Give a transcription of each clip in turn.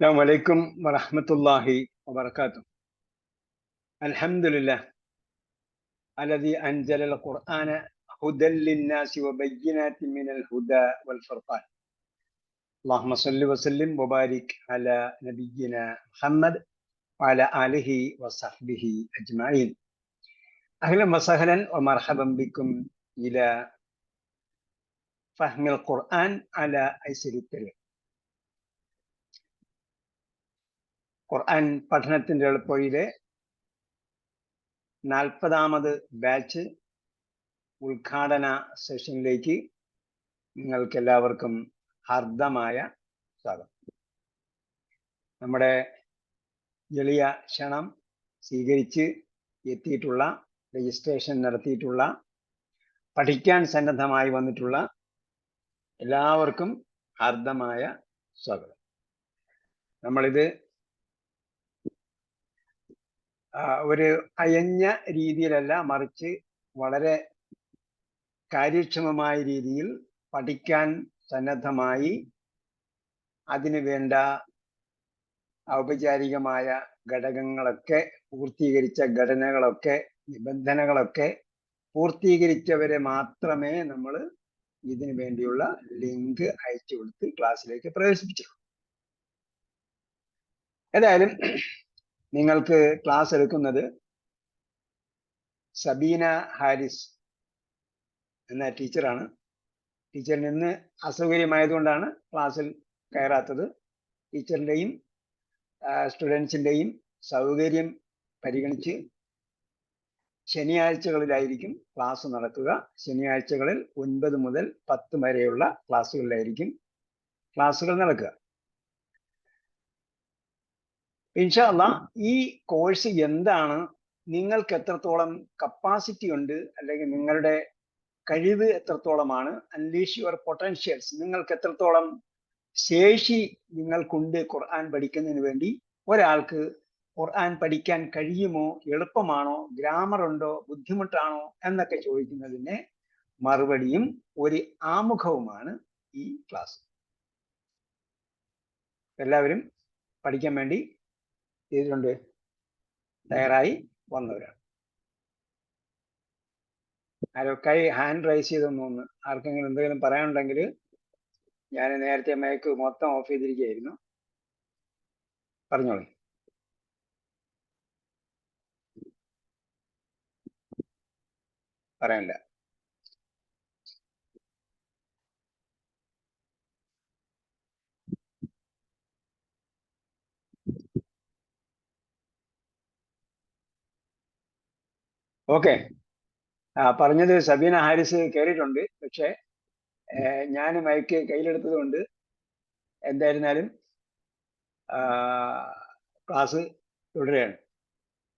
السلام عليكم ورحمة الله وبركاته. الحمد لله الذي أنزل القرآن هدى للناس وبينات من الهدى والفرقان. اللهم صل وسلم وبارك على نبينا محمد وعلى آله وصحبه أجمعين. أهلا وسهلا ومرحبا بكم إلى فهم القرآن على أيسر الطريق. ഖുർആൻ പഠനത്തിൻ്റെ എളുപ്പവഴിയിലെ 40ാമത് ബാച്ച് ഉദ്ഘാടന സെഷനിലേക്ക് നിങ്ങൾക്ക് എല്ലാവർക്കും ഹാർദമായ സ്വാഗതം. നമ്മുടെ എളിയ ക്ഷണം സ്വീകരിച്ച് എത്തിയിട്ടുള്ള, രജിസ്ട്രേഷൻ നടത്തിയിട്ടുള്ള, പഠിക്കാൻ സന്നദ്ധമായി വന്നിട്ടുള്ള എല്ലാവർക്കും ഹാർദമായ സ്വാഗതം. നമ്മളിത് ഒരു അയഞ്ഞ രീതിയിലല്ല, മറിച്ച് വളരെ കാര്യക്ഷമമായ രീതിയിൽ പഠിക്കാൻ സന്നദ്ധമായി അതിനു വേണ്ട ഔപചാരികമായ ഘടകങ്ങളൊക്കെ പൂർത്തീകരിച്ച ഘടനകളൊക്കെ നിബന്ധനകളൊക്കെ പൂർത്തീകരിച്ചവരെ മാത്രമേ നമ്മൾ ഇതിനു വേണ്ടിയുള്ള ലിങ്ക് അയച്ചു കൊടുത്ത് ക്ലാസ്സിലേക്ക് പ്രവേശിപ്പിച്ചുള്ളൂ. ഏതായാലും നിങ്ങൾക്ക് ക്ലാസ് എടുക്കുന്നത് സബീന ഹാരിസ് എന്ന ടീച്ചറാണ്. ടീച്ചറിന് ഇന്ന് അസൗകര്യമായതുകൊണ്ടാണ് ക്ലാസ്സിൽ കയറാത്തത്. ടീച്ചറിൻ്റെയും സ്റ്റുഡൻസിൻ്റെയും സൗകര്യം പരിഗണിച്ച് ശനിയാഴ്ചകളിലായിരിക്കും ക്ലാസ് നടക്കുക. ശനിയാഴ്ചകളിൽ 9 മുതൽ 10 വരെയുള്ള ക്ലാസ്സുകളിലായിരിക്കും ക്ലാസ്സുകൾ നടക്കുക. ഇൻഷാ അല്ലാഹ് ഈ കോഴ്സ് എന്താണ്, നിങ്ങൾക്ക് എത്രത്തോളം കപ്പാസിറ്റി ഉണ്ട്, അല്ലെങ്കിൽ നിങ്ങളുടെ കഴിവ് എത്രത്തോളമാണ്, അൺലീഷ് യുവർ പൊട്ടൻഷ്യൽസ്, നിങ്ങൾക്ക് എത്രത്തോളം ശേഷി നിങ്ങൾക്കുണ്ട് ഖുർആൻ പഠിക്കുന്നതിന് വേണ്ടി, ഒരാൾക്ക് ഖുർആൻ പഠിക്കാൻ കഴിയുമോ, എളുപ്പമാണോ, ഗ്രാമർ ഉണ്ടോ, ബുദ്ധിമുട്ടാണോ എന്നൊക്കെ ചോദിക്കുന്നതിന് മറുപടിയും ഒരു ആമുഖവുമാണ് ഈ ക്ലാസ്. എല്ലാവരും പഠിക്കാൻ വേണ്ടി ചെയ്തുകൊണ്ട് തയ്യാറായി വന്നവരാണ്. ആരൊക്കെ ഹാൻഡ് റൈസ് ചെയ്തെന്ന് തോന്നുന്നു. ആർക്കെങ്കിലും എന്തെങ്കിലും പറയാനുണ്ടെങ്കിൽ, ഞാൻ നേരത്തെ മൈക്ക് മൊത്തം ഓഫ് ചെയ്തിരിക്കുകയായിരുന്നു, പറഞ്ഞോളൂ. പറയാനില്ല. ഓക്കെ, പറഞ്ഞത് സബീന ഹാരിസ് കയറിയിട്ടുണ്ട്. പക്ഷെ ഞാൻ മൈക്ക് കയ്യിലെടുത്തത് കൊണ്ട് എന്തായിരുന്നാലും ക്ലാസ് തുടരുകയാണ്.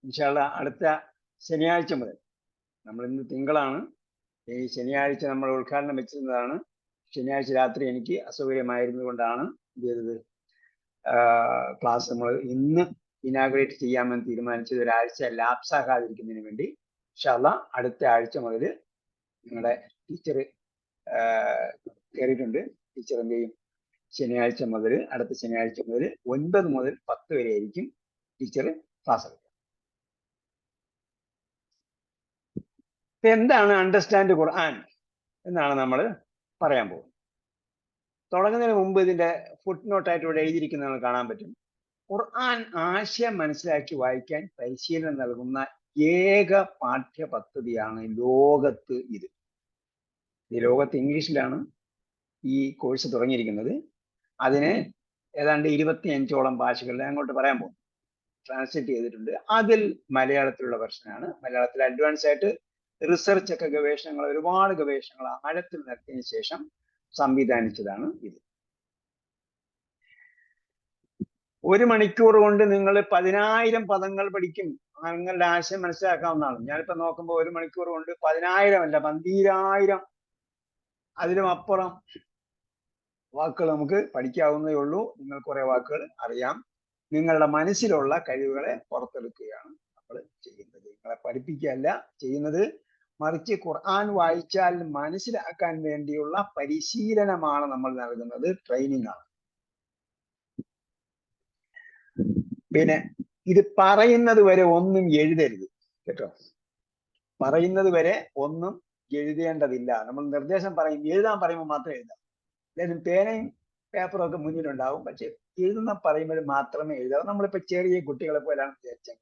ഇൻഷാ അല്ലാഹ് അടുത്ത ശനിയാഴ്ച മുതൽ, നമ്മൾ ഇന്ന് തിങ്കളാണ്, ഈ ശനിയാഴ്ച നമ്മൾ ഉദ്ഘാടനം വെച്ചിരുന്നതാണ്. ശനിയാഴ്ച രാത്രി എനിക്ക് അസൗകര്യമായിരുന്നത് കൊണ്ടാണ് എന്ത് ചെയ്തത്, ക്ലാസ് നമ്മൾ ഇന്ന് ഇനാഗ്രേറ്റ് ചെയ്യാമെന്ന് തീരുമാനിച്ചത്. ഒരാഴ്ച ലാപ്സ് ആകാതിരിക്കുന്നതിന് വേണ്ടി ഇൻഷാ അല്ലാഹ് അടുത്ത ആഴ്ച മുതൽ നിങ്ങളുടെ ടീച്ചർ കയറിയിട്ടുണ്ട്. ടീച്ചർ എന്ത് ചെയ്യും, ശനിയാഴ്ച മുതൽ, അടുത്ത ശനിയാഴ്ച മുതൽ 9 മുതൽ 10 വരെ ആയിരിക്കും ടീച്ചർ ക്ലാസ് എടുക്കുക. എന്താണ് അണ്ടർസ്റ്റാൻഡ് ഖുർആൻ എന്നാണ് നമ്മൾ പറയാൻ പോകുന്നത്. തുടങ്ങുന്നതിന് മുമ്പ് ഇതിന്റെ ഫുട് നോട്ടായിട്ട് ഇവിടെ എഴുതിയിരിക്കുന്നത് നമ്മൾ കാണാൻ പറ്റും. ഖുർആൻ ആശയം മനസ്സിലാക്കി വായിക്കാൻ പരിശീലനം നൽകുന്ന ഏക പാഠ്യപദ്ധതിയാണ് ലോകത്ത് ഇത്. ഈ ലോകത്ത് ഇംഗ്ലീഷിലാണ് ഈ കോഴ്സ് തുടങ്ങിയിരിക്കുന്നത്. അതിന് ഏതാണ്ട് 25ഓളം ഭാഷകളിൽ അങ്ങോട്ട് പറയാൻ പോകും, ട്രാൻസ്ലേറ്റ് ചെയ്തിട്ടുണ്ട്. അതിൽ മലയാളത്തിലുള്ള വെർഷനാണ്. മലയാളത്തിൽ അഡ്വാൻസ് ആയിട്ട് റിസർച്ച് ഒക്കെ ഗവേഷണങ്ങൾ, ഒരുപാട് ഗവേഷണങ്ങൾ ആഴത്തിൽ നടത്തിയതിനു ശേഷം സംവിധാനിച്ചതാണ് ഇത്. 1 മണിക്കൂർ കൊണ്ട് നിങ്ങൾ 10,000 പദങ്ങൾ പഠിക്കും. നിങ്ങളുടെ ആശയം മനസ്സിലാക്കാവുന്നതാണ്. ഞാനിപ്പോ നോക്കുമ്പോൾ 1 മണിക്കൂർ കൊണ്ട് 10,000 അല്ല, 12,000 അതിലും അപ്പുറം വാക്കുകൾ നമുക്ക് പഠിക്കാവുന്നതേ ഉള്ളൂ. നിങ്ങൾ കുറെ വാക്കുകൾ അറിയാം. നിങ്ങളുടെ മനസ്സിലുള്ള കഴിവുകളെ പുറത്തെടുക്കുകയാണ് നമ്മൾ ചെയ്യുന്നത്. നിങ്ങളെ പഠിപ്പിക്കുകയല്ല ചെയ്യുന്നത്, മറിച്ച് ഖുർആൻ വായിച്ചാൽ മനസ്സിലാക്കാൻ വേണ്ടിയുള്ള പരിശീലനമാണ് നമ്മൾ നൽകുന്നത്, ട്രെയിനിങ് ആണ്. പിന്നെ ഇത് പറയുന്നത് വരെ ഒന്നും എഴുതരുത് കേട്ടോ. പറയുന്നത് വരെ ഒന്നും എഴുതേണ്ടതില്ല. നമ്മൾ നിർദ്ദേശം പറയും, എഴുതാൻ പറയുമ്പോൾ മാത്രമേ എഴുതാം. എല്ലാവരും പേനയും പേപ്പറും ഒക്കെ മുന്നിലുണ്ടാവും, പക്ഷെ എഴുതുന്ന പറയുമ്പോൾ മാത്രമേ എഴുതാവൂ. നമ്മളിപ്പോ ചെറിയ കുട്ടികളെ പോലാണ് വിചാരിച്ചത്.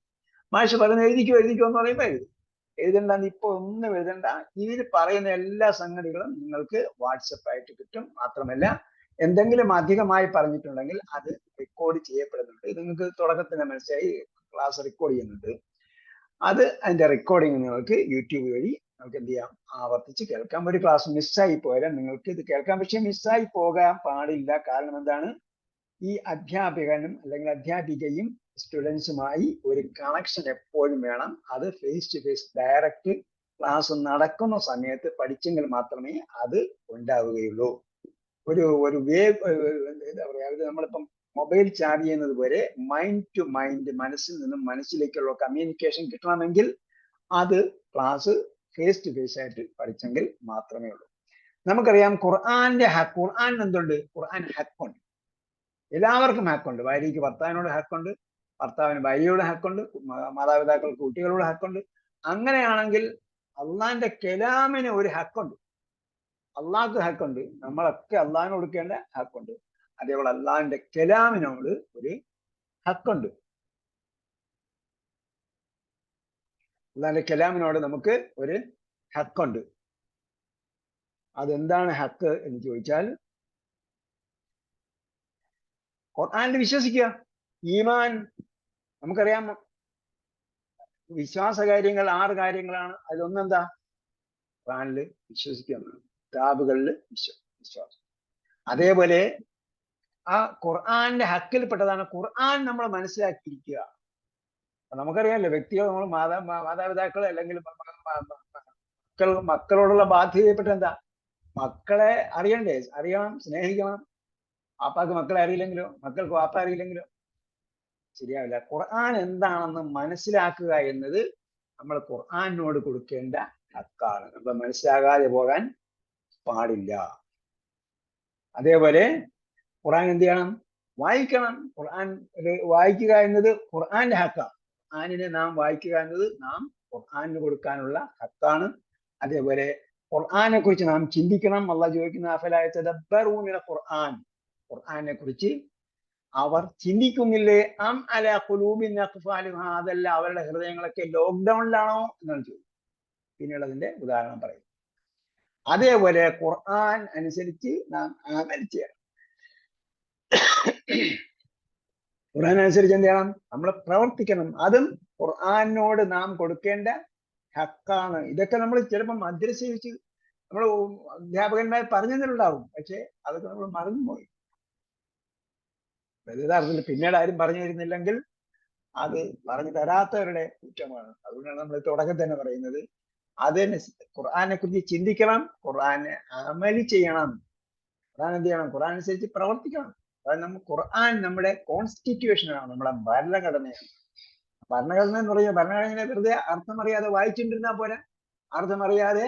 മാഷ് പറയുന്നത് എഴുതിക്കോ എഴുതിക്കോ എന്ന് പറയുമ്പോൾ എഴുതും. എഴുതണ്ടെന്ന് ഇപ്പൊ ഒന്നും എഴുതണ്ട. ഇതിൽ പറയുന്ന എല്ലാ സംഗതികളും നിങ്ങൾക്ക് വാട്സപ്പ് ആയിട്ട് കിട്ടും. മാത്രമല്ല എന്തെങ്കിലും അധികമായി പറഞ്ഞിട്ടുണ്ടെങ്കിൽ അത് റെക്കോർഡ് ചെയ്യപ്പെടുന്നുണ്ട്. ഇത് നിങ്ങൾക്ക് തുടക്കത്തിന് മനസ്സിലായി, ക്ലാസ് റെക്കോർഡ് ചെയ്യുന്നുണ്ട്. അത് അതിന്റെ റെക്കോർഡിങ് നിങ്ങൾക്ക് യൂട്യൂബ് വഴി നമുക്ക് എന്ത് ചെയ്യാം, ആവർത്തിച്ച് കേൾക്കാം. ഒരു ക്ലാസ് മിസ്സായി പോയാൽ നിങ്ങൾക്ക് ഇത് കേൾക്കാം. പക്ഷെ മിസ്സായി പോകാൻ പാടില്ല. കാരണം എന്താണ്, ഈ അധ്യാപകനും അല്ലെങ്കിൽ അധ്യാപികയും സ്റ്റുഡൻസുമായി ഒരു കണക്ഷൻ എപ്പോഴും വേണം. അത് face to face direct class നടക്കുന്ന സമയത്ത് പഠിച്ചെങ്കിൽ മാത്രമേ അത് ഉണ്ടാവുകയുള്ളൂ. ഒരു എന്താ പറയാ, നമ്മളിപ്പം മൊബൈൽ ചാർജ് ചെയ്യുന്നത് പോലെ മൈൻഡ് ടു മൈൻഡ്, മനസ്സിൽ നിന്നും മനസ്സിലേക്കുള്ള കമ്മ്യൂണിക്കേഷൻ കിട്ടണമെങ്കിൽ അത് ക്ലാസ് ഫേസ് ടു ഫേസ് ആയിട്ട് പഠിച്ചെങ്കിൽ മാത്രമേ ഉള്ളൂ. നമുക്കറിയാം ഖുർആൻ എന്തുണ്ട്, ഖുർആൻ ഹക്കുണ്ട്. എല്ലാവർക്കും ഹക്കുണ്ട്. ഭാര്യയ്ക്ക് ഭർത്താവിനോട് ഹക്കുണ്ട്, ഭർത്താവിന് ഭാര്യയോട് ഹക്കുണ്ട്, മാതാപിതാക്കൾക്ക് കുട്ടികളോട് ഹക്കുണ്ട്. അങ്ങനെയാണെങ്കിൽ അള്ളാന്റെ കലാമിന് ഒരു ഹക്കുണ്ട്. അള്ളാഹ്ക്ക് ഹക്കുണ്ട്, നമ്മളൊക്കെ അള്ളാഹിന് കൊടുക്കേണ്ട ഹക്കുണ്ട്. അതേപോലെ അള്ളാഹിന്റെ കലാമിനോട് ഒരു ഹക്കുണ്ട്. അള്ളാഹിന്റെ കലാമിനോട് നമുക്ക് ഒരു ഹക്കുണ്ട്. അതെന്താണ് ഹക്ക് എന്ന് ചോദിച്ചാൽ, ഖുർആനിൽ വിശ്വസിക്കുക. ഈമാൻ നമുക്കറിയാം, വിശ്വാസ കാര്യങ്ങൾ 6 കാര്യങ്ങളാണ്. അതിലൊന്നെന്താ, ഖുർആനിൽ വിശ്വസിക്കുക എന്നാണ്, കിതാബുകളിൽ വിശ്വാസം. അതേപോലെ ആ ഖുർആന്റെ ഹക്കിൽപ്പെട്ടതാണ് ഖുർആൻ നമ്മൾ മനസ്സിലാക്കിയിരിക്കുക. നമുക്കറിയാമല്ലോ, വ്യക്തികൾ, നമ്മൾ മാതാപിതാക്കൾ അല്ലെങ്കിൽ മക്കളോടുള്ള ബാധ്യതപ്പെട്ട എന്താ, മക്കളെ അറിയണം, സ്നേഹിക്കണം. വാപ്പാക്ക് മക്കളെ അറിയില്ലെങ്കിലോ, മക്കൾക്ക് വാപ്പ അറിയില്ലെങ്കിലോ ശരിയാവില്ല. ഖുർആൻ എന്താണെന്ന് മനസ്സിലാക്കുക എന്നത് നമ്മൾ ഖുർആനോട് കൊടുക്കേണ്ട ഹക്കാണ്. നമ്മൾ മനസ്സിലാകാതെ പോകാൻ പാടില്ല. അതേപോലെ ഖുർആൻ എന്ത് ചെയ്യണം, വായിക്കണം. ഖുർആൻ വായിക്കുക എന്നത് ഖുർആന്റെ ഹക്കാണ്. ഖുർആനിനെ നാം വായിക്കുക എന്നത് നാം ഖുർആനിന് കൊടുക്കാനുള്ള ഹക്കാണ്. അതേപോലെ ഖുർആനെ കുറിച്ച് നാം ചിന്തിക്കണം. അള്ളാഹ് ചോദിക്കുന്ന അഫലാ യതദബ്ബറൂന ഖുർആൻ, ഖുർആനെ കുറിച്ച് അവർ ചിന്തിക്കുന്നില്ലേ, അം അലാ ഖുലൂബിൻ അഖ്ഫാലുഹാ, അതല്ല അവരുടെ ഹൃദയങ്ങളൊക്കെ ലോക്ക്ഡൌണിലാണോ എന്നാണ് ചോദിക്കുന്നത്. പിന്നെയുള്ളതിന്റെ ഉദാഹരണം പറയും. അതേപോലെ ഖുർആൻ അനുസരിച്ച് നാം അമൽ ചെയ്യണം. ഖുർആൻ അനുസരിച്ച് എന്ത് ചെയ്യണം, നമ്മൾ പ്രവർത്തിക്കണം. അതും ഖുർആനോട് നാം കൊടുക്കേണ്ട ഹക്കാണ്. ഇതൊക്കെ നമ്മൾ ചിലപ്പോൾ മദ്രസ വെച്ച് നമ്മൾ അധ്യാപകന്മാർ പറഞ്ഞു തന്നിട്ടുണ്ടാവും, പക്ഷെ അതൊക്കെ നമ്മൾ മറന്നുപോയി. യഥാർത്ഥത്തിൽ പിന്നീട് ആരും പറഞ്ഞു തരുന്നില്ലെങ്കിൽ അത് പറഞ്ഞു തരാത്തവരുടെ കുറ്റമാണ്. അതുകൊണ്ടാണ് നമ്മൾ തുടക്കം തന്നെ പറയുന്നത്, അതിന് ഖുർആനെ കുറിച്ച് ചിന്തിക്കണം, ഖുർആനെ അമലി ചെയ്യണം. ഖുർആൻ എന്ത് ചെയ്യണം, ഖുർആൻ അനുസരിച്ച് പ്രവർത്തിക്കണം. അതായത് ഖുർആൻ നമ്മുടെ കോൺസ്റ്റിറ്റ്യൂഷനാണ്, നമ്മുടെ ഭരണഘടനയാണ്. ഭരണഘടന എന്ന് പറയുന്നത്, ഭരണഘടനയെ വെറുതെ അർത്ഥം അറിയാതെ വായിച്ചിട്ടിരുന്നാൽ പോരാ, അർത്ഥം അറിയാതെ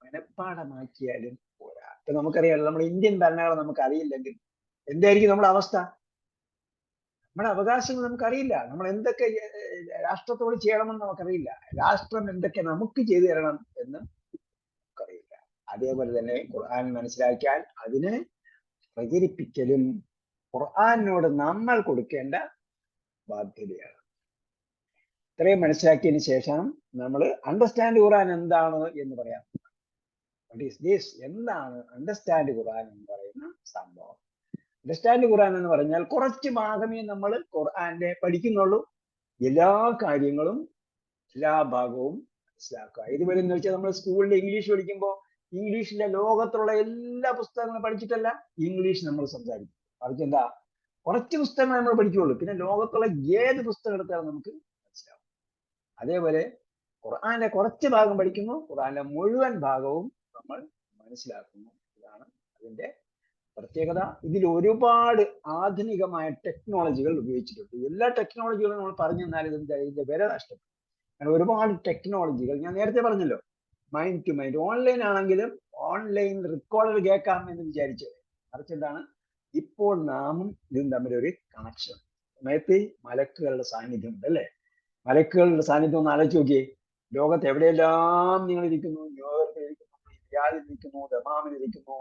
മനഃപ്പാഠമാക്കിയാലും പോരാ. ഇപ്പൊ നമുക്കറിയാലോ, നമ്മുടെ ഇന്ത്യൻ ഭരണഘടന നമുക്ക് അറിയില്ലെങ്കിൽ എന്തായിരിക്കും നമ്മുടെ അവസ്ഥ? നമ്മുടെ അവകാശങ്ങൾ നമുക്കറിയില്ല, നമ്മൾ എന്തൊക്കെ രാഷ്ട്രത്തോട് ചെയ്യണമെന്ന് നമുക്കറിയില്ല, രാഷ്ട്രം എന്തൊക്കെ നമുക്ക് ചെയ്തു തരണം എന്ന് നമുക്കറിയില്ല. അതേപോലെ തന്നെ ഖുർആൻ മനസ്സിലാക്കിയാൽ അതിനെ പ്രചരിപ്പിക്കലും ഖുർആനോട് നമ്മൾ കൊടുക്കേണ്ട ബാധ്യതയാണ്. ഇത്രയും മനസ്സിലാക്കിയതിന് ശേഷം നമ്മൾ അണ്ടർസ്റ്റാൻഡ് ഖുർആൻ എന്താണ് എന്ന് പറയാം. വാട്ട് ഈസ് ദിസ്, എന്താണ് അണ്ടർസ്റ്റാൻഡ് ഖുർആൻ എന്ന് പറയുന്ന സംഭവം? അണ്ടർസ്റ്റാൻഡ് ഖുർആൻ എന്ന് പറഞ്ഞാൽ കുറച്ച് ഭാഗമേ നമ്മൾ ഖുർആന്റെ പഠിക്കുന്നുള്ളൂ, എല്ലാ കാര്യങ്ങളും എല്ലാ ഭാഗവും മനസ്സിലാക്കുക. ഇതുവരെ എന്ന് വെച്ചാൽ നമ്മൾ സ്കൂളിൽ ഇംഗ്ലീഷ് പഠിക്കുമ്പോൾ ഇംഗ്ലീഷിലെ ലോകത്തുള്ള എല്ലാ പുസ്തകങ്ങളും പഠിച്ചിട്ടല്ല ഇംഗ്ലീഷ് നമ്മൾ സംസാരിക്കും. മറിച്ച് എന്താ, കുറച്ച് പുസ്തകങ്ങൾ നമ്മൾ പഠിക്കുകയുള്ളൂ, പിന്നെ ലോകത്തുള്ള ഏത് പുസ്തകം എടുത്താലും നമുക്ക് മനസ്സിലാവും. അതേപോലെ ഖുർആന്റെ കുറച്ച് ഭാഗം പഠിക്കുന്നു, ഖുർആന്റെ മുഴുവൻ ഭാഗവും നമ്മൾ മനസ്സിലാക്കുന്നു. ഇതാണ് അതിന്റെ പ്രത്യേകത. ഇതിൽ ഒരുപാട് ആധുനികമായ ടെക്നോളജികൾ ഉപയോഗിച്ചിട്ടുണ്ട്. എല്ലാ ടെക്നോളജികളും നമ്മൾ പറഞ്ഞു തന്നാൽ ഇതിന്റെ വില നഷ്ടപ്പെടും. കാരണം ഒരുപാട് ടെക്നോളജികൾ ഞാൻ നേരത്തെ പറഞ്ഞല്ലോ, മൈൻഡ് ടു മൈൻഡ്, ഓൺലൈൻ ആണെങ്കിലും ഓൺലൈൻ റെക്കോർഡർ കേൾക്കാം എന്ന് വിചാരിച്ചത്, മറിച്ച് എന്താണ്, ഇപ്പോൾ നാമും ഇതും തമ്മിലൊരു കണക്ഷൻ. സമയത്ത് മലക്കുകളുടെ സാന്നിധ്യമുണ്ട് അല്ലേ? മലക്കുകളുടെ സാന്നിധ്യം ഒന്ന് ആലോചിച്ച് നോക്കിയേ. ലോകത്ത് എവിടെയെല്ലാം നിങ്ങൾ ഇരിക്കുന്നു, ന്യൂയോർക്കിൽ ഇരിക്കുന്നു, റിയാദിൽ ഇരിക്കുന്നു, ദമാമിൽ ഇരിക്കുന്നു,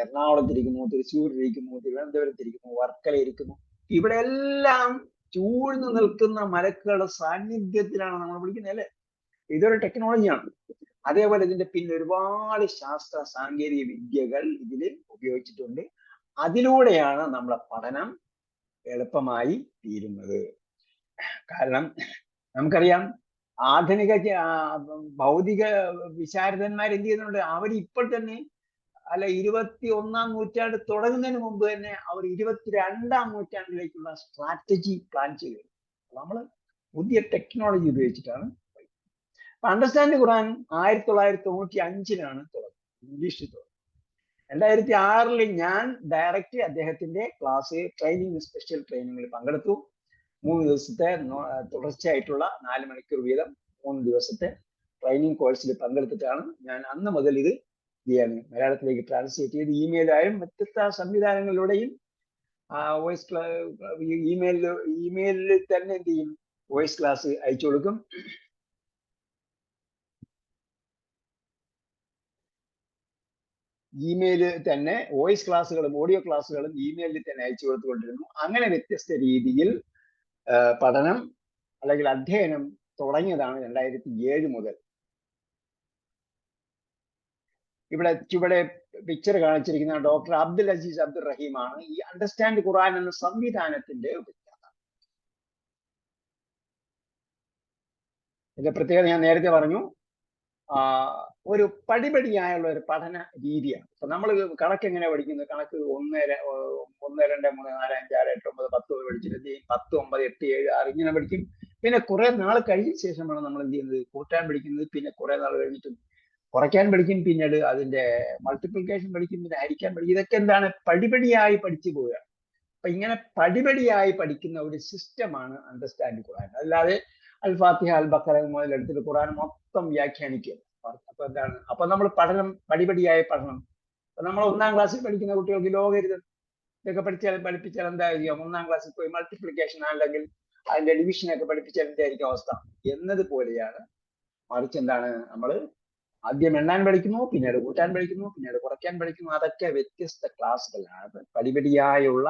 എറണാകുളത്തിരിക്കുന്നു, തൃശ്ശൂരിലിരിക്കുന്നു, തിരുവനന്തപുരത്തിരിക്കുന്നു, വർക്കലയിരിക്കുന്നു, ഇവിടെ എല്ലാം ചൂഴ്ന്നു നിൽക്കുന്ന മലക്കുകളുടെ സാന്നിധ്യത്തിലാണ് നമ്മൾ വിളിക്കുന്നത് അല്ലേ? ഇതൊരു ടെക്നോളജിയാണ്. അതേപോലെ ഇതിന്റെ പിന്നെ ഒരുപാട് ശാസ്ത്ര സാങ്കേതിക വിദ്യകൾ ഇതിൽ ഉപയോഗിച്ചിട്ടുണ്ട്. അതിലൂടെയാണ് നമ്മളെ പഠനം എളുപ്പമായി തീരുന്നത്. കാരണം നമുക്കറിയാം, ആധുനിക ഭൗതിക വിശാരദന്മാർ എന്ത് ചെയ്യുന്നുണ്ട്? അവർ ഇപ്പോൾ തന്നെ, അല്ല 21ാം നൂറ്റാണ്ട് തുടങ്ങുന്നതിന് മുമ്പ് തന്നെ അവർ 22ാം നൂറ്റാണ്ടിലേക്കുള്ള സ്ട്രാറ്റജി പ്ലാൻ ചെയ്തു. നമ്മൾ പുതിയ ടെക്നോളജി ഉപയോഗിച്ചിട്ടാണ്. അണ്ടർസ്റ്റാൻഡ് ഖുർആൻ 1995 തുടങ്ങി, ഇംഗ്ലീഷിൽ തുടങ്ങി. 2006 ഞാൻ ഡയറക്റ്റ് അദ്ദേഹത്തിന്റെ ക്ലാസ് ട്രെയിനിങ്, സ്പെഷ്യൽ ട്രെയിനിങ്ങിൽ പങ്കെടുത്തു. 3 ദിവസത്തെ തുടർച്ചയായിട്ടുള്ള 4 മണിക്കൂർ വീതം 3 ദിവസത്തെ ട്രെയിനിങ് കോഴ്സിൽ പങ്കെടുത്തിട്ടാണ് ഞാൻ അന്ന് മുതൽ ഇത് മലയാളത്തിലേക്ക് ട്രാൻസ്ലേറ്റ് ചെയ്ത് ഇമെയിലായും വ്യത്യസ്ത സംവിധാനങ്ങളിലൂടെയും വോയിസ് ഇമെയിലിൽ തന്നെ എന്ത് ചെയ്യും, വോയിസ് ക്ലാസ് അയച്ചു കൊടുക്കും. ഇമെയിലിൽ തന്നെ വോയിസ് ക്ലാസ്സുകളും ഓഡിയോ ക്ലാസ്സുകളും ഇമെയിലിൽ തന്നെ അയച്ചു കൊടുത്തുകൊണ്ടിരുന്നു. അങ്ങനെ വ്യത്യസ്ത രീതിയിൽ പഠനം അല്ലെങ്കിൽ അധ്യയനം തുടങ്ങിയതാണ് 2007 മുതൽ. ഇവിടെ പിക്ചർ കാണിച്ചിരിക്കുന്ന ഡോക്ടർ അബ്ദുൽ അസീസ് അബ്ദുൾ റഹീമാണ് ഈ അണ്ടർസ്റ്റാൻഡ് ഖുർആൻ എന്ന സംവിധാനത്തിന്റെ ഉപജ്ഞാതാവ്. ഇതിന്റെ പ്രത്യേകത ഞാൻ നേരത്തെ പറഞ്ഞു, ഒരു പടിപടിയായുള്ള ഒരു പഠന രീതിയാണ്. ഇപ്പൊ നമ്മൾ കണക്ക് എങ്ങനെ പഠിക്കുന്നത്? കണക്ക് 1, 2, 3, 4, 5, 6, 8, 9, 10 പഠിച്ചിട്ട് 10, 9, 8, 7, 6 ഇങ്ങനെ പഠിക്കും. പിന്നെ കുറെ നാൾ കഴിഞ്ഞ ശേഷമാണ് നമ്മൾ എന്ത് ചെയ്യുന്നത്? കൂട്ടാൻ പഠിക്കുന്നത്. പിന്നെ കുറെ നാൾ കഴിഞ്ഞിട്ട് കുറയ്ക്കാൻ പഠിക്കും. പിന്നീട് അതിന്റെ മൾട്ടിപ്ലിക്കേഷൻ പഠിക്കും. പിന്നെ ഹരിക്കാൻ പഠിക്കും. ഇതൊക്കെ എന്താണ്? പടിപടിയായി പഠിച്ചു പോവുക. അപ്പൊ ഇങ്ങനെ പടിപടിയായി പഠിക്കുന്ന ഒരു സിസ്റ്റമാണ് അണ്ടർസ്റ്റാൻഡ് ഖുർആൻ. അല്ലാതെ അൽ ഫാത്തിഹ, അൽ ബഖറ മുതൽ എടുത്തിട്ട് ഖുർആൻ മൊത്തം വ്യാഖ്യാനിക്കുക. അപ്പൊ എന്താണ്? അപ്പൊ നമ്മൾ പഠനം പടിപടിയായി പഠനം. അപ്പൊ നമ്മൾ 1ാം ക്ലാസ്സിൽ പഠിക്കുന്ന കുട്ടികൾക്ക് ലോകരുത് ഇതൊക്കെ പഠിപ്പിച്ചാൽ എന്തായിരിക്കും? 1ാം ക്ലാസ്സിൽ പോയി മൾട്ടിപ്ലിക്കേഷൻ അല്ലെങ്കിൽ അതിന്റെ ഡിവിഷനൊക്കെ പഠിപ്പിച്ചാൽ എന്തായിരിക്കും അവസ്ഥ എന്നതുപോലെയാണ്. മറിച്ച് എന്താണ്? നമ്മൾ ആദ്യം എണ്ണാൻ പഠിക്കുന്നു, പിന്നീട് കൂട്ടാൻ പഠിക്കുന്നു, പിന്നീട് കുറയ്ക്കാൻ പഠിക്കുന്നു. അതൊക്കെ വ്യത്യസ്ത ക്ലാസ്സുകളാണ്. പടിപടിയായുള്ള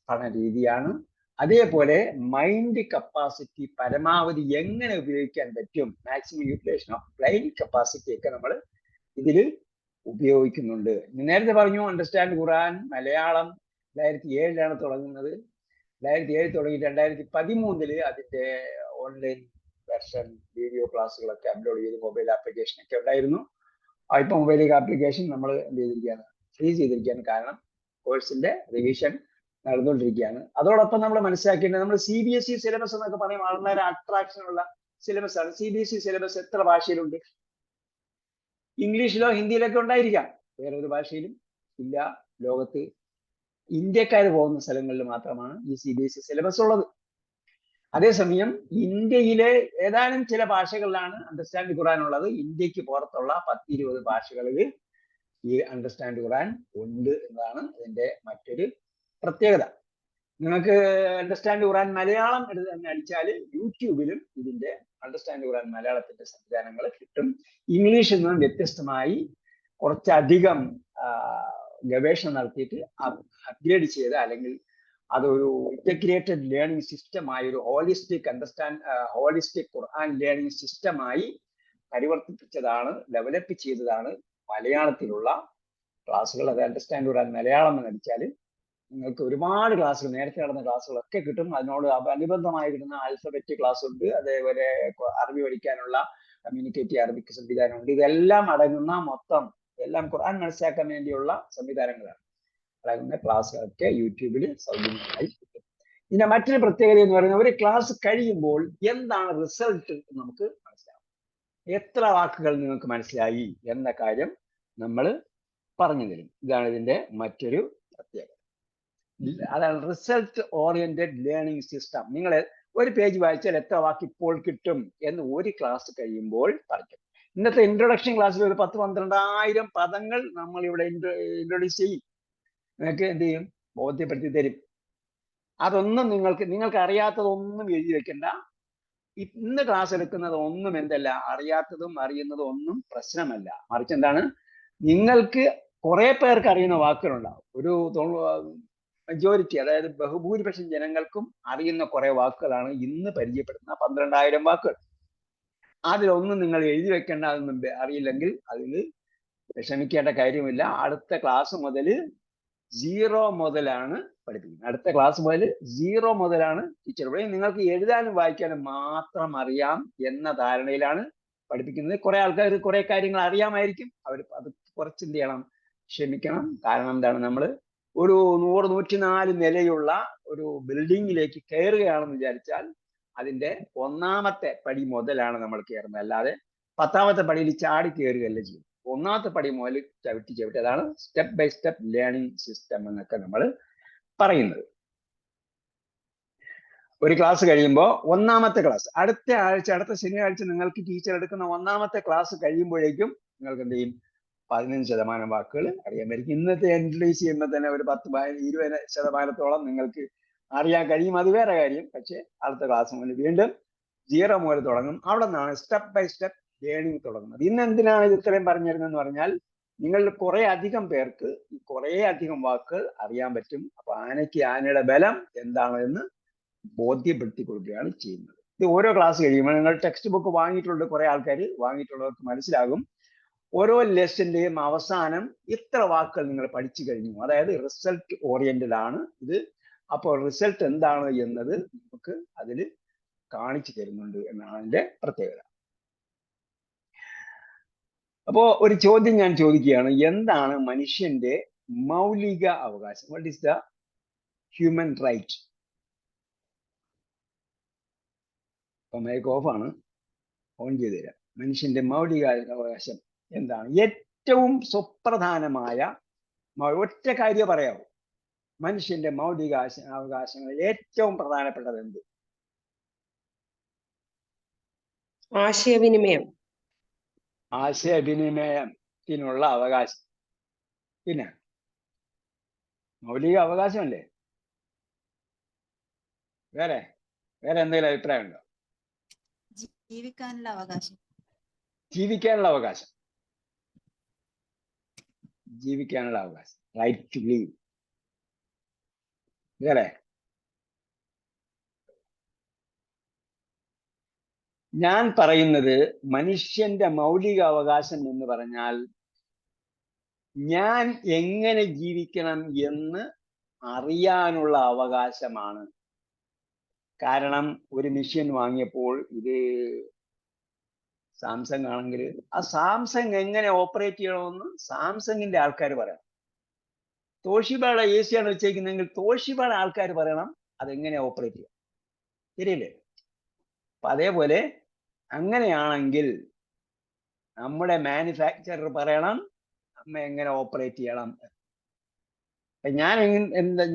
പഠന രീതിയാണ്. അതേപോലെ മൈൻഡ് കപ്പാസിറ്റി പരമാവധി എങ്ങനെ ഉപയോഗിക്കാൻ പറ്റും, maximum utilization of brain capacity ഒക്കെ നമ്മൾ ഇതിൽ ഉപയോഗിക്കുന്നുണ്ട്. നേരത്തെ പറഞ്ഞു അണ്ടർസ്റ്റാൻഡ് ഖുർആൻ മലയാളം 2007 തുടങ്ങുന്നത്. 2007 തുടങ്ങി 2013 അതിന്റെ ഓൺലൈൻ വെർഷൻ വീഡിയോ ക്ലാസ്സുകളൊക്കെ അപ്ലോഡ് ചെയ്ത് മൊബൈൽ ആപ്ലിക്കേഷൻ ഒക്കെ ഉണ്ടായിരുന്നു. ഇപ്പൊ മൊബൈൽ ആപ്ലിക്കേഷൻ നമ്മൾ എന്ത് ചെയ്തിരിക്കുകയാണ്? ഫ്രീസ് ചെയ്തിരിക്കുകയാണ്. കാരണം കോഴ്സിന്റെ റിവിഷൻ നടന്നുകൊണ്ടിരിക്കുകയാണ്. അതോടൊപ്പം നമ്മൾ മനസ്സിലാക്കേണ്ടത്, നമ്മൾ CBSE സിലബസ് എന്നൊക്കെ പറയും, വളരെ അട്രാക്ഷൻ ഉള്ള സിലബസ് ആണ്. CBSE സിലബസ് എത്ര ഭാഷയിലുണ്ട്? ഇംഗ്ലീഷിലോ ഹിന്ദിയിലൊക്കെ ഉണ്ടായിരിക്കാം, വേറൊരു ഭാഷയിലും ഇല്ല. ലോകത്ത് ഇന്ത്യക്കാർ പോകുന്ന സ്ഥലങ്ങളിൽ മാത്രമാണ് ഈ CBSE സിലബസ് ഉള്ളത്. അതേസമയം ഇന്ത്യയിലെ ഏതാനും ചില ഭാഷകളിലാണ് അണ്ടർസ്റ്റാൻഡ് ഖുർആൻ ഉള്ളത്. ഇന്ത്യക്ക് പുറത്തുള്ള 10-20 ഭാഷകളിൽ ഈ അണ്ടർസ്റ്റാൻഡ് ഖുർആൻ ഉണ്ട് എന്നതാണ് ഇതിന്റെ മറ്റൊരു പ്രത്യേകത. നിങ്ങൾക്ക് അണ്ടർസ്റ്റാൻഡ് ഖുർആൻ മലയാളം എന്ന് അടിച്ചാൽ യൂട്യൂബിലും ഇതിന്റെ അണ്ടർസ്റ്റാൻഡ് ഖുർആൻ മലയാളത്തിന്റെ സംവിധാനങ്ങൾ കിട്ടും. ഇംഗ്ലീഷിൽ നിന്നും വ്യത്യസ്തമായി കുറച്ചധികം ഗവേഷണം നടത്തിയിട്ട് അപ്ഗ്രേഡ് ചെയ്ത, അല്ലെങ്കിൽ അതൊരു ഇന്റഗ്രേറ്റഡ് ലേണിംഗ് സിസ്റ്റമായി, ഒരു ഹോളിസ്റ്റിക് ഖുർആൻ ലേണിംഗ് സിസ്റ്റമായി പരിവർത്തിപ്പിച്ചതാണ്, ഡെവലപ്പ് ചെയ്തതാണ് മലയാളത്തിലുള്ള ക്ലാസ്സുകൾ. അത് അണ്ടർസ്റ്റാൻഡ് ഖുർആൻ മലയാളം എന്ന് അടിച്ചാൽ നിങ്ങൾക്ക് ഒരുപാട് ക്ലാസ്സുകൾ, നേരത്തെ നടന്ന ക്ലാസ്സുകളൊക്കെ കിട്ടും. അതിനോട് അനുബന്ധമായി കിട്ടുന്ന ആൽഫബറ്റ് ക്ലാസ് ഉണ്ട്. അതേപോലെ അറബി പഠിക്കാനുള്ള കമ്മ്യൂണിക്കേറ്റീവ് അറബിക് സംവിധാനമുണ്ട്. ഇതെല്ലാം അടങ്ങുന്ന മൊത്തം എല്ലാം ഖുർആൻ മനസ്സിലാക്കാൻ വേണ്ടിയുള്ള സംവിധാനങ്ങളാണ്. അടങ്ങുന്ന ക്ലാസ്സുകളൊക്കെ യൂട്യൂബിൽ സൗജന്യമായി കിട്ടും. ഇതിന്റെ മറ്റൊരു പ്രത്യേകത എന്ന് പറയുന്നത്, ഒരു ക്ലാസ് കഴിയുമ്പോൾ എന്താണ് റിസൾട്ട് നമുക്ക് മനസ്സിലാവും. എത്ര വാക്കുകൾ നിങ്ങൾക്ക് മനസ്സിലായി എന്ന കാര്യം നമ്മൾ പറഞ്ഞു തരും. ഇതാണ് ഇതിന്റെ മറ്റൊരു പ്രത്യേകത. അതാണ് റിസൾട്ട് ഓറിയന്റഡ് ലേണിംഗ് സിസ്റ്റം. നിങ്ങൾ ഒരു പേജ് വായിച്ചാൽ എത്ര വാക്ക് ഇപ്പോൾ കിട്ടും എന്ന് ഒരു ക്ലാസ് കഴിയുമ്പോൾ പറയും. ഇന്നത്തെ ഇൻട്രൊഡക്ഷൻ ക്ലാസ്സിൽ ഒരു 10-12,000 പദങ്ങൾ നമ്മൾ ഇവിടെ ഇൻട്രൊഡ്യൂസ് ചെയ്യും. നിങ്ങൾക്ക് എന്ത് ചെയ്യും? ബോധ്യപ്പെടുത്തി തരും. അതൊന്നും നിങ്ങൾക്ക് അറിയാത്തതൊന്നും എഴുതി വെക്കണ്ട. ഇന്ന് ക്ലാസ് എടുക്കുന്നത് ഒന്നും എന്തല്ല, അറിയാത്തതും അറിയുന്നതും ഒന്നും പ്രശ്നമല്ല. മറിച്ച് എന്താണ്, നിങ്ങൾക്ക് കുറെ പേർക്ക് അറിയുന്ന വാക്കുകളുണ്ടാവും. ഒരു മെജോറിറ്റി, അതായത് ബഹുഭൂരിപക്ഷം ജനങ്ങൾക്കും അറിയുന്ന കുറെ വാക്കുകളാണ് ഇന്ന് പരിചയപ്പെടുന്ന 12,000 വാക്കുകൾ. അതിലൊന്നും നിങ്ങൾ എഴുതി വെക്കേണ്ട. അതൊന്നും അറിയില്ലെങ്കിൽ അതിൽ വിഷമിക്കേണ്ട കാര്യമില്ല. അടുത്ത ക്ലാസ് മുതൽ 0 മുതലാണ് പഠിപ്പിക്കുന്നത്. അടുത്ത ക്ലാസ് മുതൽ 0 മുതലാണ് ടീച്ചർ പറയും. നിങ്ങൾക്ക് എഴുതാനും വായിക്കാനും മാത്രം അറിയാം എന്ന ധാരണയിലാണ് പഠിപ്പിക്കുന്നത്. കുറെ ആൾക്കാർ കുറെ കാര്യങ്ങൾ അറിയാമായിരിക്കും. അവർ അത് കുറച്ച് എന്ത് ചെയ്യണം, ക്ഷമിക്കണം. കാരണം എന്താണ്, നമ്മൾ ഒരു 100-104 നിലയുള്ള ഒരു ബിൽഡിങ്ങിലേക്ക് കയറുകയാണെന്ന് വിചാരിച്ചാൽ അതിന്റെ 1ാമത്തെ പടി മുതലാണ് നമ്മൾ കയറുന്നത്. അല്ലാതെ 10ാമത്തെ പടിയിൽ ചാടി കയറുകയല്ല ചെയ്യും. 1ാമത്തെ പടി മുതൽ ചവിട്ടി അതാണ് step by step learning system എന്നൊക്കെ നമ്മൾ പറയുന്നത്. ഒരു ക്ലാസ് കഴിയുമ്പോൾ 1ാമത്തെ ക്ലാസ് അടുത്ത ശനിയാഴ്ച നിങ്ങൾക്ക് ടീച്ചർ എടുക്കുന്ന 1ാമത്തെ ക്ലാസ് കഴിയുമ്പോഴേക്കും നിങ്ങൾക്ക് എന്ത് ചെയ്യും, 15% വാക്കുകൾ അറിയാമായിരിക്കും. ഇന്നത്തെ ഇൻട്രൊഡ്യൂസ് ചെയ്യുമ്പോൾ തന്നെ ഒരു 10-20% നിങ്ങൾക്ക് അറിയാൻ കഴിയും. അത് വേറെ കാര്യം. പക്ഷെ അടുത്ത ക്ലാസ് മുതൽ വീണ്ടും 0 മുതൽ തുടങ്ങും. അവിടെ നിന്നാണ് സ്റ്റെപ്പ് ബൈ സ്റ്റെപ്പ് ലേണിംഗ് തുടങ്ങുന്നത്. ഇന്ന് എന്തിനാണ് ഇത് ഇത്രയും പറഞ്ഞിരുന്നതെന്ന് പറഞ്ഞാൽ, നിങ്ങൾ കുറെ അധികം പേർക്ക് കുറെ അധികം വാക്കുകൾ അറിയാൻ പറ്റും. അപ്പൊ ആനയുടെ ബലം എന്താണ് എന്ന് ബോധ്യപ്പെടുത്തി കൊടുക്കുകയാണ് ചെയ്യുന്നത്. ഇത് ഓരോ ക്ലാസ് കഴിയുമ്പോൾ, നിങ്ങൾ ടെക്സ്റ്റ് ബുക്ക് വാങ്ങിയിട്ടുള്ള കുറെ ആൾക്കാർ വാങ്ങിയിട്ടുള്ളവർക്ക് മനസ്സിലാകും, ഓരോ ലെസന്റെയും അവസാനം ഇത്ര വാക്കുകൾ നിങ്ങൾ പഠിച്ചു കഴിഞ്ഞു. അതായത് റിസൾട്ട് ഓറിയന്റഡ് ആണ് ഇത്. അപ്പോൾ റിസൾട്ട് എന്താണ് എന്നത് നമുക്ക് അതിൽ കാണിച്ചു തരുന്നുണ്ട് എന്നാണ് അതിന്റെ പ്രത്യേകത. അപ്പോ ഒരു ചോദ്യം ഞാൻ ചോദിക്കുകയാണ്, എന്താണ് മനുഷ്യന്റെ മൗലിക അവകാശം? What is the human right? അപ്പൊ മൈക്ക് ഓഫ് ആണ്, ഓൺ ചെയ്ത് തരാം. മനുഷ്യന്റെ മൗലിക അവകാശം എന്താണ്? ഏറ്റവും സുപ്രധാനമായ ഒറ്റ കാര്യം പറയാവൂ. മനുഷ്യന്റെ മൗലിക അവകാശങ്ങളിൽ ഏറ്റവും പ്രധാനപ്പെട്ടത് എന്ത്? ആശയവിനിമയം. ആശയവിനിമയത്തിനുള്ള അവകാശം. പിന്നെ മൗലിക അവകാശമല്ലേ? വേറെ എന്തെങ്കിലും അഭിപ്രായം ഉണ്ടോ? ജീവിക്കാനുള്ള അവകാശം. ജീവിക്കാനുള്ള അവകാശം. Right to live. വേറെ? ഞാൻ പറയുന്നത് മനുഷ്യന്റെ മൗലിക അവകാശം എന്ന് പറഞ്ഞാൽ ഞാൻ എങ്ങനെ ജീവിക്കണം എന്ന് അറിയാനുള്ള അവകാശമാണ്. കാരണം ഒരു മെഷീൻ വാങ്ങിയപ്പോൾ, ഇത് സാംസങ് ആണെങ്കിൽ ആ സാംസങ് എങ്ങനെ ഓപ്പറേറ്റ് ചെയ്യണമെന്ന് സാംസങ്ങിന്റെ ആൾക്കാർ പറയണം. തോഷിബയുടെ AC ആണ് വെച്ചേക്കുന്നതെങ്കിൽ തോഷിബയുടെ ആൾക്കാർ പറയണം അതെങ്ങനെ ഓപ്പറേറ്റ് ചെയ്യാം. ശരിയല്ലേ? അപ്പൊ അതേപോലെ അങ്ങനെയാണെങ്കിൽ നമ്മുടെ മാനുഫാക്ചറർ പറയണം നമ്മ എങ്ങനെ ഓപ്പറേറ്റ് ചെയ്യണം.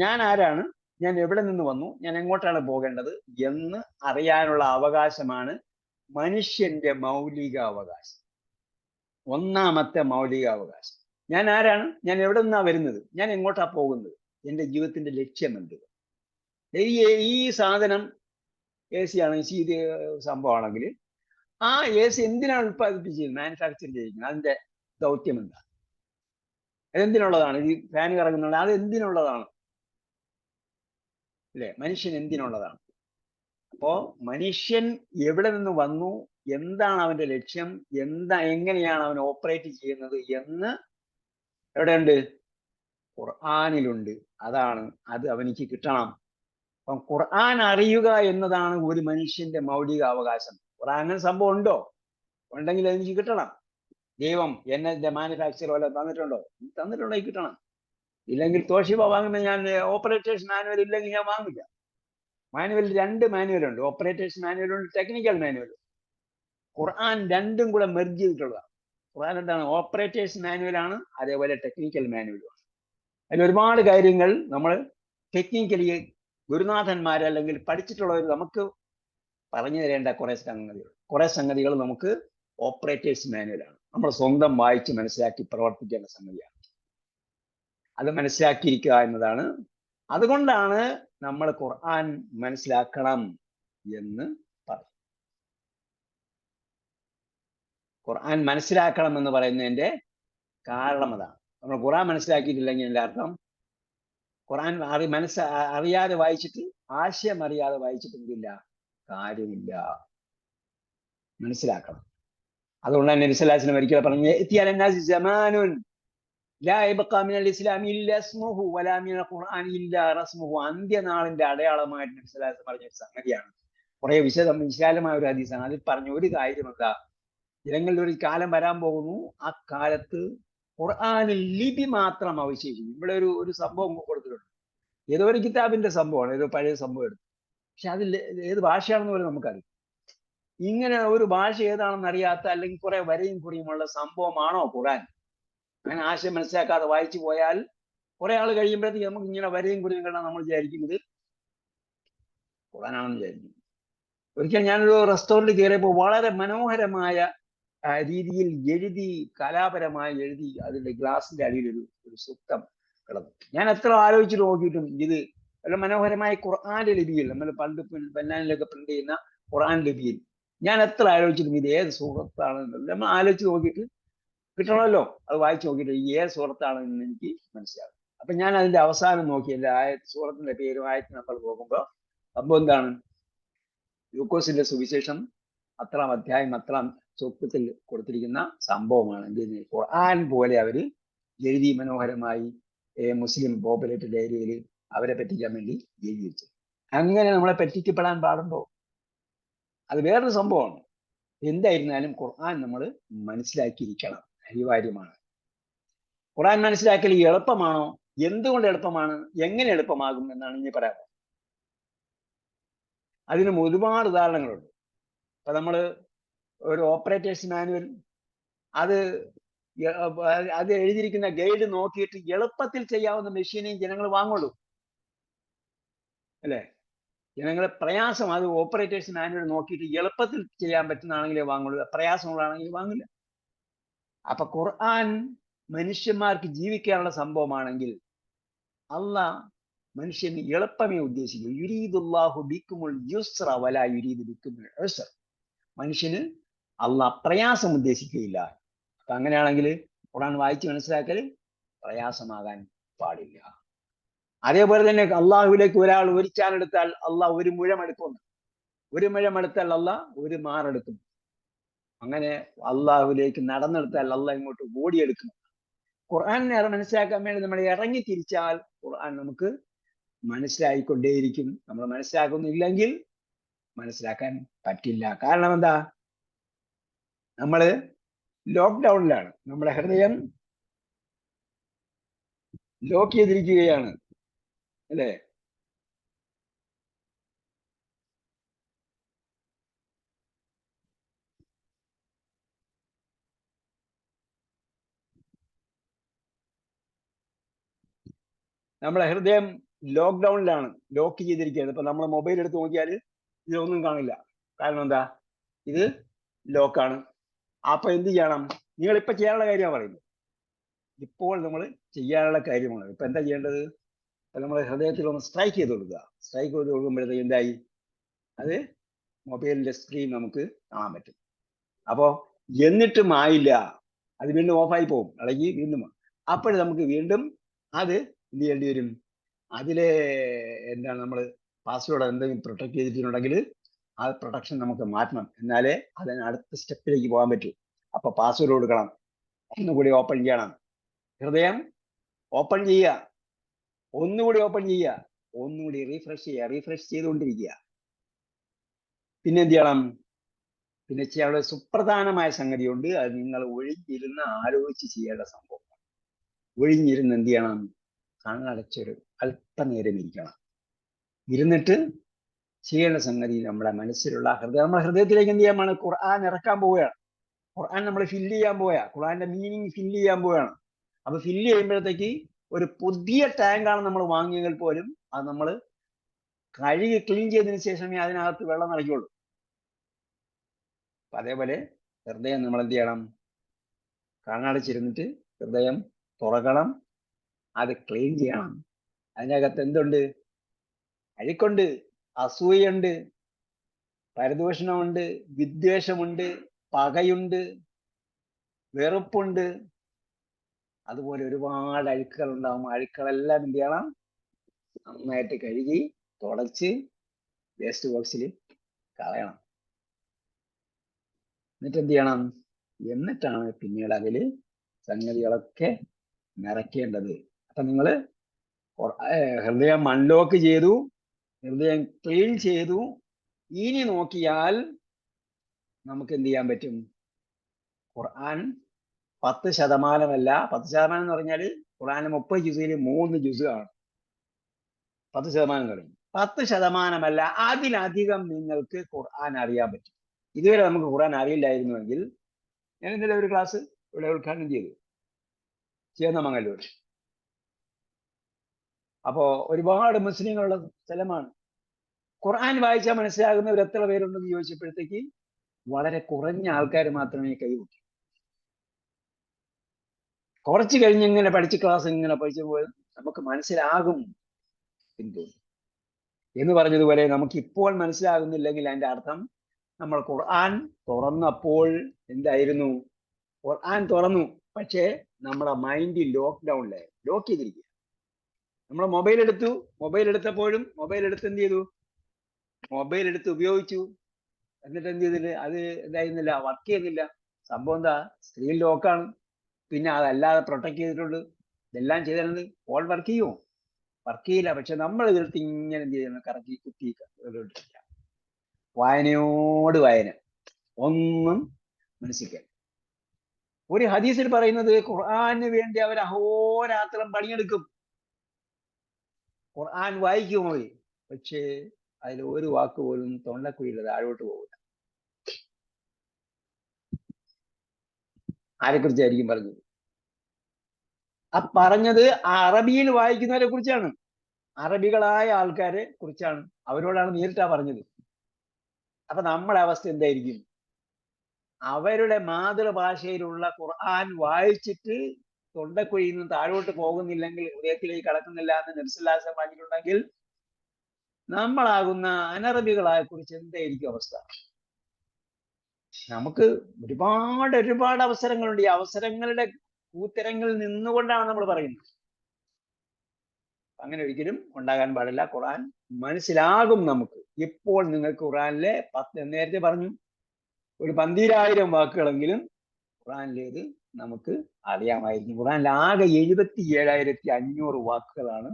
ഞാൻ ആരാണ്, ഞാൻ എവിടെ നിന്ന് വന്നു, ഞാൻ എങ്ങോട്ടാണ് പോകേണ്ടത് എന്ന് അറിയാനുള്ള അവകാശമാണ് മനുഷ്യന്റെ മൗലിക അവകാശം. 1ാമത്തെ മൗലിക അവകാശം. ഞാൻ ആരാണ്, ഞാൻ എവിടെ നിന്നാ വരുന്നത്, ഞാൻ എങ്ങോട്ടാ പോകുന്നത്, എൻ്റെ ജീവിതത്തിന്റെ ലക്ഷ്യം എന്ത്? ഈ സാധനം AC ആണ്, ഇത് സംഭവമാണെങ്കിൽ ആ AC എന്തിനാണ് ഉത്പാദിപ്പിച്ചത്, മാനുഫാക്ചർ ചെയ്തിരിക്കുന്നത്, അതിന്റെ ദൗത്യം എന്താണ്? അതെന്തിനുള്ളതാണ്? ഈ ഫാൻ കറങ്ങുന്നത് അത് എന്തിനുള്ളതാണ്? അല്ലെ? മനുഷ്യൻ എന്തിനുള്ളതാണ്? അപ്പോ മനുഷ്യൻ എവിടെ നിന്ന് വന്നു, എന്താണ് അവന്റെ ലക്ഷ്യം, എങ്ങനെയാണ് അവൻ ഓപ്പറേറ്റ് ചെയ്യുന്നത് എന്ന് എവിടെയുണ്ട്? ഖുർആനിലുണ്ട്. അത് അവനിക്ക് കിട്ടണം. അപ്പം ഖുർആൻ അറിയുക എന്നതാണ് ഒരു മനുഷ്യന്റെ മൗലിക അവകാശം. ഖുർആൻ സംഭവം ഉണ്ടോ? ഉണ്ടെങ്കിൽ എനിക്ക് കിട്ടണം. ദൈവം എന്നെ മാനുഫാക്ചർ പോലെ തന്നിട്ടുണ്ടോ? തന്നിട്ടുണ്ടെങ്കിൽ കിട്ടണം. ഇല്ലെങ്കിൽ തോഷിബ വാങ്ങുമ്പോൾ ഞാൻ ഓപ്പറേറ്റേഴ്സ് മാനുവൽ ഇല്ലെങ്കിൽ ഞാൻ വാങ്ങില്ല. മാനുവൽ 2 മാനുവലുണ്ട്, ഓപ്പറേറ്റേഴ്സ് മാനുവലുണ്ട്, ടെക്നിക്കൽ മാനുവൽ. ഖുർആൻ രണ്ടും കൂടെ മെർജ് ചെയ്തിട്ടുള്ളതാണ്. ഖുർആൻ എന്താണ്? ഓപ്പറേറ്റേഴ്സ് മാനുവലാണ്, അതേപോലെ ടെക്നിക്കൽ മാനുവലുമാണ്. അതിൽ ഒരുപാട് കാര്യങ്ങൾ നമ്മൾ ടെക്നിക്കലി ഗുരുനാഥന്മാർ അല്ലെങ്കിൽ പഠിച്ചിട്ടുള്ളവർ നമുക്ക് പറഞ്ഞു തരേണ്ട കുറെ സംഗതികൾ നമുക്ക് ഓപ്പറേറ്റേഴ്സ് മാനുവലാണ്. നമ്മൾ സ്വന്തം വായിച്ച് മനസ്സിലാക്കി പ്രവർത്തിക്കേണ്ട സംഗതിയാണ്. അത് മനസ്സിലാക്കിയിരിക്കുക എന്നതാണ് അതുകൊണ്ടാണ് നമ്മൾ ഖുർആൻ മനസ്സിലാക്കണം എന്ന് പറയും. ഖുർആൻ മനസ്സിലാക്കണം എന്ന് പറയുന്നതിന്റെ കാരണം അതാണ്. നമ്മൾ ഖുർആൻ മനസ്സിലാക്കിയിട്ടില്ലെങ്കിൽ എൻ്റെ അർത്ഥം ഖുർആൻ അറിയാതെ വായിച്ചിട്ട്, ആശയം അറിയാതെ വായിച്ചിട്ട് എന്തില്ല, കാര്യമില്ല. മനസ്സിലാക്കണം. അതുകൊണ്ട് തന്നെ നബി സ്വല്ലല്ലാഹു അലൈഹി വസല്ലം ഒരിക്കൽ പറഞ്ഞു, യഅതി അലന്നാസി സമാനുൻ ലാ യബ്ഖാ മിനൽ ഇസ്ലാമി ഇല്ലാ ഇസ്മുഹു വലാ മിനൽ ഖുർആനി ഇല്ലാ റസ്മുഹു. അന്ത്യനാളിന്റെ അടയാളമായിട്ട് നബി സ്വല്ലല്ലാഹു അലൈഹി വസല്ലം പറഞ്ഞ ഒരു സംഗതിയാണ്. കുറെ വിശാലമായ ഒരു ഹദീസാണ്. അതിൽ പറഞ്ഞ ഒരു കാര്യം എന്താ, ജനങ്ങളിൽ ഒരു കാലം വരാൻ പോകുന്നു, ആ കാലത്ത് ഖുർആനിൽ ലിപി മാത്രം അവശേഷിക്കും. ഇവിടെ ഒരു സംഭവം കൊടുത്തിട്ടുണ്ട്. ഏതോ ഒരു കിതാബിന്റെ സംഭവമാണ്, ഏതോ പഴയ സംഭവം എടുത്തു. പക്ഷെ അതിൽ ഏത് ഭാഷയാണെന്ന് പോലും നമുക്കറിയാം. ഇങ്ങനെ ഒരു ഭാഷ ഏതാണെന്ന് അറിയാത്ത, അല്ലെങ്കിൽ കുറെ വരയും കുറിയുമുള്ള സംഭവമാണോ ഖുർആൻ? അങ്ങനെ ആശയം മനസ്സിലാക്കാതെ വായിച്ചു പോയാൽ കുറെ ആൾ കഴിയുമ്പോഴത്തേക്ക് നമുക്ക് ഇങ്ങനെ വരയും കുറിയും കണ്ടാൽ നമ്മൾ വിചാരിക്കും ഇത് ഖുർആനാണെന്ന് വിചാരിക്കും. ഒരിക്കൽ ഞാനൊരു റെസ്റ്റോറൻറ്റ് കയറിയപ്പോൾ വളരെ മനോഹരമായ രീതിയിൽ എഴുതി, കലാപരമായി എഴുതി, അതിന്റെ ഗ്ലാസിന്റെ അടിയിൽ ഒരു സൂക്തം കിടന്നു. ഞാൻ എത്ര ആലോചിച്ചിട്ട് നോക്കിയിട്ടും ഇത് വളരെ മനോഹരമായ ഖുർആന്റെ ലിപിയിൽ, നമ്മൾ പണ്ട് ബന്നാനിലൊക്കെ പ്രിന്റ് ചെയ്യുന്ന ഖുർആൻ ലിപിയിൽ, ഞാൻ എത്ര ആലോചിച്ചിട്ടും ഇത് ഏത് സൂറത്താണെന്നുള്ളത് നമ്മൾ ആലോചിച്ച് നോക്കിയിട്ട് കിട്ടണമല്ലോ. അത് വായിച്ചു നോക്കിയിട്ട് ഈ ഏത് സൂറത്താണെന്ന് എനിക്ക് മനസ്സിലാകും. അപ്പൊ ഞാൻ അതിന്റെ അവസാനം നോക്കി, എൻ്റെ സൂറത്തിന്റെ പേരും ആയത്ത് നമ്മൾ നോക്കുമ്പോൾ സംഭവം എന്താണ്, ലൂക്കോസിന്റെ സുവിശേഷം അത്രാം അധ്യായം അത്രാം സൂക്തത്തിൽ കൊടുത്തിരിക്കുന്ന സംഭവമാണ്. എന്തിന് ഖുർആൻ പോലെ അവര് എഴുതി മനോഹരമായി മുസ്ലിം പോപ്പുലേറ്റഡ് ഏരിയയിൽ അവരെ പറ്റിക്കാൻ വേണ്ടി എഴുതി വെച്ചു. അങ്ങനെ നമ്മളെ പറ്റിക്കപ്പെടാൻ പാടുണ്ടോ? അത് വേറൊരു സംഭവമാണ്. എന്തായിരുന്നാലും ഖുർആൻ നമ്മൾ മനസ്സിലാക്കിയിരിക്കണം, അനിവാര്യമാണ്. ഖുർആൻ മനസ്സിലാക്കൽ എളുപ്പമാണോ? എന്തുകൊണ്ട് എളുപ്പമാണ്? എങ്ങനെ എളുപ്പമാകും എന്നാണ് ഇനി പറയാൻ. അതിനും ഒരുപാട് ഉദാഹരണങ്ങളുണ്ട്. അപ്പൊ നമ്മൾ ഒരു ഓപ്പറേറ്റേഴ്സ് മാനുവൽ, അത് എഴുതിയിരിക്കുന്ന ഗൈഡ് നോക്കിയിട്ട് എളുപ്പത്തിൽ ചെയ്യാവുന്ന മെഷീനെയും ജനങ്ങൾ വാങ്ങുള്ളൂ, അല്ലേ? ജനങ്ങൾ പ്രയാസം, അത് ഓപ്പറേറ്റേഴ്സ് മാനുവൽ നോക്കിയിട്ട് എളുപ്പത്തിൽ ചെയ്യാൻ പറ്റുന്നതാണെങ്കിലേ വാങ്ങുള്ളൂ, പ്രയാസമുള്ളതാണെങ്കിൽ വാങ്ങില്ല. അപ്പൊ ഖുർആൻ മനുഷ്യന്മാർക്ക് ജീവിക്കാനുള്ള സംഭവമാണെങ്കിൽ അള്ളാഹ് മനുഷ്യന് എളുപ്പമേ ഉദ്ദേശിക്കൂ. യുരീദുല്ലാഹു ബിക്കുമുൽ യുസ്ര വലാ യുരീദു ബിക്കുമുൽ ഉസ്ര. മനുഷ്യന് അള്ളാഹ് പ്രയാസം ഉദ്ദേശിക്കുകയില്ല. അപ്പൊ അങ്ങനെയാണെങ്കിൽ ഖുർആൻ വായിച്ച് മനസ്സിലാക്കൽ പ്രയാസമാകാൻ പാടില്ല. അതേപോലെ തന്നെ അള്ളാഹുവിലേക്ക് ഒരാൾ ഒരു ചാനെടുത്താൽ അള്ളാഹ് ഒരു മുഴമെടുക്കുന്നു, ഒരു മുഴമെടുത്താൽ അള്ളാഹ് ഒരു മാറെടുക്കും. അങ്ങനെ അള്ളാഹുവിലേക്ക് നടന്നെടുത്താൽ അള്ളാഹ് ഇങ്ങോട്ട് ഓടിയെടുക്കും. ഖുർആനെ മനസ്സിലാക്കാൻ വേണ്ടി നമ്മൾ ഇറങ്ങി തിരിച്ചാൽ ഖുർആൻ നമുക്ക് മനസ്സിലായിക്കൊണ്ടേയിരിക്കും. നമ്മൾ മനസ്സിലാക്കുന്നില്ലെങ്കിൽ മനസ്സിലാക്കാൻ പറ്റില്ല. കാരണം എന്താ, നമ്മള് ലോക്ക്ഡൗണിലാണ്, നമ്മുടെ ഹൃദയം ലോക്ക് ചെയ്തിരിക്കുകയാണ്, അല്ലേ? നമ്മളെ ഹൃദയം ലോക്ക്ഡൗണിലാണ്, ലോക്ക് ചെയ്തിരിക്കുകയാണ്. ഇപ്പൊ നമ്മൾ മൊബൈൽ എടുത്ത് നോക്കിയാൽ ഇതൊന്നും കാണില്ല. കാരണം എന്താ, ഇത് ലോക്കാണ്. അപ്പൊ എന്ത് ചെയ്യണം? നിങ്ങൾ ഇപ്പൊ ചെയ്യാനുള്ള കാര്യമാണ് പറയുന്നത്. ഇപ്പോൾ നമ്മൾ ചെയ്യാനുള്ള കാര്യമാണ്. ഇപ്പൊ എന്താ ചെയ്യേണ്ടത്? നമ്മൾ ഹൃദയത്തിൽ ഒന്ന് സ്ട്രൈക്ക് ചെയ്ത് കൊടുക്കുക. സ്ട്രൈക്ക് ചെയ്ത് കൊടുക്കുമ്പോഴത്തേക്ക് എന്തായി, അത് മൊബൈലിന്റെ സ്ക്രീൻ നമുക്ക് കാണാൻ പറ്റും. അപ്പോ എന്നിട്ടും ആയില്ല, അത് വീണ്ടും ഓഫായി പോകും, അല്ലെങ്കിൽ വീണ്ടും. അപ്പോൾ നമുക്ക് വീണ്ടും അത് എന്ത് ചെയ്യേണ്ടി വരും? അതിലെ എന്താണ്, നമ്മൾ പാസ്വേഡ് എന്തെങ്കിലും പ്രൊട്ടക്ട് ചെയ്തിട്ടുണ്ടെങ്കിൽ ആ പ്രൊട്ടക്ഷൻ നമുക്ക് മാറ്റണം, എന്നാലേ അതിന് അടുത്ത സ്റ്റെപ്പിലേക്ക് പോകാൻ പറ്റൂ. അപ്പൊ പാസ്വേഡ് കൊടുക്കണം, ഒന്നുകൂടി ഓപ്പൺ ചെയ്യണം, ഹൃദയം ഓപ്പൺ ചെയ്യുക, ഒന്നുകൂടി ഓപ്പൺ ചെയ്യുക, ഒന്നുകൂടി റീഫ്രഷ് ചെയ്യുക, റീഫ്രഷ് ചെയ്തുകൊണ്ടിരിക്കുക. പിന്നെ എന്ത് ചെയ്യണം? പിന്നെ ചെയ്യാനുള്ള സുപ്രധാനമായ സംഗതിയുണ്ട്. അത് നിങ്ങൾ ഒഴിഞ്ഞിരുന്ന് ആലോചിച്ച് ചെയ്യേണ്ട സംഭവമാണ്. ഒഴിഞ്ഞിരുന്ന് എന്ത് ചെയ്യണം? കണ്ണടച്ചൊരു അല്പനേരം ഇരിക്കണം. ഇരുന്നിട്ട് ചെയ്യേണ്ട സംഗതി നമ്മുടെ മനസ്സിലുള്ള നമ്മുടെ ഹൃദയത്തിലേക്ക് എന്ത് ചെയ്യാൻ? ഖുർആൻ ഇറക്കാൻ പോവുകയാണ്. ഖുർആൻ നമ്മൾ ഫില്ല് ചെയ്യാൻ പോയാ, ഖുർആന്റെ മീനിങ് ഫില്ല് ചെയ്യാൻ പോവുകയാണ്. അപ്പൊ ഫില്ല് ചെയ്യുമ്പോഴത്തേക്ക് ഒരു പുതിയ ടാങ്കാണ് നമ്മൾ വാങ്ങിയെങ്കിൽ പോലും അത് നമ്മൾ കഴുകി ക്ലീൻ ചെയ്തതിന് ശേഷമേ അതിനകത്ത് വെള്ളം നിറയ്ക്കുള്ളൂ. അപ്പൊ അതേപോലെ ഹൃദയം നമ്മൾ എന്ത് ചെയ്യണം? കണ്ണടച്ചിരുന്നിട്ട് ഹൃദയം തുറക്കണം, അത് ക്ലീൻ ചെയ്യണം. അതിനകത്ത് എന്തുണ്ട്? അഴുക്കുണ്ട്, അസൂയുണ്ട്, പരദൂഷണമുണ്ട്, വിദ്വേഷമുണ്ട്, പകയുണ്ട്, വെറുപ്പുണ്ട്. അതുപോലെ ഒരുപാട് അഴുക്കുകൾ ഉണ്ടാവും. അഴുക്കുകളെല്ലാം എന്ത് ചെയ്യണം? നന്നായിട്ട് കഴുകി തുടച്ച് വേസ്റ്റ് ബോക്സിൽ കളയണം. എന്നിട്ട് എന്ത് ചെയ്യണം? എന്നിട്ടാണ് പിന്നീട് അതില് സംഗതികളൊക്കെ നിറയ്ക്കേണ്ടത്. അപ്പൊ നിങ്ങള് ഹൃദയം അൺലോക്ക് ചെയ്തു, ഹൃദയം ക്ലീൻ ചെയ്തു. ഇനി നോക്കിയാൽ നമുക്ക് എന്ത് ചെയ്യാൻ പറ്റും? ഖുർആൻ 10%, 10% എന്ന് പറഞ്ഞാൽ ഖുർആൻ 30 ജുസിൽ 3 ജുസ് ആണ്. 10% എന്ന് പറയും. 10% അതിലധികം നിങ്ങൾക്ക് ഖുർആൻ അറിയാൻ പറ്റും. ഇതുവരെ നമുക്ക് ഖുർആൻ അറിയില്ലായിരുന്നുവെങ്കിൽ ഞാൻ ഇന്നലെ ഒരു ക്ലാസ് ഇവിടെ ഉദ്ഘാടനം ചെയ്തു, ചേന്നമംഗല്ലൂർ. അപ്പോ ഒരുപാട് മുസ്ലിങ്ങളുള്ള സ്ഥലമാണ്. ഖുർആൻ വായിച്ചാൽ മനസ്സിലാകുന്നവർ എത്ര പേരുണ്ടെന്ന് ചോദിച്ചപ്പോഴത്തേക്ക് വളരെ കുറഞ്ഞ ആൾക്കാർ മാത്രമേ കൈവിട്ടു. കുറച്ച് കഴിഞ്ഞ് ഇങ്ങനെ പഠിച്ച് ക്ലാസ് ഇങ്ങനെ പഠിച്ചു പോയി നമുക്ക് മനസ്സിലാകും എന്ന് പറഞ്ഞതുപോലെ നമുക്ക് ഇപ്പോൾ മനസ്സിലാകുന്നില്ലെങ്കിൽ അതിന്റെ അർത്ഥം നമ്മൾ ഖുർആൻ തുറന്നപ്പോൾ എന്തായിരുന്നു? ഖുർആൻ തുറന്നു, പക്ഷേ നമ്മുടെ മൈൻഡ് ലോക്ക് ചെയ്തിരിക്കുക. നമ്മൾ മൊബൈൽ എടുത്തപ്പോഴും മൊബൈൽ എടുത്ത് എന്ത് ചെയ്തു? മൊബൈൽ എടുത്ത് ഉപയോഗിച്ചു. എന്നിട്ട് എന്ത് ചെയ്തില്ല? അത് എന്തായിരുന്നില്ല, വർക്ക് ചെയ്യുന്നില്ല. സംഭവം എന്താ? സ്ക്രീൻ ലോക്കാണ്. പിന്നെ അതല്ലാതെ പ്രൊട്ടക്ട് ചെയ്തിട്ടുണ്ട്. ഇതെല്ലാം ചെയ്തിട്ടുണ്ട്. ഫോൺ വർക്ക് ചെയ്യുമോ? വർക്ക് ചെയ്യില്ല. പക്ഷെ നമ്മൾ ഇതിലത്ത് ഇങ്ങനെ എന്ത് ചെയ്യുന്നു? കറക്കി കുത്തി വായനയോട് വായന, ഒന്നും മനസ്സിലാക്കാൻ. ഒരു ഹദീസിൽ പറയുന്നത് ഖുർആന് വേണ്ടി അവർ അഹോരാത്രം പണിയെടുക്കും. ഖുർആൻ വായിക്കുമോ? പക്ഷേ അതിൽ ഒരു വാക്ക് പോലും തൊണ്ടക്കുഴിയുടെ താഴോട്ട് പോകില്ല. ആരെക്കുറിച്ചായിരിക്കും പറഞ്ഞത്? ആ പറഞ്ഞത് അറബിയിൽ വായിക്കുന്നവരെ കുറിച്ചാണ്, അറബികളായ ആൾക്കാരെ കുറിച്ചാണ്. അവരോടാണ് നേരിട്ടാ പറഞ്ഞത്. അപ്പൊ നമ്മുടെ അവസ്ഥ എന്തായിരിക്കും? അവരുടെ മാതൃഭാഷയിലുള്ള ഖുർആൻ വായിച്ചിട്ട് തൊണ്ടക്കുഴിയിൽ നിന്ന് താഴോട്ട് പോകുന്നില്ലെങ്കിൽ, ഹൃദയത്തിലേക്ക് കടക്കുന്നില്ല എന്ന് നബിസ്വല്ലല്ലാഹു പറഞ്ഞിട്ടുണ്ടെങ്കിൽ നമ്മളാകുന്ന അനറബികളെ കുറിച്ച് എന്തായിരിക്കും അവസ്ഥ? നമുക്ക് ഒരുപാട് അവസരങ്ങളുണ്ട്. ഈ അവസരങ്ങളുടെ കൂത്തരങ്ങളിൽ നിന്നുകൊണ്ടാണ് നമ്മൾ പറയുന്നത്. അങ്ങനെ ഒരിക്കലും ഉണ്ടാകാൻ പാടില്ല. ഖുർആൻ മനസ്സിലാകും നമുക്ക്. ഇപ്പോൾ നിങ്ങൾക്ക് ഖുർആനിലെ നേരത്തെ പറഞ്ഞു, ഒരു 12,000 വാക്കുകളെങ്കിലും ഖുർആനിലേത് നമുക്ക് അറിയാമായിരിക്കും. ഖുർആനിൽ ആകെ 77,500 വാക്കുകളാണ്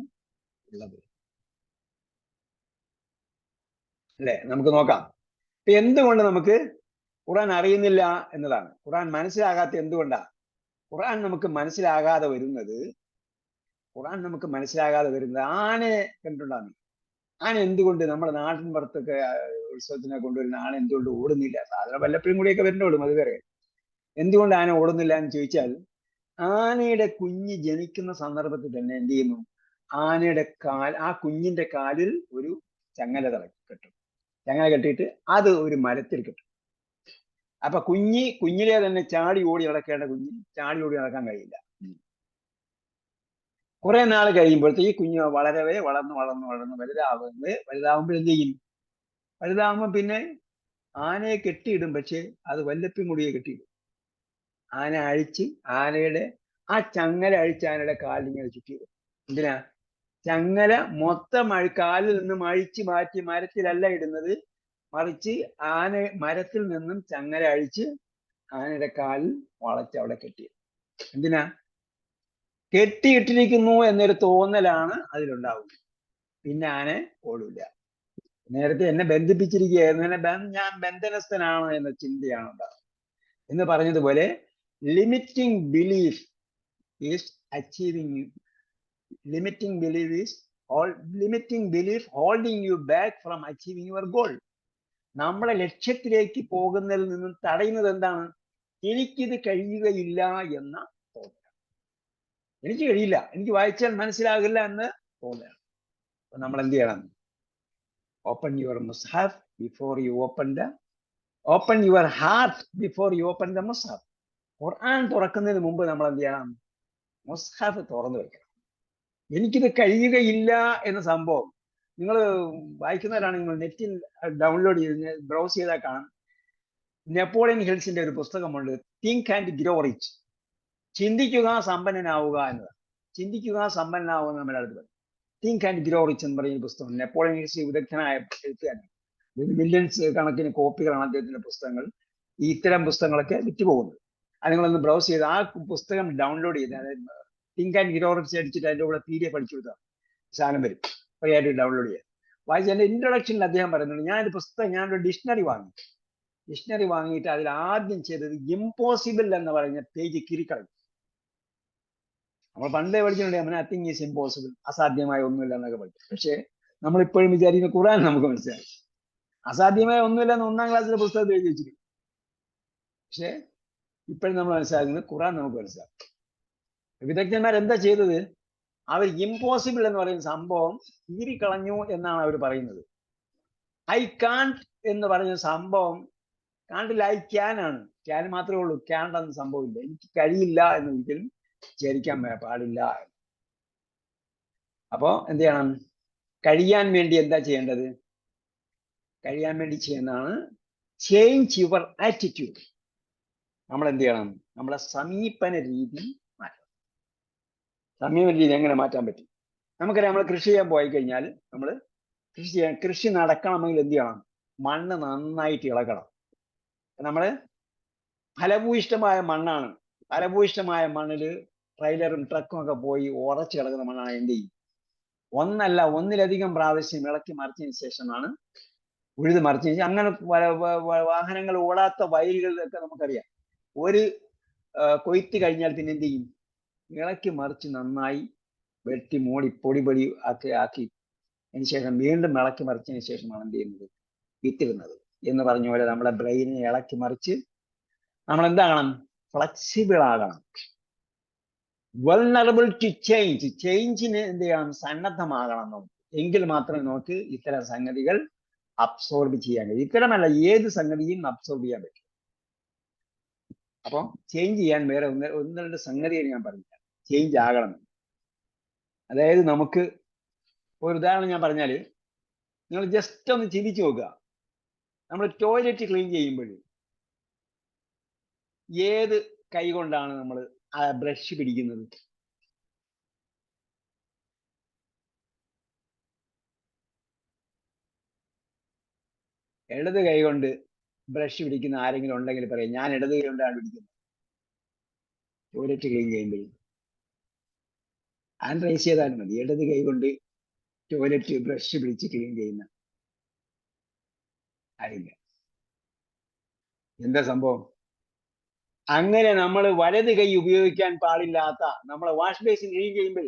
ഉള്ളത്. അല്ലെ? നമുക്ക് നോക്കാം. ഇപ്പൊ എന്തുകൊണ്ട് നമുക്ക് ഖുർആൻ അറിയുന്നില്ല എന്നതാണ്. ഖുർആൻ മനസ്സിലാകാത്ത എന്തുകൊണ്ടാണ്? ഖുർആൻ നമുക്ക് മനസ്സിലാകാതെ വരുന്നത് ആനയെ കണ്ടിട്ടുണ്ടാകും. ആന എന്തുകൊണ്ട് നമ്മുടെ നാട്ടിൻ പുറത്തൊക്കെ ഉത്സവത്തിനെ കൊണ്ടുവരുന്ന ആന എന്തുകൊണ്ട് ഓടുന്നില്ല? സാധാരണ വല്ലപ്പോഴും കൂടിയൊക്കെ വരുന്നുള്ളൂ, അത് വേറെ. എന്തുകൊണ്ട് ആന ഓടുന്നില്ല എന്ന് ചോദിച്ചാൽ, ആനയുടെ കുഞ്ഞ് ജനിക്കുന്ന സന്ദർഭത്തിൽ തന്നെ എന്ത് ചെയ്യുന്നു? ആ കുഞ്ഞിന്റെ കാലിൽ ഒരു ചങ്ങല കെട്ടും. ചങ്ങല കെട്ടിയിട്ട് അത് ഒരു മരത്തിൽ കെട്ടും. അപ്പൊ കുഞ്ഞിലെ തന്നെ ചാടി ഓടി നടക്കേണ്ട കുഞ്ഞ് ചാടി ഓടി നടക്കാൻ കഴിയില്ല. കുറെ നാൾ കഴിയുമ്പോഴത്തേക്ക് ഈ കുഞ്ഞ് വളരവേ വളർന്ന് വലുതാവുമ്പോൾ എന്ത് ചെയ്യും? വലുതാവുമ്പോൾ പിന്നെ ആനയെ കെട്ടിയിടും. പക്ഷെ അത് വല്ലപ്പും കൂടിയെ കെട്ടിയിടും. ആനയുടെ ആ ചങ്ങല ആനയുടെ കാലിങ്ങനെ ചുറ്റിയിടും. എന്തിനാ? ചങ്ങല മൊത്തം കാലിൽ നിന്നും അഴിച്ച് മാറ്റി മരത്തിലല്ല ഇടുന്നത്, മറിച്ച് മരത്തിൽ നിന്നും ചങ്ങല അഴിച്ച് ആനയുടെ കാലിൽ വളച്ച് അവിടെ കെട്ടിയിടും. എന്തിനാ? കെട്ടിയിട്ടിരിക്കുന്നു എന്നൊരു തോന്നലാണ് അതിലുണ്ടാവുന്നത്. പിന്നെ ആന ഓടില്ല. നേരത്തെ എന്നെ ബന്ധിപ്പിച്ചിരിക്കുകയായിരുന്നു, ഞാൻ ബന്ധനസ്ഥനാണ് എന്ന ചിന്തയാണ് ഉണ്ടാവുന്നത്. എന്ന് പറഞ്ഞതുപോലെ limiting belief is holding you back from achieving your goal. നമ്മളെ ലക്ഷ്യത്തിലേക്ക് പോകുന്നതിൽ നിന്നും തടയുന്നത് എന്താണ്? എനിക്കിത് കഴിയുകയില്ല എന്ന തോന്നൽ. എനിക്ക് കഴിയില്ല, എനിക്ക് വായിച്ചാൽ മനസ്സിലാകില്ല എന്ന് തോന്നുകയാണ്. അപ്പൊ നമ്മൾ എന്ത് ചെയ്യണം? ഓപ്പൺ യുവർ മുസ്ഹഫ് before you open your heart before you open the മുസ്ഹഫ്. ഖുർആൻ തുറക്കുന്നതിന് മുമ്പ് നമ്മൾ എന്ത് ചെയ്യണം? മുസ്ഹഫ് തുറന്നു വെക്കണം. എനിക്കിത് കഴിയുകയില്ല എന്ന സംഭവം നിങ്ങൾ വായിക്കുന്നവരാണ്, നിങ്ങൾ നെറ്റിൽ ഡൗൺലോഡ് ചെയ്ത് ബ്രൗസ് ചെയ്താൽ കാണാം. നെപ്പോളിയൻ ഹിൽസിന്റെ ഒരു പുസ്തകമുണ്ട്, തിങ്ക് ആൻഡ് ഗ്രോ റിച്ച്. ചിന്തിക്കുക സമ്പന്നനാവുക എന്നതാണ്. ചിന്തിക്കുക സമ്പന്നനാവുക എന്ന് നമ്മുടെ അടുത്ത് പറയും. തിങ്ക് ആൻഡ് ഗ്രോ റിച്ച് എന്ന് പറയുന്ന പുസ്തകം നെപ്പോളിയൻ ഹിൽസ് വിദഗ്ധനായ എഴുത്തുകാരനാണ്. മില്യൺസ് കണക്കിന് കോപ്പികളാണ് അദ്ദേഹത്തിന്റെ പുസ്തകങ്ങൾ. ഇത്തരം പുസ്തകങ്ങളൊക്കെ വിറ്റുപോകുന്നത്. അത് നിങ്ങളൊന്ന് ബ്രൗസ് ചെയ്ത് ആ പുസ്തകം ഡൗൺലോഡ് ചെയ്ത്, അതായത് തിങ്ക് ആൻഡ് ഗ്രോ റിച്ച് അടിച്ചിട്ട് അതിന്റെ കൂടെ PDF പഠിച്ചു കൊടുത്താൽ സാധനം വരും. ഫ്രീ ആയിട്ട് ഡൗൺലോഡ് ചെയ്യാം. വായിച്ച് എന്റെ ഇൻട്രൊഡക്ഷനിൽ അദ്ദേഹം പറയുന്നുണ്ട്, ഞാനൊരു ഡിക്ഷണറി വാങ്ങി. ഡിക്ഷണറി വാങ്ങിയിട്ട് അതിൽ ആദ്യം ചെയ്തത് ഇമ്പോസിബിൾ എന്ന് പറയുന്ന പേജ് കിരിക്കളഞ്ഞു. നമ്മൾ പണ്ടേ പഠിച്ചിട്ടുണ്ട് നത്തിങ് ഈസ് ഇമ്പോസിബിൾ, അസാധ്യമായ ഒന്നുമില്ല എന്നൊക്കെ പഠിച്ചു. പക്ഷെ നമ്മളിപ്പോഴും വിചാരിക്കുന്ന ഖുർആൻ നമുക്ക് മനസ്സിലായി. അസാധ്യമായ ഒന്നുമില്ല എന്ന് 1-ാം ക്ലാസ്സിലെ പുസ്തകത്തിൽ എഴുതി വെച്ചിരിക്കും. പക്ഷെ ഇപ്പോഴും നമ്മൾ മനസ്സിലാക്കുന്നത് ഖുർആൻ നമുക്ക് മനസ്സിലാക്കും. വിദഗ്ധന്മാർ എന്താ ചെയ്തത്? അവർ ഇമ്പോസിബിൾ എന്ന് പറയുന്ന സംഭവം കീറിക്കളഞ്ഞു എന്നാണ് അവർ പറയുന്നത്. ഐ കാൺട്ട് എന്ന് പറഞ്ഞ സംഭവം കാണ്ടില്ല, ഐ ക്യാൻ ആണ്. ക്യാൻ മാത്രമേ ഉള്ളൂ, ക്യാൻഡ് എന്ന സംഭവമില്ല. എനിക്ക് കഴിയില്ല എന്ന് ഒരിക്കലും വിചാരിക്കാൻ പാടില്ല. അപ്പോ എന്ത് ചെയ്യണം? കഴിയാൻ വേണ്ടി എന്താ ചെയ്യേണ്ടത്? കഴിയാൻ വേണ്ടി ചെയ്യുന്നതാണ് ചേഞ്ച് യുവർ ആറ്റിറ്റ്യൂഡ്. നമ്മൾ എന്ത് ചെയ്യണം? നമ്മളെ സമീപന രീതി മാറ്റണം. സമീപന രീതി എങ്ങനെ മാറ്റാൻ പറ്റും? നമുക്കറിയാം, നമ്മൾ കൃഷി ചെയ്യാൻ പോയി കഴിഞ്ഞാൽ നമ്മൾ കൃഷി നടക്കണമെങ്കിൽ എന്ത് ചെയ്യണം? മണ്ണ് നന്നായിട്ട് ഇളകണം. നമ്മള് ഫലഭൂയിഷ്ടമായ മണ്ണാണ്. ഫലഭൂയിഷ്ടമായ മണ്ണില് ട്രെയിലറും ട്രക്കും ഒക്കെ പോയി ഉറച്ചു കിടക്കുന്ന മണ്ണാണ് എന്ത് ചെയ്യും? ഒന്നിലധികം പ്രാവശ്യം ഇളക്കി മറിച്ചതിന് ശേഷമാണ് ഉഴുത് മറിച്ചതിന് ശേഷം. അങ്ങനെ വാഹനങ്ങൾ ഓടാത്ത വയലുകളിലൊക്കെ നമുക്കറിയാം, ഒരു കൊയ്ത്ത് കഴിഞ്ഞാൽ പിന്നെ എന്ത് ചെയ്യും? ഇളക്കി മറിച്ച് നന്നായി വെട്ടി മൂടി പൊടി ആക്കി അതിന് ശേഷം വീണ്ടും ഇളക്കി മറിച്ചതിന് ശേഷമാണ് എന്ത് ചെയ്യുന്നത്? വിത്തിടുന്നത്. എന്ന് പറഞ്ഞ പോലെ നമ്മളെ ബ്രെയിനെ ഇളക്കി മറിച്ച് നമ്മൾ എന്താകണം? ഫ്ലെക്സിബിൾ ആകണം. Vulnerable to change. ചേഞ്ചിന് എന്ത് ചെയ്യണം? സന്നദ്ധമാകണം നമുക്ക്. എങ്കിൽ മാത്രമേ നമുക്ക് ഇത്തരം സംഗതികൾ അബ്സോർബ് ചെയ്യാൻ കഴിയും. ഇത്തരമല്ല, ഏത് സംഗതിയും അബ്സോർബ് ചെയ്യാൻ പറ്റും. അപ്പം ചേഞ്ച് ചെയ്യാൻ വേറെ ഒന്ന് രണ്ട് സംഗതികൾ ഞാൻ പറഞ്ഞില്ല. ചേഞ്ച് ആകണം. അതായത് നമുക്ക് ഒരു ഉദാഹരണം ഞാൻ പറഞ്ഞാല്, നിങ്ങൾ ജസ്റ്റ് ഒന്ന് ചിന്തിച്ചു നോക്കുക. നമ്മൾ ടോയ്ലറ്റ് ക്ലീൻ ചെയ്യുമ്പോൾ ഏത് കൈ കൊണ്ടാണ് നമ്മൾ ആ ബ്രഷ് പിടിക്കുന്നത്? ഇടത് കൈ കൊണ്ട് ബ്രഷ് പിടിക്കുന്ന ആരെങ്കിലും ഉണ്ടെങ്കിൽ പറയാം, ഞാൻ ഇടത് കൈ കൊണ്ടാണ് പിടിക്കുന്നത് ടോയ്ലറ്റ് ക്ലീൻ ചെയ്യുമ്പോൾ. ഹാൻഡ് റൈസ് ചെയ്താൽ മതി. ഇടത് കൈ കൊണ്ട് ടോയ്ലറ്റ് ബ്രഷ് പിടിച്ച് ക്ലീൻ ചെയ്യുന്ന ആരില്ല. എന്താ സംഭവം? അങ്ങനെ നമ്മൾ വലത് കൈ ഉപയോഗിക്കാൻ പാടില്ലാത്ത, നമ്മൾ വാഷ് ബേസിൻ ക്ലീൻ ചെയ്യുമ്പോൾ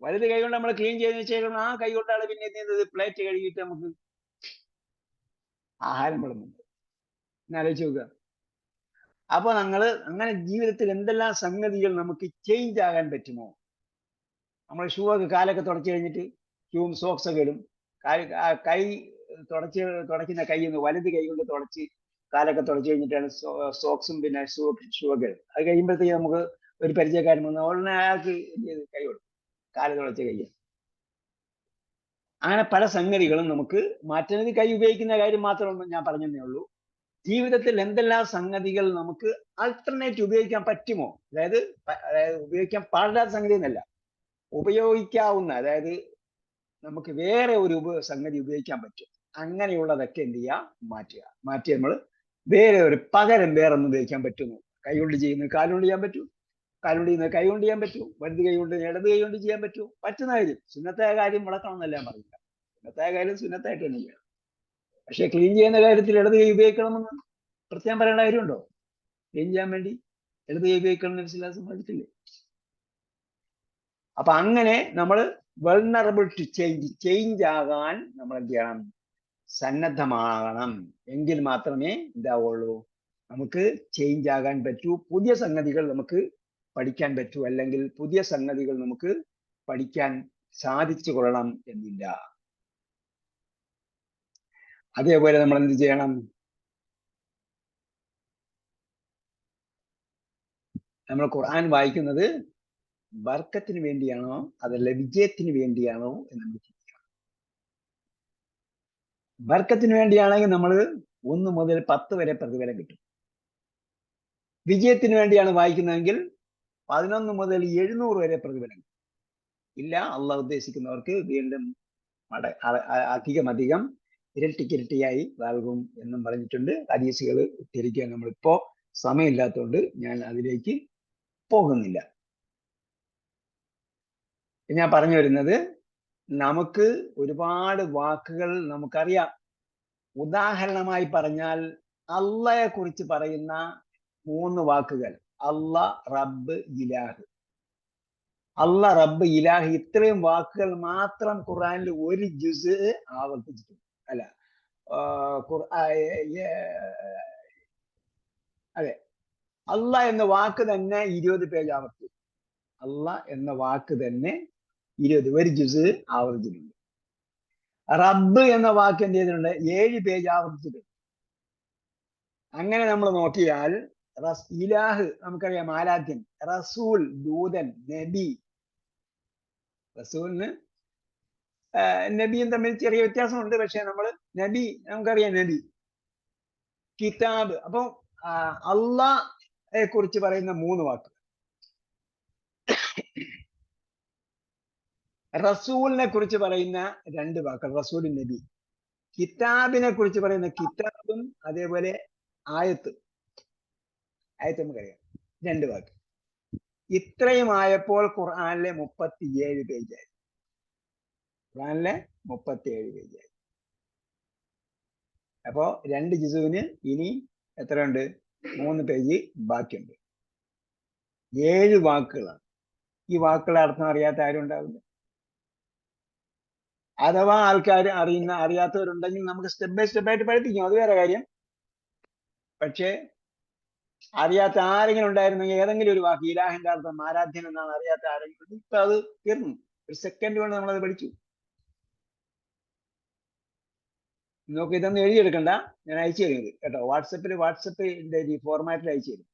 വലത് കൈ കൊണ്ട് നമ്മൾ ക്ലീൻ ചെയ്തതിനു ശേഷം ആ കൈ കൊണ്ടാണ് പിന്നെ എന്ത് ചെയ്യുന്നത്? പ്ലേറ്റ് കഴുകിയിട്ട് നമുക്ക് ആഹാരം വിളമ്പുന്നത്. എന്നാലോചിച്ച് നോക്കുക. അപ്പൊ അങ്ങനെ ജീവിതത്തിൽ എന്തെല്ലാം സംഗതികൾ നമുക്ക് ചേഞ്ച് ആകാൻ പറ്റുമോ? നമ്മൾ ഷൂ ഒക്കെ കാലൊക്കെ തുടച്ചു കഴിഞ്ഞിട്ട് ഷൂവും സോക്സ് ഒക്കെ ഇടും. കൈ തുടയ്ക്കുന്ന കൈ ഒന്ന് വലത് കൈ കൊണ്ട് തുടച്ച് കാലൊക്കെ തുടച്ചു കഴിഞ്ഞിട്ടാണ് സോക്സും പിന്നെ ഷൂ ഒക്കെ ഇടും. അത് കഴിയുമ്പോഴത്തേക്ക് നമുക്ക് ഒരു പരിചയക്കാരൻ വന്ന് ഉടനെ അയാൾക്ക് കൈ കൊടുക്കും, കാല് തുടച്ച കൈ. അങ്ങനെ പല സംഗതികളും നമുക്ക് മാറ്റുന്നത്. കൈ ഉപയോഗിക്കുന്ന കാര്യം മാത്രമൊന്നും ഞാൻ പറഞ്ഞതേ ഉള്ളൂ. ജീവിതത്തിൽ എന്തെല്ലാം സംഗതികൾ നമുക്ക് ആൾട്ടർനേറ്റ് ഉപയോഗിക്കാൻ പറ്റുമോ? അതായത് ഉപയോഗിക്കാൻ പാടില്ലാത്ത സംഗതി എന്നല്ല, ഉപയോഗിക്കാവുന്ന, അതായത് നമുക്ക് വേറെ ഒരു സംഗതി ഉപയോഗിക്കാൻ പറ്റും. അങ്ങനെയുള്ളതൊക്കെ എന്ത് ചെയ്യുക? മാറ്റി നമ്മൾ പകരം വേറെ ഒന്നും ഉപയോഗിക്കാൻ പറ്റുമോ? കൈകൊണ്ട് ചെയ്യുന്നത് കാലുകൊണ്ട് ചെയ്യാൻ പറ്റൂ, കാലുകൊണ്ട് ചെയ്യുന്നത് കൈ കൊണ്ട് ചെയ്യാൻ പറ്റൂ, വലത് കൈ കൊണ്ട് ഇടത് കൈ കൊണ്ട് ചെയ്യാൻ പറ്റൂ. പറ്റുന്ന കാര്യം, സുന്നത്തായ കാര്യം മുടക്കണം എന്നല്ല ഞാൻ പറഞ്ഞില്ല. സുന്നത്തായ കാര്യം സുന്നത്തായിട്ട് തന്നെ ചെയ്യണം. പക്ഷെ ക്ലീൻ ചെയ്യുന്ന കാര്യത്തിൽ ഇടത് കൈ ഉപയോഗിക്കണമെന്ന് പ്രത്യേകം പറയേണ്ട കാര്യമുണ്ടോ? ക്ലീൻ ചെയ്യാൻ വേണ്ടി ഇടത് കൈ ഉപയോഗിക്കണം എന്ന് വിശ്വാസം പഠിച്ചില്ലേ? അപ്പൊ അങ്ങനെ നമ്മൾ വൾനറബിൾ ടു ചേഞ്ച് ആകാൻ നമ്മൾ എന്ത് ചെയ്യണം? സന്നദ്ധമാകണം. എങ്കിൽ മാത്രമേ എന്താവുള്ളൂ? നമുക്ക് ചേഞ്ച് ആകാൻ പറ്റൂ. പുതിയ സംഗതികൾ നമുക്ക് പഠിക്കാൻ പറ്റൂ. അല്ലെങ്കിൽ പുതിയ സംഗതികൾ നമുക്ക് പഠിക്കാൻ സാധിച്ചു കൊള്ളണം എന്നില്ല. അതേപോലെ നമ്മൾ എന്ത് ചെയ്യണം? നമ്മൾ ഖുർആൻ വായിക്കുന്നത് ബർക്കത്തിന് വേണ്ടിയാണോ അതല്ല വിജയത്തിന് വേണ്ടിയാണോ എന്ന് നമ്മൾ ചിന്തിക്കണം. ബർക്കത്തിന് വേണ്ടിയാണെങ്കിൽ നമ്മൾ 1 മുതൽ 10 വരെ പ്രതിഫലം കിട്ടും. വിജയത്തിന് വേണ്ടിയാണ് വായിക്കുന്നതെങ്കിൽ 11 മുതൽ 700 വരെ പ്രതിഫലം കിട്ടും. ഇല്ല, അള്ളാഹ് ഉദ്ദേശിക്കുന്നവർക്ക് വീണ്ടും അധികം ഇരട്ടിക്കിരട്ടിയായി നൽകും എന്നും പറഞ്ഞിട്ടുണ്ട്. ഹദീസുകൾ ഉദ്ധരിക്കാൻ നമ്മളിപ്പോ സമയമില്ലാത്തതുകൊണ്ട് ഞാൻ അതിലേക്ക് പോകുന്നില്ല. ഞാൻ പറഞ്ഞു വരുന്നത്, നമുക്ക് ഒരുപാട് വാക്കുകൾ നമുക്കറിയാം. ഉദാഹരണമായി പറഞ്ഞാൽ അള്ളയെ കുറിച്ച് പറയുന്ന 3 വാക്കുകൾ: അല്ല, റബ്ബ്, ഇലാഹ്. അല്ല, റബ്ബ്, ഇലാഹ്, ഇത്രയും വാക്കുകൾ മാത്രം ഖുർആനിൽ ഒരു ജുസ് ആവർത്തിച്ചിട്ടുണ്ട്. അല്ല, അതെ, അല്ല എന്ന വാക്ക് തന്നെ 20 പേജ് ആവർത്തിച്ചു. അല്ല എന്ന വാക്ക് തന്നെ 20 ഒരു ജുസ് ആവർത്തിച്ചിട്ടുണ്ട്. റബ്ബ് എന്ന വാക്ക് എന്ത് ചെയ്തിട്ടുണ്ട്? 7 പേജ് ആവർത്തിച്ചിട്ടുണ്ട്. അങ്ങനെ നമ്മൾ നോക്കിയാൽ ഇലാഹ് നമുക്കറിയാം, ആരാധ്യൻ. റസൂൽ, ദൂതൻ. നബി, റസൂലിന് നബിയും തമ്മിൽ ചെറിയ വ്യത്യാസമുണ്ട്, പക്ഷെ നമ്മൾ നബി നമുക്കറിയാം, നബി. കിതാബ്. അപ്പൊ അള്ളാഹെ കുറിച്ച് പറയുന്ന 3 വാക്ക്, റസൂലിനെ കുറിച്ച് പറയുന്ന 2 വാക്കുകൾ, റസൂൽ, നബി. കിതാബിനെ കുറിച്ച് പറയുന്ന കിതാബും അതേപോലെ ആയത്ത് നമുക്കറിയാം, 2 വാക്ക്. ഇത്രയും ആയപ്പോൾ ഖുർആനിലെ 37 പേജായി. ഖുർആനിലെ 37 പേജായി. അപ്പോ 2 ജിസുവിന് ഇനി എത്രയുണ്ട്? 3 പേജ് ബാക്കിയുണ്ട്. 7 വാക്കുകളാണ്. ഈ വാക്കുകളുടെ അർത്ഥം അറിയാത്ത ആരും ഉണ്ടാവില്ല. അഥവാ ആൾക്കാർ അറിയാത്തവരുണ്ടെങ്കിൽ നമുക്ക് സ്റ്റെപ്പ് ബൈ സ്റ്റെപ്പ് ആയിട്ട് പഠിപ്പിക്കും, അത് വേറെ കാര്യം. പക്ഷേ അറിയാത്ത ആരെങ്കിലും ഉണ്ടായിരുന്നെങ്കിൽ ഏതെങ്കിലും ഒരു വാക്ക്, ഇലാഹിന്റെ അർത്ഥം ആരാധ്യൻ എന്നാണ്, അറിയാത്ത ആരെങ്കിലും, ഇപ്പൊ അത് തീർന്നു. ഒരു സെക്കൻഡ് കൊണ്ട് നമ്മളത് പഠിച്ചു. നോക്ക്, ഇതൊന്നും എഴുതിയെടുക്കണ്ട, ഞാൻ അയച്ചു തരുന്നത് കേട്ടോ. വാട്സപ്പിന്റെ ഈ ഫോർമാറ്റിൽ അയച്ചു തരും.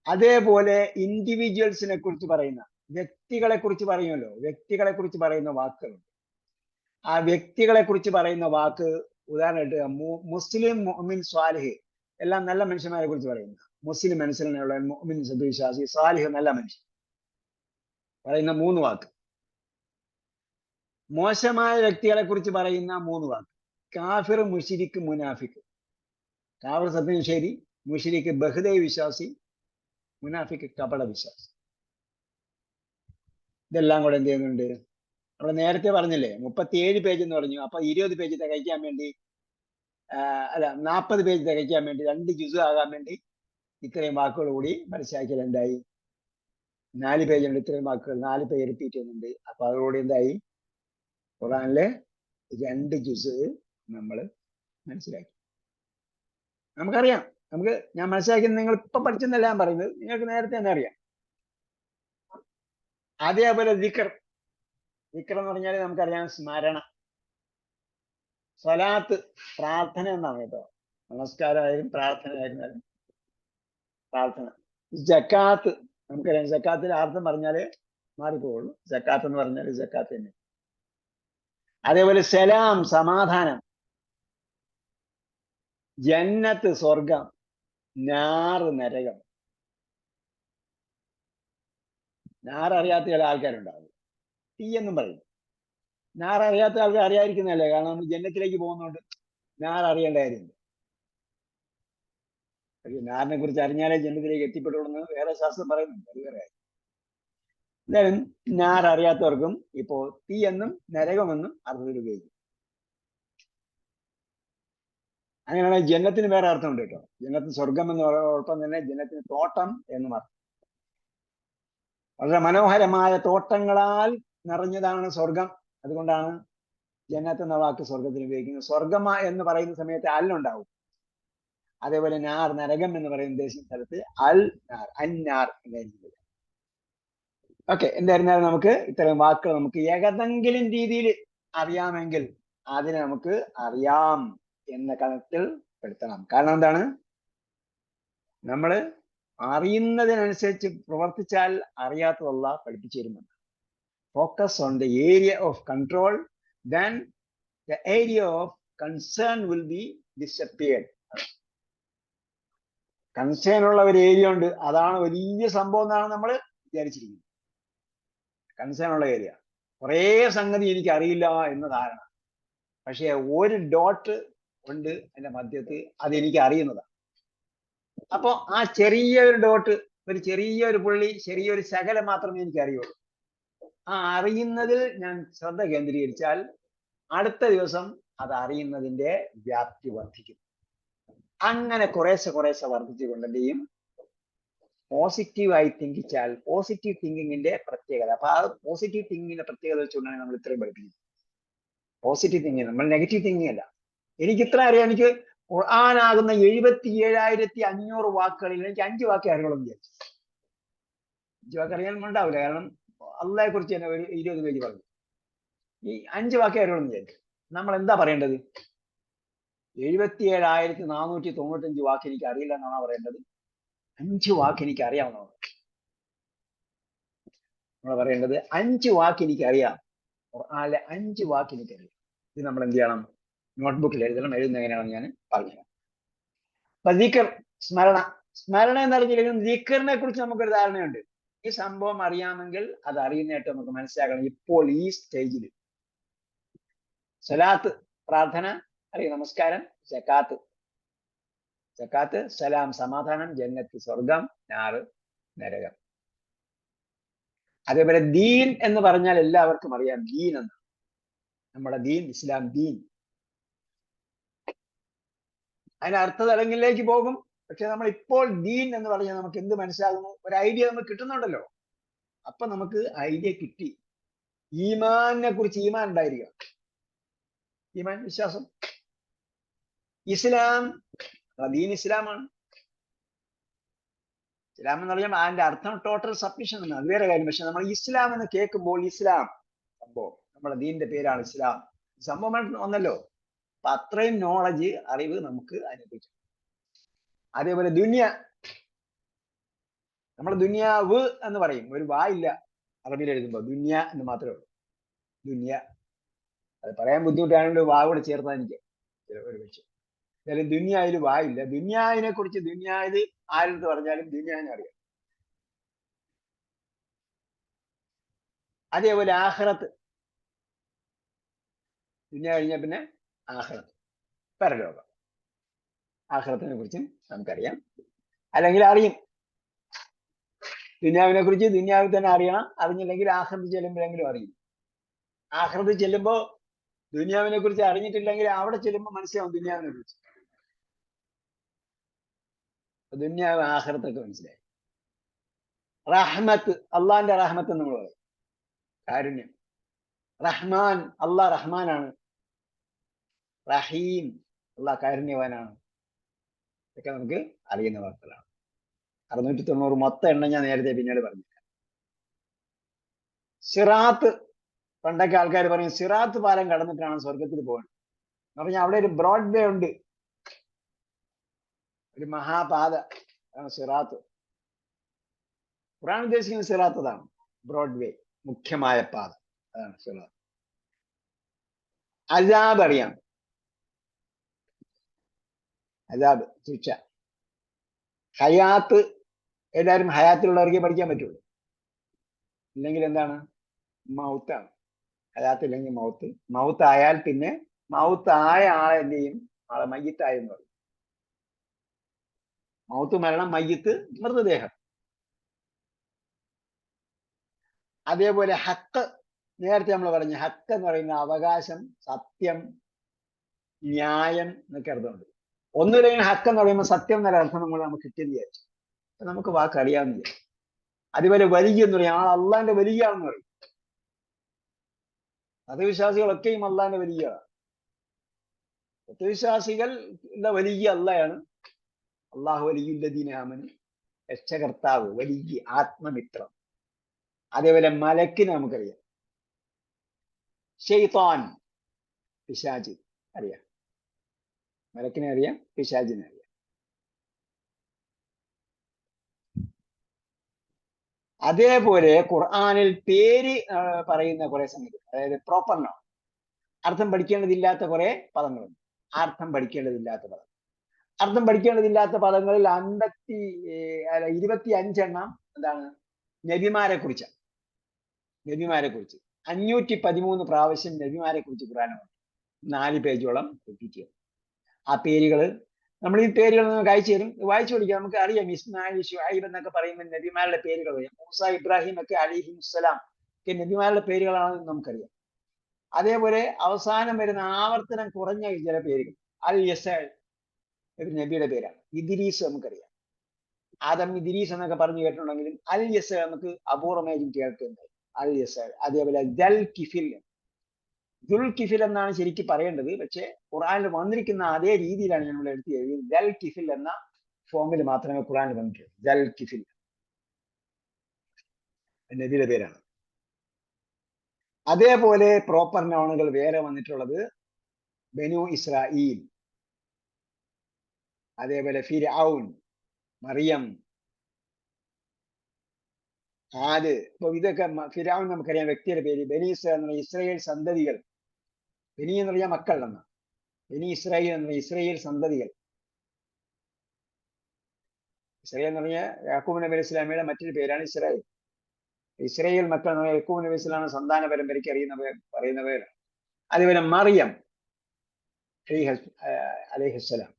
അതേപോലെ ഇൻഡിവിജ്വൽസിനെ കുറിച്ച് പറയുന്ന, വ്യക്തികളെ കുറിച്ച് പറയുമല്ലോ, വ്യക്തികളെ കുറിച്ച് പറയുന്ന വാക്കുകളുണ്ട്. ആ വ്യക്തികളെ കുറിച്ച് പറയുന്ന വാക്ക് ഉദാഹരണമായിട്ട് മുസ്ലിം, മുഅ്മിൻ, സ്വാലിഹ്, എല്ലാം നല്ല മനുഷ്യന്മാരെ കുറിച്ച് പറയുന്ന. മുസ്ലിം മനസ്സിലുള്ള, മുഅ്മിൻ സദ്വിശ്വാസി, സ്വാലിഹ് നല്ല മനുഷ്യൻ, പറയുന്ന 3 വാക്ക്. മോശമായ വ്യക്തികളെ കുറിച്ച് പറയുന്ന 3 വാക്ക്: കാഫിർ, മുശ്രിക്ക്, മുനാഫിക്ക്. കാഫിർ സത്യനിഷേധി, മുശ്രിക്ക് ബഹുദൈവ വിശ്വാസി, മുനാഫിക്ക് കപട വിശ്വാസി. ഇതെല്ലാം കൂടെ എന്ത് ചെയ്യുന്നുണ്ട്? നമ്മൾ നേരത്തെ പറഞ്ഞില്ലേ 37 പേജ് എന്ന് പറഞ്ഞു. അപ്പൊ 20 പേജ് തികയ്ക്കാൻ വേണ്ടി, അല്ല 40 പേജ് തികയ്ക്കാൻ വേണ്ടി, 2 ജുസ് ആകാൻ വേണ്ടി ഇത്രയും വാക്കുകൾ കൂടി മനസ്സിലാക്കിയാൽ എന്തായി? 4 പേജുണ്ട്. ഇത്രയും വാക്കുകൾ 4 പേജ് റിപ്പീറ്റ് ചെയ്യുന്നുണ്ട്. അപ്പൊ അതോടുകൂടി എന്തായി? ഖുർആനിലെ 2 ജുസ് നമ്മൾ മനസ്സിലാക്കി. നമുക്കറിയാം, ഞാൻ മനസ്സിലാക്കിയത് നിങ്ങൾ ഇപ്പൊ പഠിച്ചെന്നല്ല ഞാൻ പറയുന്നത്, നിങ്ങൾക്ക് നേരത്തെ തന്നെ അറിയാം. അതേപോലെ ദിക്ർ എന്ന് പറഞ്ഞാൽ നമുക്കറിയാം, സ്മരണ. സ്വലാത്ത്, പ്രാർത്ഥന എന്നാണ് കേട്ടോ. നമസ്കാരമായാലും പ്രാർത്ഥന ആയിരുന്നാലും പ്രാർത്ഥന. ജക്കാത്ത് നമുക്കറിയാം, ജക്കാത്തിന്റെ അർത്ഥം പറഞ്ഞാലേ മാറിപ്പോവുള്ളൂ. ജക്കാത്ത് എന്ന് പറഞ്ഞാൽ ജക്കാത്ത് തന്നെ. അതേപോലെ സലാം, സമാധാനം. ജന്നത്ത്, സ്വർഗം. നാറ്, നരകം. നാറ് അറിയാത്ത ചില ആൾക്കാരുണ്ടാവും, തീ എന്നും പറയും. നാറ് അറിയാത്ത ആൾക്കാർ അറിയാതിരിക്കുന്നതല്ലേ, കാരണം നമ്മൾ ജന്നത്തിലേക്ക് പോകുന്നതുകൊണ്ട് നാറ് അറിയേണ്ട കാര്യമില്ല. നാറിനെ കുറിച്ച് അറിഞ്ഞാലേ ജന്നത്തിലേക്ക് എത്തിപ്പെട്ടുള്ളൂ വേറെ ശാസ്ത്രം പറയുന്നുണ്ട്, അത് വേറെ കാര്യം. എന്തായാലും നാറ് അറിയാത്തവർക്കും ഇപ്പോ തീ എന്നും നരകമെന്നും അർത്ഥത്തിൽ ഉപയോഗിക്കും. അങ്ങനെയാണെങ്കിൽ ജന്നത്തിന് വേറെ അർത്ഥമുണ്ട് കേട്ടോ. ജന്നത്തിന് സ്വർഗം എന്ന് പറയുന്നതോടൊപ്പം തന്നെ ജന്നത്തിന് തോട്ടം എന്നും അർത്ഥം. വളരെ മനോഹരമായ തോട്ടങ്ങളാൽ നിറഞ്ഞതാണ് സ്വർഗം. അതുകൊണ്ടാണ് ജന്നത്ത് എന്ന വാക്ക് സ്വർഗത്തിന് ഉപയോഗിക്കുന്നത്. സ്വർഗം എന്ന് പറയുന്ന സമയത്ത് അല്ലുണ്ടാവും. അതേപോലെ നാർ, നരകം എന്ന് പറയുന്ന ഉദ്ദേശിക്കുന്ന സ്ഥലത്ത് അന്നാർ എന്നായിരിക്കും. ഓക്കെ, എന്തായിരുന്നാലും നമുക്ക് ഇത്തരം വാക്കുകൾ നമുക്ക് ഏതെങ്കിലും രീതിയിൽ അറിയാമെങ്കിൽ അതിനെ നമുക്ക് അറിയാം എന്ന കണക്കിൽ പെടുത്തണം. കാരണം എന്താണ്? നമ്മള് അറിയുന്നതിനനുസരിച്ച് പ്രവർത്തിച്ചാൽ അറിയാത്തത് അല്ലാഹ് പഠിപ്പിച്ചു തരുന്നുണ്ട്. Focus on the area of control, then the area of concern will be disappeared. Concern ഉള്ള ഒരു ഏരിയ ഉണ്ട്, അതാണ് വലിയ സംഭവം എന്നാണ് നമ്മൾ വിചാരിച്ചിരിക്കുന്നത്. കൺസേൺ ഉള്ള ഏരിയ, കുറേ സംഗതി എനിക്ക് അറിയില്ല എന്ന ധാരണ. പക്ഷേ ഒരു ഡോട്ട് ഉണ്ട് അതിന്റെ മധ്യത്തിൽ, അതെനിക്ക് അറിയുന്നതാണ്. അപ്പോ ആ ചെറിയൊരു ഡോട്ട്, ഒരു ചെറിയൊരു പുള്ളി, ചെറിയൊരു ശകലം മാത്രമേ എനിക്ക് അറിയുള്ളൂ. ആ അറിയുന്നതിൽ ഞാൻ ശ്രദ്ധ കേന്ദ്രീകരിച്ചാൽ അടുത്ത ദിവസം അത് അറിയുന്നതിന്റെ വ്യാപ്തി വർദ്ധിക്കും. അങ്ങനെ കുറേശ്ശെ വർദ്ധിച്ചുകൊണ്ട് എന്ത് ചെയ്യും? പോസിറ്റീവായി ചിന്തിച്ചാൽ, പോസിറ്റീവ് തിങ്കിങ്ങിന്റെ പ്രത്യേകത. അപ്പൊ ആ പോസിറ്റീവ് തിങ്കിങ്ങിന്റെ പ്രത്യേകത വെച്ചുകൊണ്ടാണ് നമ്മൾ ഇത്രയും പഠിപ്പിക്കുന്നത്. പോസിറ്റീവ് തിങ്കിങ്, നമ്മൾ നെഗറ്റീവ് തിങ്കിങ് അല്ല. എനിക്ക് ഇത്ര അറിയാം, എനിക്ക് ഖുർആനാകുന്ന 77,500 വാക്കുകളിൽ എനിക്ക് 5 വാക്കേ അറിയുള്ളൂ എന്ന് വിചാരിച്ചു. 5 വാക്ക് അറിയാൻ ഉണ്ടാവില്ല, കാരണം അള്ളാഹയെ കുറിച്ച് തന്നെ ഒരു 20 പേജ് പറഞ്ഞു. ഈ 5 വാക്കേ അറിയുള്ളൂ എന്ന് വിചാരിച്ചു. നമ്മൾ എന്താ പറയേണ്ടത്? 77,495 വാക്ക് എനിക്ക് അറിയില്ല എന്നാണ് പറയേണ്ടത്? 5 വാക്ക് എനിക്ക് അറിയാവുന്നതാണ് നമ്മൾ പറയേണ്ടത്. 5 വാക്ക് എനിക്ക് അറിയാം, ഖുർആനിലെ 5 വാക്ക് എനിക്കറിയാം. ഇത് നമ്മൾ എന്ത് ചെയ്യണം? നോട്ട്ബുക്കിൽ എഴുതണം. എഴുതുന്ന എങ്ങനെയാണെന്ന് ഞാൻ പറഞ്ഞു. അപ്പൊ ദിക്ർ, സ്മരണ എന്നറിഞ്ഞില്ലെങ്കിലും ദിക്റിനെ കുറിച്ച് നമുക്കൊരു ധാരണയുണ്ട്. ഈ സംഭവം അറിയാമെങ്കിൽ അത് അറിയുന്നതായിട്ട് നമുക്ക് മനസ്സിലാക്കണം. ഇപ്പോൾ ഈ സ്റ്റേജിൽ സ്വലാത്ത്, പ്രാർത്ഥന അറിയാം, നമസ്കാരം, സക്കാത്ത്, സലാം സമാധാനം, ജന്നത്ത് സ്വർഗം, നാറ് നരകം. അതേപോലെ ദീൻ എന്ന് പറഞ്ഞാൽ എല്ലാവർക്കും അറിയാം. ദീൻ എന്ന്, നമ്മുടെ ദീൻ, ഇസ്ലാം ദീൻ, അതിന്റെ അർത്ഥതലങ്ങളിലേക്ക് പോകും. പക്ഷെ നമ്മൾ ഇപ്പോൾ ദീൻ എന്ന് പറഞ്ഞാൽ നമുക്ക് എന്ത് മനസ്സിലാകുന്നു? ഒരു ഐഡിയ നമുക്ക് കിട്ടുന്നുണ്ടല്ലോ. അപ്പൊ നമുക്ക് ഐഡിയ കിട്ടി. ഈമാനിനെ കുറിച്ച് ഈമാൻ ഉണ്ടായിരിക്കണം. ഈമാൻ, വിശ്വാസം. ഇസ്ലാം, ദീൻ ഇസ്ലാമാണ്. ഇസ്ലാം എന്ന് പറഞ്ഞാൽ അതിന്റെ അർത്ഥം ടോട്ടൽ സബ്മിഷൻ എന്ന്, അത് വേറെ കാര്യം. പക്ഷെ നമ്മൾ ഇസ്ലാം എന്ന് കേൾക്കുമ്പോൾ ഇസ്ലാം സംഭവം, നമ്മുടെ ദീനിന്റെ പേരാണ് ഇസ്ലാം. സംഭവം ഒന്നല്ലോ. അപ്പൊ അത്രയും നോളജ്, അറിവ് നമുക്ക് അനുഭവിച്ചു. അതേപോലെ ദുനിയ, നമ്മൾ ദുനിയാവ് എന്ന് പറയും. ഒരു വാ ഇല്ല അറബിയിൽ എഴുതുമ്പോൾ, ദുനിയ എന്ന് മാത്രമേ ഉള്ളൂ. ദുനിയ, അത് പറയാൻ ബുദ്ധിമുട്ടായതുകൊണ്ട് വാ കൂടെ ചേർത്താൽ എനിക്ക് ഒരു പക്ഷേ. അതായത് ദുനിയായിൽ വാ ഇല്ല. ദുനിയാവിനെ കുറിച്ച്, ദുനിയാവിൽ ആരെടുത്ത് പറഞ്ഞാലും ദുനിയാവിനെ അറിയാം. അതേപോലെ ആഖിറത്ത്, ദുനിയ കഴിഞ്ഞ പിന്നെ ആഖിറത്ത്, പരലോകം. ആഖിറത്തിനെ കുറിച്ചും നമുക്കറിയാം, അല്ലെങ്കിൽ അറിയും. ദുനിയാവിനെ കുറിച്ച് ദുനിയാവിൽ തന്നെ അറിയണം. അറിഞ്ഞില്ലെങ്കിൽ ആഖിറത്ത് ചെല്ലുമ്പോഴെങ്കിലും അറിയും. ആഖിറത്ത് ചെല്ലുമ്പോ ദുനിയാവിനെ കുറിച്ച് അറിഞ്ഞിട്ടില്ലെങ്കിൽ അവിടെ ചെല്ലുമ്പോൾ മനസ്സിലാവും ദുനിയാവിനെ കുറിച്ച്. ദുനിയാവ് ആഖിറത്തൊക്കെ മനസ്സിലായി. റഹ്മത്ത്, അള്ളാന്റെ റഹ്മത്ത് എന്ന് നമ്മൾ പറയും, കാരുണ്യം. റഹ്മാൻ, അള്ളാഹ് റഹ്മാനാണ്. റഹീം, അള്ളാഹ് കാരുണ്യവാനാണ്. ഇതൊക്കെ നമുക്ക് അറിയുന്ന വാക്കുകളാണ്. 690 മൊത്തം എണ്ണം ഞാൻ നേരത്തെ പിന്നീട് പറഞ്ഞു. സിറാത്ത്, പണ്ടൊക്കെ ആൾക്കാർ പറയും സിറാത്ത് പാലം കടന്നിട്ടാണ് സ്വർഗത്തിൽ പോകുന്നത് എന്ന് പറഞ്ഞാൽ അവിടെ ഒരു ബ്രോഡ് വേ ഉണ്ട്, ഒരു മഹാപാത ആണ് സിറാത്ത്. ഖുർആൻ ഉദ്ദേശിക്കുന്ന സിറാത്ത് അതാണ്, ബ്രോഡ് വേ, മുഖ്യമായ പാത, അതാണ് സിറാത്ത്. അസാബ് അറിയാം, അസാബ്, ശിക്ഷ. ഹയാത്ത്, എല്ലാവരും ഹയാത്തിലുള്ളവർക്കേ പഠിക്കാൻ പറ്റുള്ളൂ. ഇല്ലെങ്കിൽ എന്താണ്? മൗത്താണ്. ഹയാത്തില്ലെങ്കിൽ മൗത്ത്. മൗത്തായാൽ പിന്നെ മൗത്തായ ആളെ എന്ത് ചെയ്യും? ആളെ മയ്യിത്തായെന്ന് പറയും. മൗത്ത് മരണം, മയ്യിത്ത് മൃതദേഹം. അതേപോലെ ഹക്ക്, നേരത്തെ നമ്മൾ പറഞ്ഞു, ഹക്ക് എന്ന് പറയുന്ന അവകാശം, സത്യം, ന്യായം എന്നൊക്കെ അർത്ഥമുണ്ട്. ഒന്നുമില്ലെങ്കിൽ ഹക്ക് എന്ന് പറയുമ്പോൾ സത്യം എന്നൊരു അർത്ഥം നമുക്ക് കിട്ടിയെന്ന് വിചാരിച്ചു. നമുക്ക് വാക്ക് അറിയാമെന്ന് വിചാരിച്ചു. അതുപോലെ വലിയ എന്ന് പറയും, ആൾ അള്ളാന്റെ വലിയാണെന്ന് പറയും. സത്യവിശ്വാസികളൊക്കെയും അള്ളാന്റെ വലിയാണ്. സത്യവിശ്വാസികളുടെ വലിയ അള്ളയാണ്. അള്ളാഹു വലിയുല്ലദീന ആമനു, രക്ഷകർത്താവ്, വലിയ ആത്മമിത്രം. അതേപോലെ മലക്കിനെ നമുക്കറിയാം. ശൈത്താൻ, പിശാച് അറിയാം. മലക്കിനെ അറിയാം, പിശാചിനെ അറിയാം. അതേപോലെ ഖുർആനിൽ പേര് പറയുന്ന കുറെ സംഗതി, അതായത് പ്രോപ്പർ നൗൺ, അർത്ഥം പഠിക്കേണ്ടതില്ലാത്ത കുറെ പദങ്ങളുണ്ട്. അർത്ഥം പഠിക്കേണ്ടതില്ലാത്ത പദം, അർത്ഥം പഠിക്കേണ്ടതില്ലാത്ത പദങ്ങളിൽ 25 എന്താണ് നബിമാരെ കുറിച്ചാണ്. നബിമാരെ കുറിച്ച് 513 പ്രാവശ്യം നബിമാരെ കുറിച്ച് ഖുർആനിൽ 4 പേജോളം റിപ്പീറ്റ് ചെയ്യും. ആ പേരുകൾ നമ്മൾ ഈ പേരുകൾ നമുക്ക് അയച്ചു തരും, വായിച്ചു പഠിക്കാം. നമുക്ക് അറിയാം ഇസ്മായിൽ, ഷുഐബ് എന്നൊക്കെ പറയുമ്പോൾ നബിമാരുടെ പേരുകൾ അറിയാം. മൂസ, ഇബ്രാഹിം ഒക്കെ അലിഹിമുസ്സലാം ഒക്കെ നബിമാരുടെ പേരുകളാണെന്ന് നമുക്കറിയാം. അതേപോലെ അവസാനം വരുന്ന ആവർത്തനം കുറഞ്ഞ ചില പേരുകൾ, അൽ യസൽ ഒരു നബിയുടെ പേരാണ്. ഇദ്രീസ് നമുക്കറിയാം, ആദം ഇദ്രീസ് എന്നൊക്കെ പറഞ്ഞു കേട്ടിട്ടുണ്ടെങ്കിലും അൽ യസൽ നമുക്ക് അപൂർവമായും കേൾക്കുന്നത് അൽ യസൽ. അതേപോലെ ദൽ കിഫിൽ, ദുൽ കിഫിൽ എന്നാണ് ശരിക്കും പറയേണ്ടത്, പക്ഷെ ഖുർആനിൽ വന്നിരിക്കുന്ന അതേ രീതിയിലാണ് നമ്മൾ എടുത്ത് എഴുതിയത്. ദൽ കിഫിൽ എന്ന ഫോമിൽ മാത്രമേ ഖുർആനിൽ വന്നിട്ടുള്ളൂ. ദൽ കിഫിൽ നബിയുടെ പേരാണ്. അതേപോലെ പ്രോപ്പർ നൗണുകൾ വേറെ വന്നിട്ടുള്ളത് ബനു ഇസ്രായീൽ, അതേപോലെ ഫിർഔൻ, മറിയം, ആദ്. ഇപ്പൊ ഇതൊക്കെ ഫിർഔൻ നമുക്കറിയാം വ്യക്തിയുടെ പേര്. ബനി ഇസ്രായേൽ എന്ന് പറഞ്ഞാൽ ഇസ്രായേൽ സന്തതികൾ. ബനി എന്ന് പറഞ്ഞാൽ മക്കൾ എന്ന, ബനി ഇസ്രായേൽ എന്ന് പറഞ്ഞാൽ ഇസ്രായേൽ സന്തതികൾ. ഇസ്രായേൽ എന്ന് പറഞ്ഞാൽ യാക്കൂബ് നബി അലൈഹി സ്വലാമയുടെ മറ്റൊരു പേരാണ് ഇസ്രായേൽ. ഇസ്രായേൽ മക്കൾ എന്ന് പറഞ്ഞാൽ യാക്കൂബ് നബി സ്വലാം സന്താന പരമ്പരയ്ക്ക് പറയുന്ന പേരാണ്. അതേപോലെ മറിയം അലൈഹിസ്സലാം,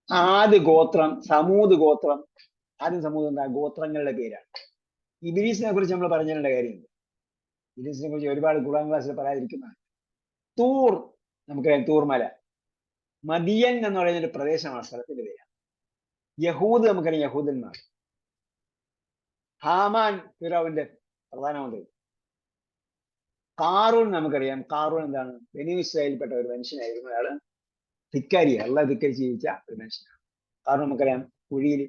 ആദ് ഗോത്രം, സമൂദ് ഗോത്രം. ആദ്യം സമൂദ് എന്താ ഗോത്രങ്ങളുടെ പേരാണ്. ഇബ്ലീസിനെ കുറിച്ച് നമ്മൾ പറഞ്ഞതിന്റെ കാര്യമുണ്ട്. ഇബ്ലീസിനെ കുറിച്ച് ഒരുപാട് ഖുർആൻ ക്ലാസ്സിൽ പറയാതിരിക്കുന്നതാണ്. തൂർ നമുക്കറിയാം, തൂർ മല. മദിയൻ എന്ന് പറയുന്ന ഒരു പ്രദേശമാണ്, സ്ഥലത്തിന്റെ പേരാണ്. യഹൂദ് നമുക്കറിയാം, യഹൂദന്മാർ. ഹാമാൻ ഫിറൗന്റെ പ്രധാനമന്ത്രി. കാറൂൺ നമുക്കറിയാം, കാറൂൺ എന്താണ് ബനി ഇസ്രായേലിൽപ്പെട്ട ഒരു മനുഷ്യനായിരുന്നു. അയാള് ധിക്കാരി, അള്ളാഹ് ധിക്കരിച്ച് ജീവിച്ച ഒരു മനുഷ്യനാണ്. കാറൂൺ നമുക്കറിയാം, കുഴിയിൽ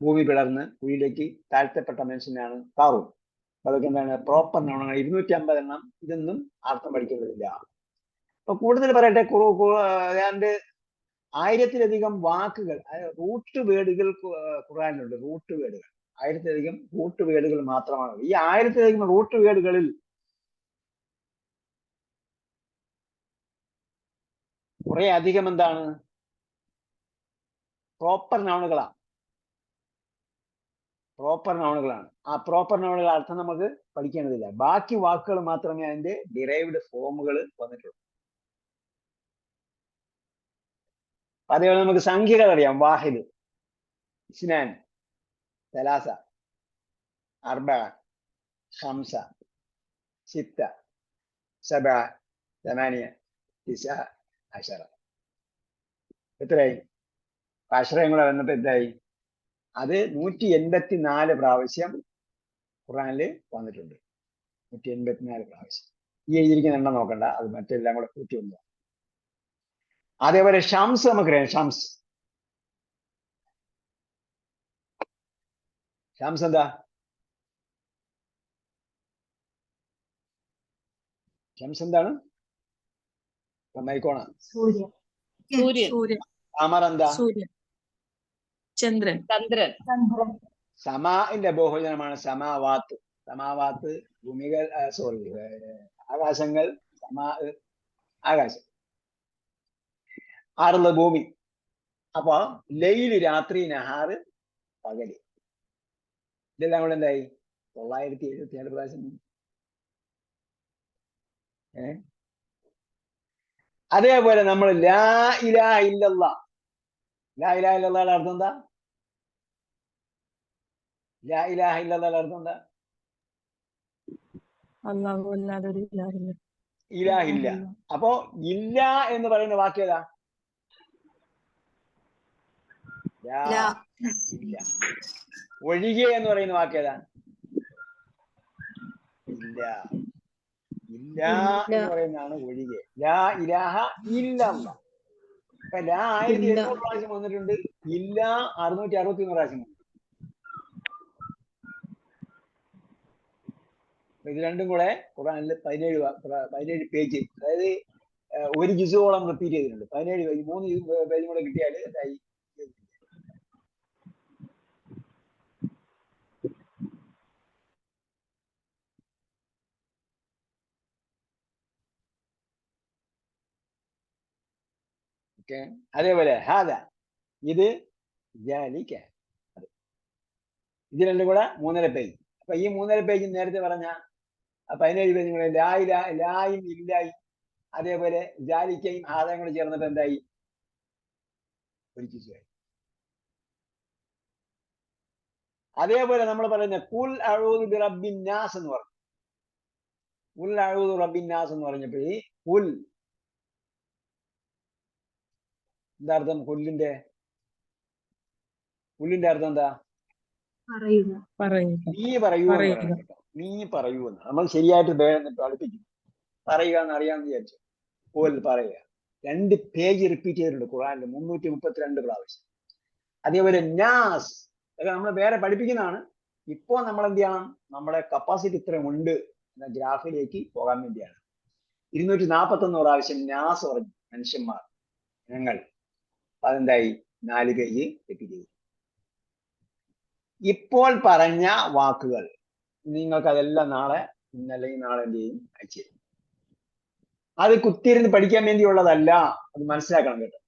ഭൂമി പിളർന്ന് കുഴിയിലേക്ക് താഴ്ത്തപ്പെട്ട മനുഷ്യനാണ് കാറൂൺ. അതൊക്കെ എന്താണ് പ്രോപ്പർ നൗണുകൾ 250 ഇതൊന്നും അർത്ഥം പഠിക്കുന്നതില്ല. അപ്പൊ കൂടുതൽ പറയട്ടെ, ഏതാണ്ട് 1000-ലധികം വാക്കുകൾ, റൂട്ട് വേർഡുകൾ ഖുർആനിലുണ്ട്. റൂട്ട് വേർഡുകൾ 1000-ലധികം റൂട്ട് വേർഡുകൾ മാത്രമാണ്. ഈ 1000-ലധികം റൂട്ട് വേർഡുകളിൽ കുറെ അധികം എന്താണ് പ്രോപ്പർ നൗണുകളാണ്. പ്രോപ്പർ നൗണുകളാണ്. ആ പ്രോപ്പർ നൗണുകൾ അർത്ഥം നമുക്ക് പഠിക്കേണ്ടതില്ല. ബാക്കി വാക്കുകൾ മാത്രമേ അതിന്റെ ഡിറൈവ്ഡ് ഫോമുകൾ വന്നിട്ടുള്ളൂ. അതേപോലെ നമുക്ക് സംഖ്യകൾ അറിയാം. വാഹിദ്, ഇസ്നാൻ, സലാസ, അർബഅ, ഖംസ, സിത്ത, സബഅ, തമാനിയ, തിസ്അ, അശറ. എത്രയായി? അശറയും കൂടെ വന്നപ്പോ എന്തായി? അത് 184 പ്രാവശ്യം ഖുർആനില് വന്നിട്ടുണ്ട്. 184 പ്രാവശ്യം. ഈ എഴുതിയിരിക്കുന്ന എണ്ണം നോക്കണ്ട, അത് മറ്റെല്ലാം കൂടെ കൂട്ടി വന്നു. അതേപോലെ ഷംസ് നമുക്കറിയാം. ഷംസ് എന്താ? ഷംസ് എന്താണ്? മൈക്കോണ. അമർ എന്താ? ചന്ദ്രൻ. സമാഇന്റെ ബഹുവചനമാണ് സമാവാത്ത്. സമാവാത്ത് ഭൂമികൾ, സോറി ആകാശങ്ങൾ. ആകാശം. ആറുള്ള ഭൂമി. അപ്പൊ ലൈല് രാത്രി, നഹാറ് പകല്. ഇതെല്ലാം കൂടെ എന്തായി? 977 പ്രാവശ്യം. അതേപോലെ നമ്മൾ ലാ ഇലാഹ ഇല്ലല്ലാഹ്. ലാ ഇലാഹ ഇല്ലല്ലാഹുടെ അർത്ഥം എന്താ? ലാ ഇലാഹ ഇല്ലല്ലാഹുടെ അർത്ഥം എന്താ? ഇലാഹില്ല. അപ്പോ ഇല്ല എന്ന് പറയുന്ന വാക്യേതാ? ഇല്ല. ഒഴികെ എന്ന് പറയുന്ന വാക്യേതാ? ഇല്ല. ഇല്ല എന്ന് പറയുന്നതാണ് ഒഴികെ. ലാ ഇലാഹ ഇല്ലല്ലാഹ്. അപ്പൊ ലാ 1800 പ്രാവശ്യം വന്നിട്ടുണ്ട്. ഇല്ല 661 പ്രാവശ്യം. ഇത് രണ്ടും കൂടെ ഖുർആനിൽ 17 പേജ്, അതായത് ഒരു ജിസോളം റിപ്പീറ്റ് ചെയ്തിട്ടുണ്ട്. 17 പേജ്, 3 പേജും കൂടെ കിട്ടിയാൽ ഇതായി. ഓക്കെ. അതേപോലെ ഹാദ, ഇത് ജാലിക, ഇത് രണ്ടും കൂടെ 3.5 പേജ്. അപ്പൊ ഈ 3.5 പേജ് നേരത്തെ പറഞ്ഞ 17 പേജ് കൂടെ ലായും ഇല്ലായും അതേപോലെ ജാലിക്കയും ഹാദയും കൂടെ ചേർന്നിട്ട് എന്തായി? ഒരു ജിസുവായി. അതേപോലെ നമ്മൾ പറയുന്ന കുൽ അഊദു ബിറബ്ബിൻ നാസ് എന്ന് പറഞ്ഞു. കുൽ അഊദു ബിറബ്ബിൻ നാസ് എന്ന് പറഞ്ഞപ്പോഴേ കുൽ എന്താ അർത്ഥം? കുല്ലിന്റെ അർത്ഥം എന്താ? നീ പറയൂ എന്ന് പറയണം കേട്ടോ. നീ പറയൂ എന്ന് നമ്മൾ ശരിയായിട്ട് പഠിപ്പിക്കും. പറയുക എന്ന് അറിയാമെന്ന് വിചാരിച്ചു. കുൽ പറയുക. 2 പേജ് റിപ്പീറ്റ് ചെയ്തിട്ടുണ്ട് ഖുർആനിൽ 332 പ്രാവശ്യം. അതേപോലെ നാസ് അതൊക്കെ നമ്മൾ വേറെ പഠിപ്പിക്കുന്നതാണ്. ഇപ്പോൾ നമ്മൾ എന്ത് ചെയ്യണം? നമ്മുടെ കപ്പാസിറ്റി ഇത്രയും ഉണ്ട് എന്ന ഗ്രാഫിലേക്ക് പോകാൻ വേണ്ടിയാണ് 241 പ്രാവശ്യം നാസ് പറഞ്ഞു മനുഷ്യന്മാർ, ഞങ്ങൾ. അതെന്തായി? 4 പേജ് റിപ്പീറ്റ് ചെയ്തു. ഇപ്പോൾ പറഞ്ഞ വാക്കുകൾ നിങ്ങൾക്ക് അതെല്ലാം നാളെ ഇന്നല്ലെങ്കിൽ നാളെ എന്ത് ചെയ്യും? അയച്ചു തരും. അത് കുത്തിയിരുന്ന് പഠിക്കാൻ വേണ്ടിയുള്ളതല്ല, അത് മനസ്സിലാക്കണം കേട്ടോ.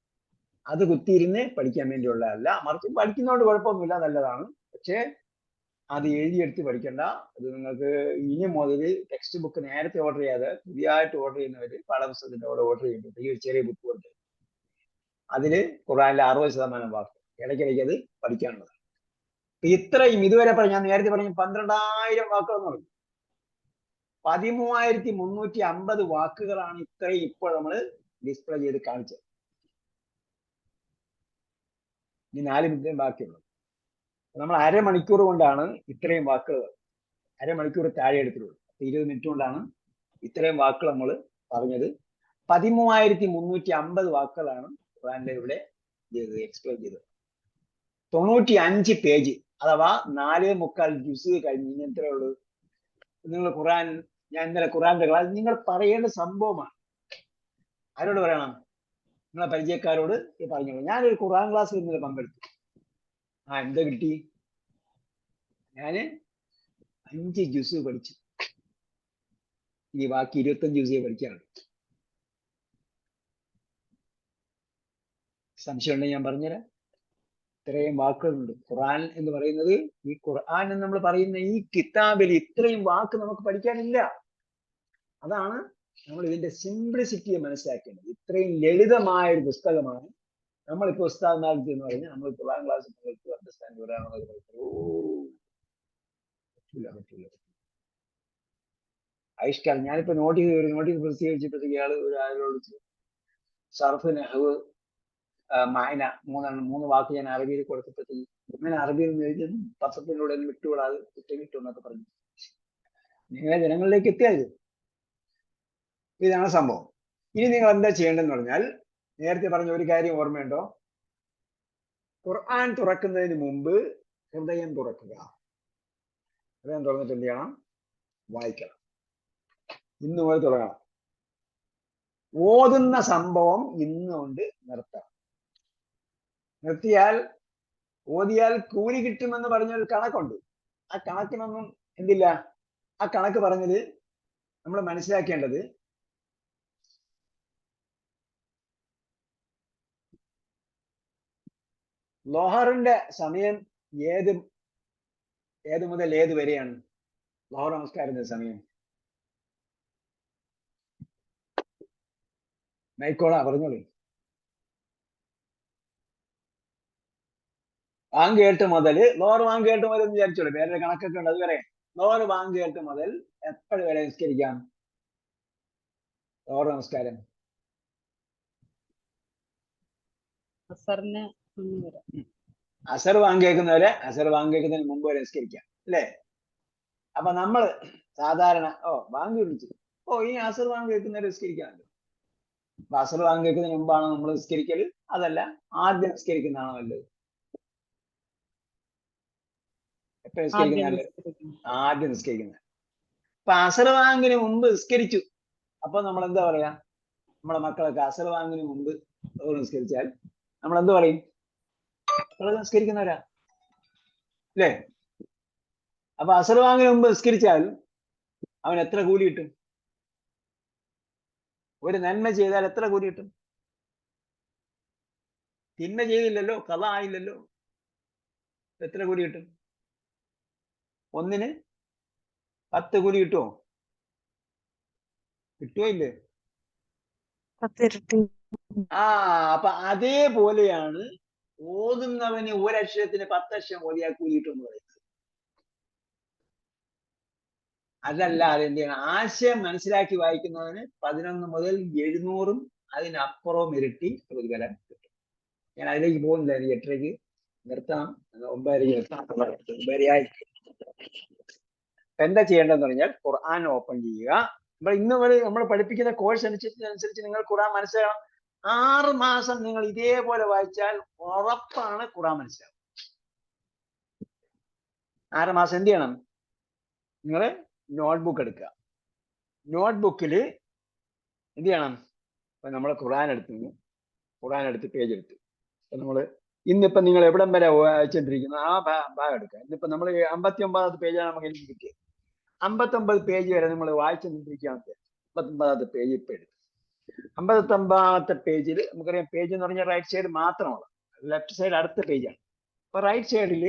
അത് കുത്തിയിരുന്ന് പഠിക്കാൻ വേണ്ടിയുള്ളതല്ല, മറിച്ച് പഠിക്കുന്നതുകൊണ്ട് കുഴപ്പമൊന്നുമില്ല, നല്ലതാണ്. പക്ഷേ അത് എഴുതിയെടുത്ത് പഠിക്കണ്ട. അത് നിങ്ങൾക്ക് ഇനി മുതൽ ടെക്സ്റ്റ് ബുക്ക് നേരത്തെ ഓർഡർ ചെയ്യാതെ പുതിയതായിട്ട് ഓർഡർ ചെയ്യുന്നവര് പാഠപുസ്തകത്തിന്റെ കൂടെ ഓർഡർ ചെയ്യുമ്പോൾ ഈ ഒരു ചെറിയ ബുക്ക് കൊണ്ട് അതില് ഖുർആനിലെ 60% വാക്ക് ഇടയ്ക്കിടയ്ക്ക് അത് പഠിക്കാനുള്ളതാണ്. ഇത്രയും ഇതുവരെ ഞാൻ നേരത്തെ പറഞ്ഞു 12,000 വാക്കുകൾ എന്ന് പറഞ്ഞു. 13,350 വാക്കുകളാണ് ഇത്രയും ഇപ്പോൾ നമ്മൾ ഡിസ്പ്ലേ ചെയ്ത് കാണിച്ചത്. ഇനി 4 മിനിറ്റ് ബാക്കിയുള്ളൂ. നമ്മൾ അരമണിക്കൂർ കൊണ്ടാണ് ഇത്രയും വാക്കുകൾ, അരമണിക്കൂർ താഴെ എടുത്തിട്ടുള്ളൂ. 20 മിനിറ്റ് കൊണ്ടാണ് ഇത്രയും വാക്കുകൾ നമ്മൾ പറഞ്ഞത്. 13,350 വാക്കുകളാണ് ഖുർആനിലെ ഇവിടെ എക്സ്പ്ലെയിൻ ചെയ്തത്. 95 പേജ് അഥവാ 4.25 ജുസ് കഴിഞ്ഞ് ഇനി എത്രയേ ഉള്ളൂ? നിങ്ങൾ ഖുർആൻ, ഞാൻ ഇന്നലെ ഖുർആന്റെ ക്ലാസ് നിങ്ങൾ പറയേണ്ട സംഭവമാണ്. ആരോട് പറയണം? നിങ്ങളെ പരിചയക്കാരോട് പറഞ്ഞോളൂ. ഞാനൊരു ഖുർആൻ ക്ലാസ്സിൽ ഇന്നലെ പങ്കെടുത്തു. എന്താ കിട്ടി? ഞാന് 5 ജുസ് പഠിച്ചു. ഇനി ബാക്കി 25 ജുസേ പഠിക്കാനുണ്ട്. സംശയം ഉണ്ടെങ്കിൽ ഞാൻ പറഞ്ഞുതരാം. ഇത്രയും വാക്കുകളുണ്ട് ഖുർആൻ എന്ന് പറയുന്നത്. ഈ ഖുർആൻ എന്ന് നമ്മൾ പറയുന്ന ഈ കിതാബിൽ ഇത്രയും വാക്ക് നമുക്ക് പഠിക്കാനില്ല. അതാണ് നമ്മൾ ഇതിന്റെ സിംപ്ലിസിറ്റിയെ മനസ്സിലാക്കേണ്ടത്. ഇത്രയും ലളിതമായ ഒരു പുസ്തകമാണ്. നമ്മളിപ്പോ ഉസ്താദ്മാർക്ക് എന്ന് പറഞ്ഞാൽ നമ്മൾ ഖുർആൻ ക്ലാസ് അണ്ടർസ്റ്റാൻഡ് വരാനുള്ളത് പറ്റില്ല. ആയിഷ്കാർ ഞാനിപ്പോ നോട്ടീസ് പ്രസിദ്ധീകരിച്ചപ്പോഴത്തേക്ക് ഇയാള് ഒരാളോട് വിളിച്ചു, സർഫ് നെഹ്വ് മായന 3 വാക്ക് ഞാൻ അറബിയിൽ കൊടുത്തപ്പോഴത്തേക്ക് ഇങ്ങനെ അറബിയിൽ നിന്ന് എഴുതി പത്രത്തിലൂടെ വിട്ടുകൂടാതെ കിട്ടു എന്നൊക്കെ പറഞ്ഞു. നിങ്ങളെ ജനങ്ങളിലേക്ക് എത്തിയത് ഇതാണ് സംഭവം. ഇനി നിങ്ങൾ എന്താ ചെയ്യേണ്ടതെന്ന് പറഞ്ഞാൽ, നേരത്തെ പറഞ്ഞ ഒരു കാര്യം ഓർമ്മയുണ്ടോ? ഖുർആൻ തുറക്കുന്നതിന് മുമ്പ് ഹൃദയം തുറക്കുക. ഹൃദയം തുറന്നിട്ട് എന്ത് ചെയ്യണം? വായിക്കണം. ഇന്ന് മുതൽ തുടങ്ങണം. ഓതുന്ന സംഭവം ഇന്നുകൊണ്ട് നിർത്തണം. ഓതിയാൽ കൂലി കിട്ടുമെന്ന് പറഞ്ഞൊരു കണക്കുണ്ട്. ആ കണക്കിനൊന്നും എന്തില്ല. ആ കണക്ക് പറഞ്ഞത് നമ്മൾ മനസ്സിലാക്കേണ്ടത് ലോഹറിന്റെ സമയം ഏത് മുതൽ ഏത് വരെയാണ്? ലോഹർ നമസ്കാരത്തിന്റെ സമയം മൈക്കോളാ പറഞ്ഞോളൂ. വാങ്ക് കേട്ട് മുതൽ ലോഹർ വാങ്ക് കേട്ട് മുതൽ എന്ന് വിചാരിച്ചോളൂ. വേറെ കണക്കൊക്കെ ഉണ്ട്, അത് വരെ. ലോഹർ വാങ്ക് കേട്ട് മുതൽ എപ്പോഴും വരെ നിസ്കരിക്കാം? ലോഹർ നമസ്കാരം അസർ വാങ്ക് കേൾക്കുന്നവരെ, അസർ വാങ്ക് കേൾക്കുന്നതിന് മുമ്പ് വരെ നിസ്കരിക്കാം, അല്ലേ? അപ്പൊ നമ്മൾ സാധാരണ വാങ്ക് വിളിച്ചു, ഇനി അസർ വാങ്ക് കേൾക്കുന്നവരെ നിസ്കരിക്കാമല്ലോ. അപ്പൊ അസർ വാങ്ക് കേൾക്കുന്നതിന് മുമ്പാണോ നമ്മൾ നിസ്കരിക്കൽ? അതല്ല, ആദ്യം നിസ്കരിക്കുന്നതാണോ നല്ലത്? എപ്പോ നിസ്കരിക്കുന്ന? ആദ്യം നിസ്കരിക്കുന്നത്. അപ്പൊ അസർ വാങ്കിന് മുമ്പ് നിസ്കരിച്ചു. അപ്പൊ നമ്മൾ എന്താ പറയാ? നമ്മളെ മക്കളൊക്കെ അസർ വാങ്കിന് മുമ്പ് നിസ്കരിച്ചാൽ നമ്മൾ എന്ത് പറയും? നിസ്കരിക്കുന്നവരാ, അല്ലേ? അപ്പൊ അസർ വാങ്ങിന് മുമ്പ് നിസ്കരിച്ചാൽ അവൻ എത്ര കൂലി കിട്ടും? ഒരു നന്മ ചെയ്താൽ എത്ര കൂലി കിട്ടും? തിന്മ ചെയ്തില്ലല്ലോ, കഥ ആയില്ലല്ലോ, എത്ര കൂലി കിട്ടും? ഒന്നിന് 10 കൂലി കിട്ടുമോ? കിട്ടുമോ ഇല്ലേ? 10 ഇരട്ടി. അപ്പൊ അതേപോലെയാണ് ഓതുന്നവന് ഒരക്ഷരത്തിന് 10 അക്ഷരം ഓതിയാ കൂലി കിട്ടും എന്ന് പറയുന്നത്. അതല്ലാതെ എന്ത് ചെയ്യണം? ആശയം മനസ്സിലാക്കി വായിക്കുന്നതിന് 11 മുതൽ 700 അതിനപ്പുറവും ഇരട്ടി പ്രതിഫലം കിട്ടും. ഞാൻ അതിലേക്ക് പോകുന്നില്ല, എനിക്ക് 8:30 നിർത്തണം, 9:30 നിർത്തണം. 9:30 എന്താ ചെയ്യേണ്ടതെന്ന് പറഞ്ഞാൽ ഖുർആൻ ഓപ്പൺ ചെയ്യുക. ഇന്ന് നമ്മൾ പഠിപ്പിക്കുന്ന കോഴ്സ് അനുസരിച്ച് നിങ്ങൾ ഖുർആൻ മനസ്സിലാക്കണം. 6 മാസം നിങ്ങൾ ഇതേപോലെ വായിച്ചാൽ ഉറപ്പാണ് ഖുർആൻ മനസ്സിലാവും. 6 മാസം എന്ത് ചെയ്യണം? നിങ്ങൾ നോട്ട്ബുക്ക് എടുക്കുക. നോട്ട്ബുക്കിൽ എന്ത് ചെയ്യണം? ഇപ്പൊ നമ്മൾ ഖുർആൻ എടുത്ത് പേജ് എടുത്തു. അപ്പൊ നമ്മൾ ഇന്നിപ്പോ നിങ്ങൾ എവിടം വരെ വായിച്ചോണ്ടിരിക്കുന്നു ആ ഭാഗം എടുക്കുക. ഇന്നിപ്പോ നമ്മൾ 59ാമത്തെ പേജാണ് നമുക്ക് എനിക്ക് കിട്ടിയത്. 59 പേജ് വരെ നമ്മൾ വായിച്ചുകൊണ്ടിരിക്കുകയാണ്. 59ാമത്തെ പേജ് ഇപ്പൊ എടുത്തു. 59ാമത്തെ പേജിൽ നമുക്കറിയാം, പേജ് എന്ന് പറഞ്ഞാൽ റൈറ്റ് സൈഡ് മാത്രമാണ്, ലെഫ്റ്റ് സൈഡ് അടുത്ത പേജാണ്. അപ്പൊ റൈറ്റ് സൈഡിൽ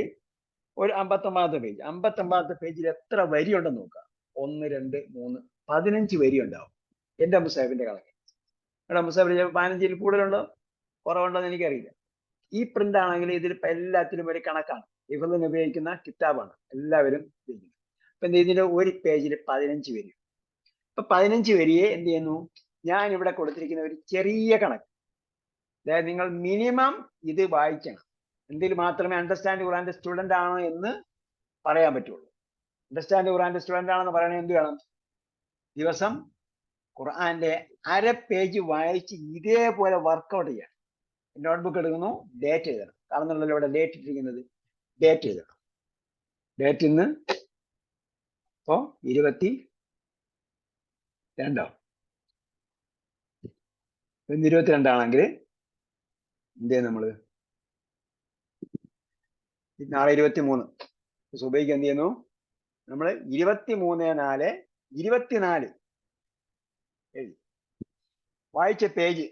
ഒരു 59ാമത്തെ പേജ്. 59ാമത്തെ പേജിൽ എത്ര വരി ഉണ്ടെന്ന് നോക്കുക. 1, 2, 3, 15 വരി ഉണ്ടാവും. എന്റെ മുസാഹിബിന്റെ കണക്ക്. ഇവിടെ മുസാഹിബിൽ 15ൽ കൂടുതലുണ്ടോ കുറവുണ്ടോ എന്ന് എനിക്കറിയില്ല. ഈ പ്രിന്റ് ആണെങ്കിൽ ഇതിൽ എല്ലാത്തിലും ഒരു കണക്കാണ്. ഇവരിൽ ഉപയോഗിക്കുന്ന കിതാബാണ് എല്ലാവരും ഉപയോഗിക്കുന്നത്. അപ്പൊ ഇതിന്റെ ഒരു പേജിൽ 15 വരി. ഇപ്പൊ 15 വരിയെ എന്ത് ചെയ്യുന്നു? ഞാൻ ഇവിടെ കൊടുത്തിരിക്കുന്ന ഒരു ചെറിയ കണക്ക്. അതായത് നിങ്ങൾ മിനിമം ഇത് വായിക്കണം. എങ്കിൽ മാത്രമേ അണ്ടർസ്റ്റാൻഡ് ഖുർആന്റെ സ്റ്റുഡന്റ് ആണോ എന്ന് പറയാൻ പറ്റുള്ളൂ. അണ്ടർസ്റ്റാൻഡ് ഖുർആന്റെ സ്റ്റുഡന്റ് ആണെന്ന് പറയണേ എന്ത് വേണം? ദിവസം ഖുർആന്റെ അര പേജ് വായിച്ച് ഇതേപോലെ വർക്കൗട്ട് ചെയ്യാം. നോട്ട്ബുക്ക് എടുക്കുന്നു, ഡേറ്റ് എഴുതണം. കാണുന്നുണ്ടല്ലോ ഇവിടെ ഡേറ്റ് ഇട്ടിരിക്കുന്നത്. ഡേറ്റ് എഴുതണം. ഡേറ്റ് ഇന്ന് ഇപ്പോ 22 ഇന്ന് 22 ആണെങ്കിൽ എന്ത് ചെയ്യും? നമ്മള് നാളെ 23. സുബൈക്ക് എന്ത് ചെയ്യുന്നു? നമ്മള് 23/4/24 എഴുതി. വായിച്ച പേജ്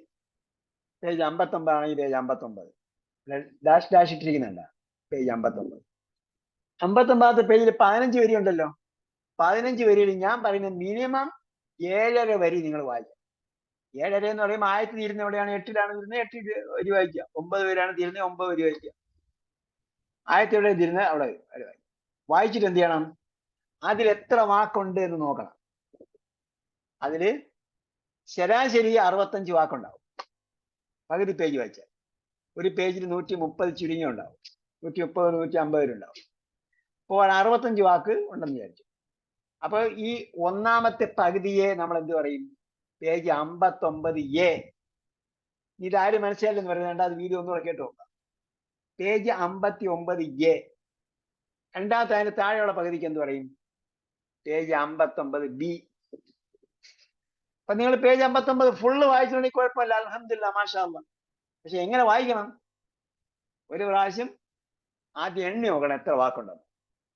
59 ആണെങ്കിൽ പേജ് 59 ഡാഷ് ഡാഷ് ഇട്ടിരിക്കുന്നുണ്ട. പേജ് 59. 59ാമത്തെ പേജിൽ 15 വരി ഉണ്ടല്ലോ. 15 വരിയിൽ ഞാൻ പറയുന്ന മിനിമം 7.5 വരി നിങ്ങൾ വായിക്കുക. 7.5 എന്ന് പറയുമ്പോൾ ആയത്തിൽ തീരുന്ന എവിടെയാണ്? 8ലാണ് തീരുന്നത്, 8 വരി വായിക്കുക. 9 വരെയാണ് തീരുന്നത്, 9 വരി വായിക്കുക. ആയത്തിൽ എവിടെ തീരുന്നത് അവിടെ വായിക്കുക. വായിച്ചിട്ട് എന്ത് ചെയ്യണം? അതിൽ എത്ര വാക്കുണ്ട് എന്ന് നോക്കണം. അതില് ശരാശരി 65 വാക്കുണ്ടാവും. പകുതി പേജ് വായിച്ചാൽ ഒരു പേജിൽ 130 ചുരുങ്ങി ഉണ്ടാവും. 130, 150 വരെ ഉണ്ടാവും. അപ്പോൾ 65 വാക്ക് ഉണ്ടെന്ന് വിചാരിച്ചു. അപ്പൊ ഈ ഒന്നാമത്തെ പകുതിയെ നമ്മൾ എന്ത് പറയും? Page 59A. ഇതാരും മനസ്സിലായില്ലെന്ന് പറയുന്നത് അത് വീഡിയോ ഒന്നുകൂടെ കേട്ട് നോക്കാം. Page 59A. രണ്ടാമത്തെ അതിന് താഴെയുള്ള പകുതിക്ക് എന്ത് പറയും? Page 59B. അപ്പൊ നിങ്ങൾ പേജ് 59 ഫുള്ള് വായിച്ചിട്ടുണ്ടെങ്കിൽ കുഴപ്പമില്ല, അൽഹംദുലില്ലാ, മാഷാ അല്ലാഹ്. പക്ഷെ എങ്ങനെ വായിക്കണം? ഒരു പ്രാവശ്യം ആദ്യം എണ്ണി നോക്കണം എത്ര വാക്കുണ്ടെന്ന്.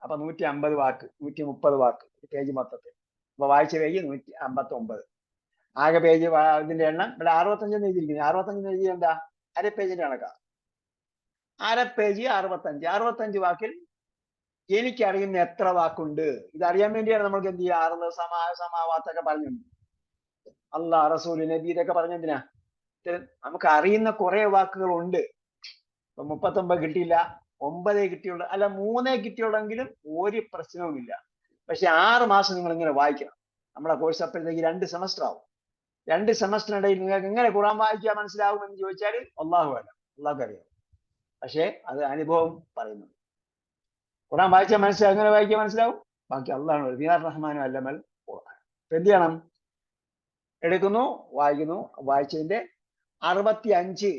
അപ്പൊ 150 വാക്ക്, 130 വാക്ക് പേജ് മൊത്തത്തിൽ. അപ്പൊ വായിച്ച പേജ് 159. ആകെ പേജ് ഇതിന്റെ എണ്ണം ഇവിടെ 65 എഴുതിയിരിക്കുന്നത്. 65 എഴുതി എന്താ? അര പേജിന്റെ കണക്കാ. അര പേജ് 65 വാക്കിൽ എനിക്കറിയുന്ന എത്ര വാക്കുണ്ട് ഇതറിയാൻ വേണ്ടിയാണ് നമ്മൾക്ക് എന്ത് ചെയ്യുക? അറുന്ന സമാവാത്തൊക്കെ പറഞ്ഞു, അള്ളാഹ്, റസൂൽ, നബി ഇതൊക്കെ പറഞ്ഞെന്തിനാ? നമുക്ക് അറിയുന്ന കുറെ വാക്കുകൾ ഉണ്ട്. ഇപ്പൊ 39 കിട്ടിയില്ല, 9 കിട്ടിയുള്ളൂ, അല്ല 3 കിട്ടിയുള്ളെങ്കിലും ഒരു പ്രശ്നവുമില്ല. പക്ഷെ 6 മാസം നിങ്ങൾ ഇങ്ങനെ വായിക്കണം. നമ്മുടെ കോഴ്സ് അപ്പോഴത്തേക്ക് 2 സെമസ്റ്റർ ആവും. 2 സെമസ്റ്ററിനിടയിൽ നിങ്ങൾക്ക് എങ്ങനെ ഖുർആൻ വായിക്കാൻ മനസ്സിലാവും എന്ന് ചോദിച്ചാൽ അള്ളാഹു അല്ല, അള്ളാഹ്ക്ക് അറിയാം. പക്ഷെ അത് അനുഭവം പറയുന്നു. ഖുർആൻ വായിച്ചാൽ മനസ്സിലാവും. എങ്ങനെ വായിക്കാൻ മനസ്സിലാവും? ബാക്കി അള്ളാഹു റഹ്മാനും അല്ലമൽ ഖുർആൻ. എന്ത് ചെയ്യണം? എടുക്കുന്നു, വായിക്കുന്നു. വായിച്ചതിന്റെ 65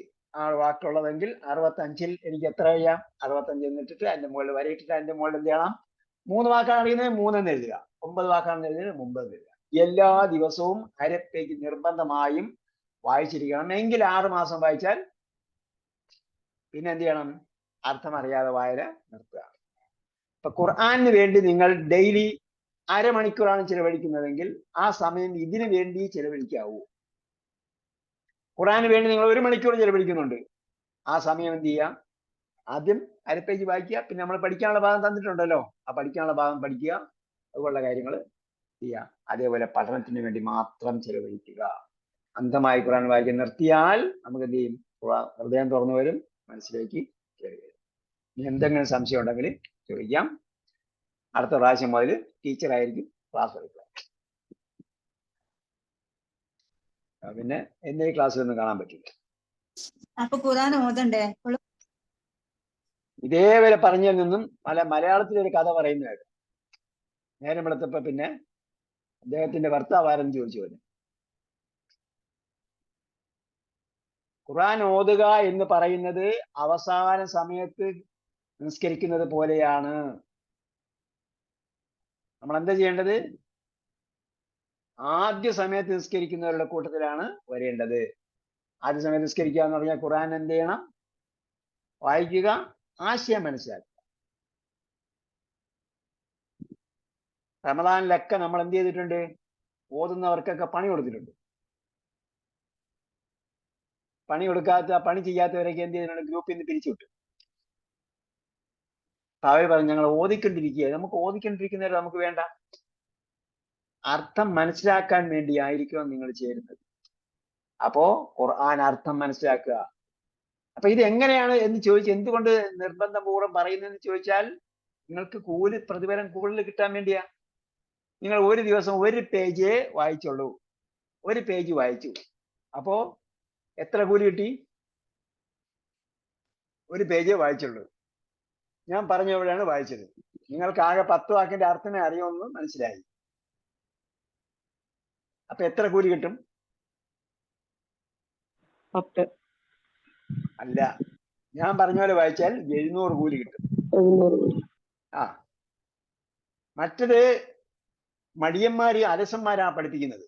വാക്കുള്ളതെങ്കിൽ 65ൽ എനിക്ക് എത്ര ചെയ്യാം? 65 എന്നിട്ടിട്ട് അതിന്റെ മുകളിൽ വരയിട്ടിട്ട് അതിന്റെ മുകളിൽ എന്ത് ചെയ്യണം? 3 വാക്കാണ് അറിയുന്നത്, 3 എന്ന് എഴുതുക. 9 വാക്കാണെന്ന് എഴുതുന്നത് 9 എന്ന് എഴുതുക. എല്ലാ ദിവസവും അര പേജ് നിർബന്ധമായും വായിച്ചിരിക്കണം. എങ്കിൽ 6 മാസം വായിച്ചാൽ പിന്നെ എന്ത് ചെയ്യണം? അർത്ഥം അറിയാതെ വായന നിർത്തുക. ഇപ്പൊ ഖുർആന് വേണ്ടി നിങ്ങൾ ഡെയിലി അരമണിക്കൂറാണ് ചിലവഴിക്കുന്നതെങ്കിൽ ആ സമയം ഇതിനു വേണ്ടി ചിലവഴിക്കാവൂ. ഖുർആന് വേണ്ടി നിങ്ങൾ 1 മണിക്കൂർ ചിലവഴിക്കുന്നുണ്ട്, ആ സമയം എന്ത് ചെയ്യാം, ആദ്യം അര പേജ് വായിക്കുക, പിന്നെ നമ്മൾ പഠിക്കാനുള്ള ഭാഗം തന്നിട്ടുണ്ടല്ലോ, ആ പഠിക്കാനുള്ള ഭാഗം പഠിക്കുക, അതുപോലുള്ള കാര്യങ്ങൾ ചെയ്യുക. അതേപോലെ പഠനത്തിന് വേണ്ടി മാത്രം ചെലവഴിക്കുക. അന്ധമായി ഖുർആൻ വായിക്കാൻ നിർത്തിയാൽ നമുക്ക് എന്ത് ചെയ്യും, ഹൃദയം തുറന്നു വരും, മനസ്സിലേക്ക് കയറി വരും. ഇനി എന്തെങ്കിലും സംശയം ഉണ്ടെങ്കിൽ ചോദിക്കാം. അടുത്ത പ്രാവശ്യം മുതൽ ടീച്ചറായിരിക്കും ക്ലാസ് എടുക്കുക. പിന്നെ എന്നീ ക്ലാസ്സിലൊന്നും കാണാൻ പറ്റില്ല. അപ്പൊ ഖുർആൻ ഓതണ്ടേ? ഇതേവരെ പറഞ്ഞതിൽ നിന്നും മലയാളത്തിലൊരു കഥ പറയുന്നതായിട്ട് നേരം വെളുത്തപ്പോ പിന്നെ അദ്ദേഹത്തിന്റെ ഭർത്താവ് ആരെന്ന് ചോദിച്ചു വന്നു. ഖുർആൻ ഓതുക എന്ന് പറയുന്നത് അവസാന സമയത്ത് നിസ്കരിക്കുന്നത് പോലെയാണ്. നമ്മൾ എന്താ ചെയ്യേണ്ടത്? ആദ്യ സമയത്ത് നിസ്കരിക്കുന്നവരുടെ കൂട്ടത്തിലാണ് വരേണ്ടത്. ആദ്യ സമയത്ത് നിസ്കരിക്കുക എന്ന് പറഞ്ഞാൽ ഖുർആൻ എന്ത് ചെയ്യണം? വായിക്കുക, ആശയം മനസ്സിലാക്കുക. റമദാനിലൊക്കെ നമ്മൾ എന്ത് ചെയ്തിട്ടുണ്ട്? ഓതുന്നവർക്കൊക്കെ പണി കൊടുത്തിട്ടുണ്ട്. പണി ചെയ്യാത്തവരൊക്കെ എന്ത് ചെയ്തിട്ടുണ്ട്? ഗ്രൂപ്പിൽ നിന്ന് പിരിച്ചുവിട്ടു. അവർ പറഞ്ഞു ഞങ്ങൾ ഓതിക്കൊണ്ടിരിക്കുക. നമുക്ക് ഓതിക്കൊണ്ടിരിക്കുന്നവരെ നമുക്ക് വേണ്ട. അർത്ഥം മനസ്സിലാക്കാൻ വേണ്ടി ആയിരിക്കും നിങ്ങൾ ചേരുന്നത്. അപ്പോ ഖുർആൻ അർത്ഥം മനസ്സിലാക്കുക. അപ്പൊ ഇത് എങ്ങനെയാണ് എന്ന് ചോദിച്ച് എന്തുകൊണ്ട് നിർബന്ധപൂർവ്വം പറയുന്നതെന്ന് ചോദിച്ചാൽ നിങ്ങൾക്ക് പ്രതിഫലം കൂടുതൽ കിട്ടാൻ വേണ്ടിയാ. നിങ്ങൾ ഒരു ദിവസം ഒരു പേജ് വായിച്ചുള്ളൂ, ഒരു പേജ് വായിച്ചു, അപ്പോ എത്ര കൂലി കിട്ടി? ഒരു പേജ് വായിച്ചുള്ളൂ. ഞാൻ പറഞ്ഞപ്പോഴാണ് വായിച്ചത്. നിങ്ങൾക്ക് ആകെ 10 വാക്കിന്റെ അർത്ഥമേ അറിയുമെന്ന് മനസ്സിലായി. അപ്പൊ എത്ര കൂലി കിട്ടും? 10. അല്ല, ഞാൻ പറഞ്ഞ പോലെ വായിച്ചാൽ 700 കൂലി കിട്ടും. ആ, മറ്റത് മടിയന്മാര് അലസന്മാരാണ് പഠിപ്പിക്കുന്നത്.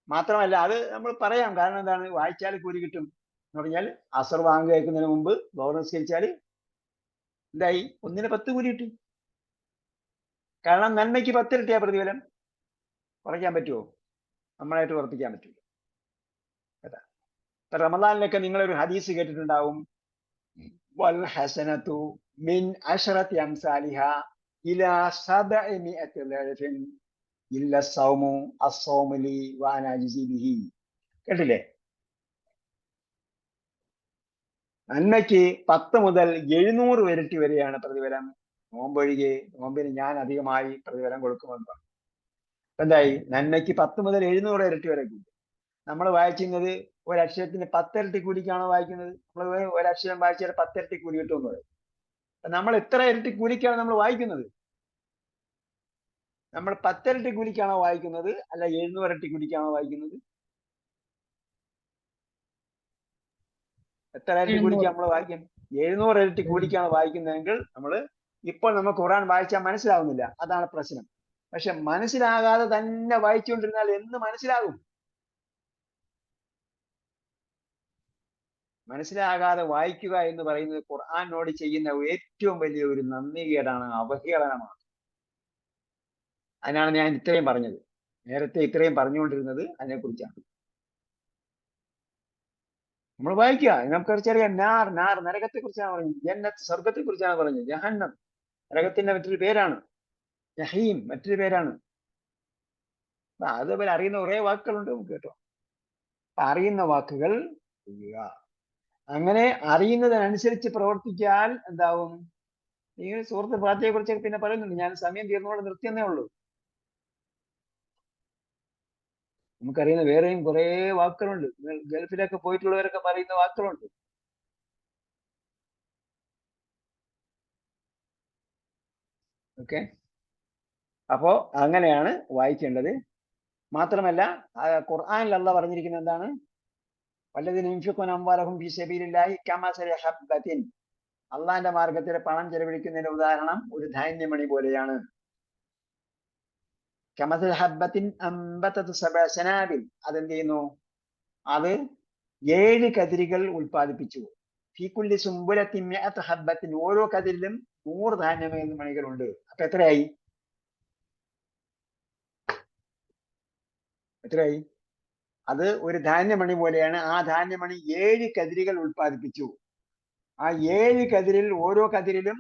മാത്രമല്ല അത് നമ്മൾ പറയാം. കാരണം എന്താണ്? വായിച്ചാൽ കൂലി കിട്ടും എന്ന് പറഞ്ഞാൽ അസർ വാങ്ങി കേൾക്കുന്നതിന് മുമ്പ് നമസ്കരിച്ചാൽ എന്തായി? 1-ന് 10 കൂലി കിട്ടി. കാരണം നന്മയ്ക്ക് 10 ഇരട്ടിയാ പ്രതിഫലം. കുറയ്ക്കാൻ പറ്റുമോ? നമ്മളായിട്ട് ഉറപ്പിക്കാൻ പറ്റില്ല. കേട്ടാ, ഇപ്പൊ റമദാനിലൊക്കെ നിങ്ങളൊരു ഹദീസ് കേട്ടിട്ടുണ്ടാവും. വൽ ഹസനതു മിൻ അശറത്തി അംസാലിഹ ഇലാ 700 ളഅഫിൻ ഇല്ല സൗമു അസ്സൗമു ലി വഅന അജ്സി ബിഹി. കേട്ടില്ലേ? നന്മയ്ക്ക് 10 മുതൽ 700 ഇരട്ടി വരെയാണ് പ്രതിഫലം. നോമ്പൊഴികെ, നോമ്പിന് ഞാൻ അധികമായി പ്രതിഫലം കൊടുക്കുമെന്ന് പറഞ്ഞു. എന്തായി? നന്മയ്ക്ക് 10 മുതൽ 700 ഇരട്ടി വരെ കൂടി. നമ്മൾ വായിക്കുന്നത് ഒരക്ഷരത്തിന് 10 ഇരട്ടി കൂലിക്കാണോ വായിക്കുന്നത്? നമ്മൾ ഒരക്ഷരം വായിച്ചാൽ 10 ഇരട്ടി കൂലി കിട്ടുമെന്ന് പറയും. നമ്മൾ എത്ര ഇരട്ടി കൂലിക്കാണ് നമ്മൾ വായിക്കുന്നത്? നമ്മൾ 10 ഇരട്ടി കൂലിക്കാണോ വായിക്കുന്നത്, അല്ല 700 ഇരട്ടി കൂലിക്കാണോ വായിക്കുന്നത്? എത്ര ഇരട്ടി കൂലിക്ക് നമ്മൾ വായിക്കും? 700 ഇരട്ടി കൂലിക്കാണ് വായിക്കുന്നതെങ്കിൽ ഇപ്പോൾ നമുക്ക് ഖുർആൻ വായിച്ചാൽ മനസ്സിലാവുന്നില്ല. അതാണ് പ്രശ്നം. പക്ഷെ മനസ്സിലാകാതെ തന്നെ വായിച്ചുകൊണ്ടിരുന്നാൽ എന്ന് മനസ്സിലാകും? മനസ്സിലാകാതെ വായിക്കുക എന്ന് പറയുന്നത് ഖുർആനോട് ചെയ്യുന്ന ഏറ്റവും വലിയ ഒരു നന്ദികേടാണ്, അവഹേളനമാണ്. അതിനാണ് ഞാൻ ഇത്രയും പറഞ്ഞത്. നേരത്തെ ഇത്രയും പറഞ്ഞുകൊണ്ടിരുന്നത് അതിനെക്കുറിച്ചാണ്. നമ്മൾ വായിക്കുക, നമുക്കറിയാം. നാർ നരകത്തെ കുറിച്ചാണ് പറഞ്ഞത്. ജന്നത്ത് സ്വർഗത്തെ കുറിച്ചാണ് പറഞ്ഞത്. ജഹന്നം നരകത്തിന്റെ മറ്റൊരു പേരാണ്. ജഹീം മറ്റൊരു പേരാണ്. അതേപോലെ അറിയുന്ന കുറെ വാക്കുകളുണ്ട് നമുക്ക് കേട്ടോ. അറിയുന്ന വാക്കുകൾ ചെയ്യുക. അങ്ങനെ അറിയുന്നതിനനുസരിച്ച് പ്രവർത്തിച്ചാൽ എന്താവും? ഈ സൂറത്ത് ഫാത്തിഹയെ കുറിച്ച് പിന്നെ പറയുന്നുണ്ട്. ഞാൻ സമയം തീർന്നോടെ നിർത്തിയെന്നേ ഉള്ളൂ. നമുക്കറിയുന്ന വേറെയും കുറെ വാക്കുകളുണ്ട്. ഗൾഫിലൊക്കെ പോയിട്ടുള്ളവരൊക്കെ പറയുന്ന വാക്കുകളുണ്ട്. ഓക്കെ, അപ്പോ അങ്ങനെയാണ് വായിക്കേണ്ടത്. മാത്രമല്ല ഖുർആനിൽ അല്ലാഹ് പറഞ്ഞിരിക്കുന്നത് എന്താണ്? വല്ലദീന യുൻഫിഖൂന അംവാലഹും ഫീ സബീലില്ലാഹി കമസലി ഹബ്ബത്തിൻ. അള്ളാന്റെ മാർഗത്തിൽ പണം ചെലവഴിക്കുന്നതിന്റെ ഉദാഹരണം ഒരു ധാന്യമണി പോലെയാണ്. കമസലി ഹബ്ബത്തിൻ അംബതത് സബഅ സനാബിൽ. അതെന്ത് ചെയ്യുന്നു? അത് 7 കതിരുകൾ ഉൽപ്പാദിപ്പിച്ചു. ഫീ കുല്ലി സുംബുലത്തിൻ മിഅത ഹബ്ബത്തിൻ. ഓരോ കതിരിലും 100 ധാന്യമണികളുണ്ട്. അപ്പൊ എത്രയായി? അത് ഒരു ധാന്യമണി പോലെയാണ്. ആ ധാന്യമണി 7 കതിരുകൾ ഉൽപ്പാദിപ്പിച്ചു. ആ 7 കതിരിൽ ഓരോ കതിരിലും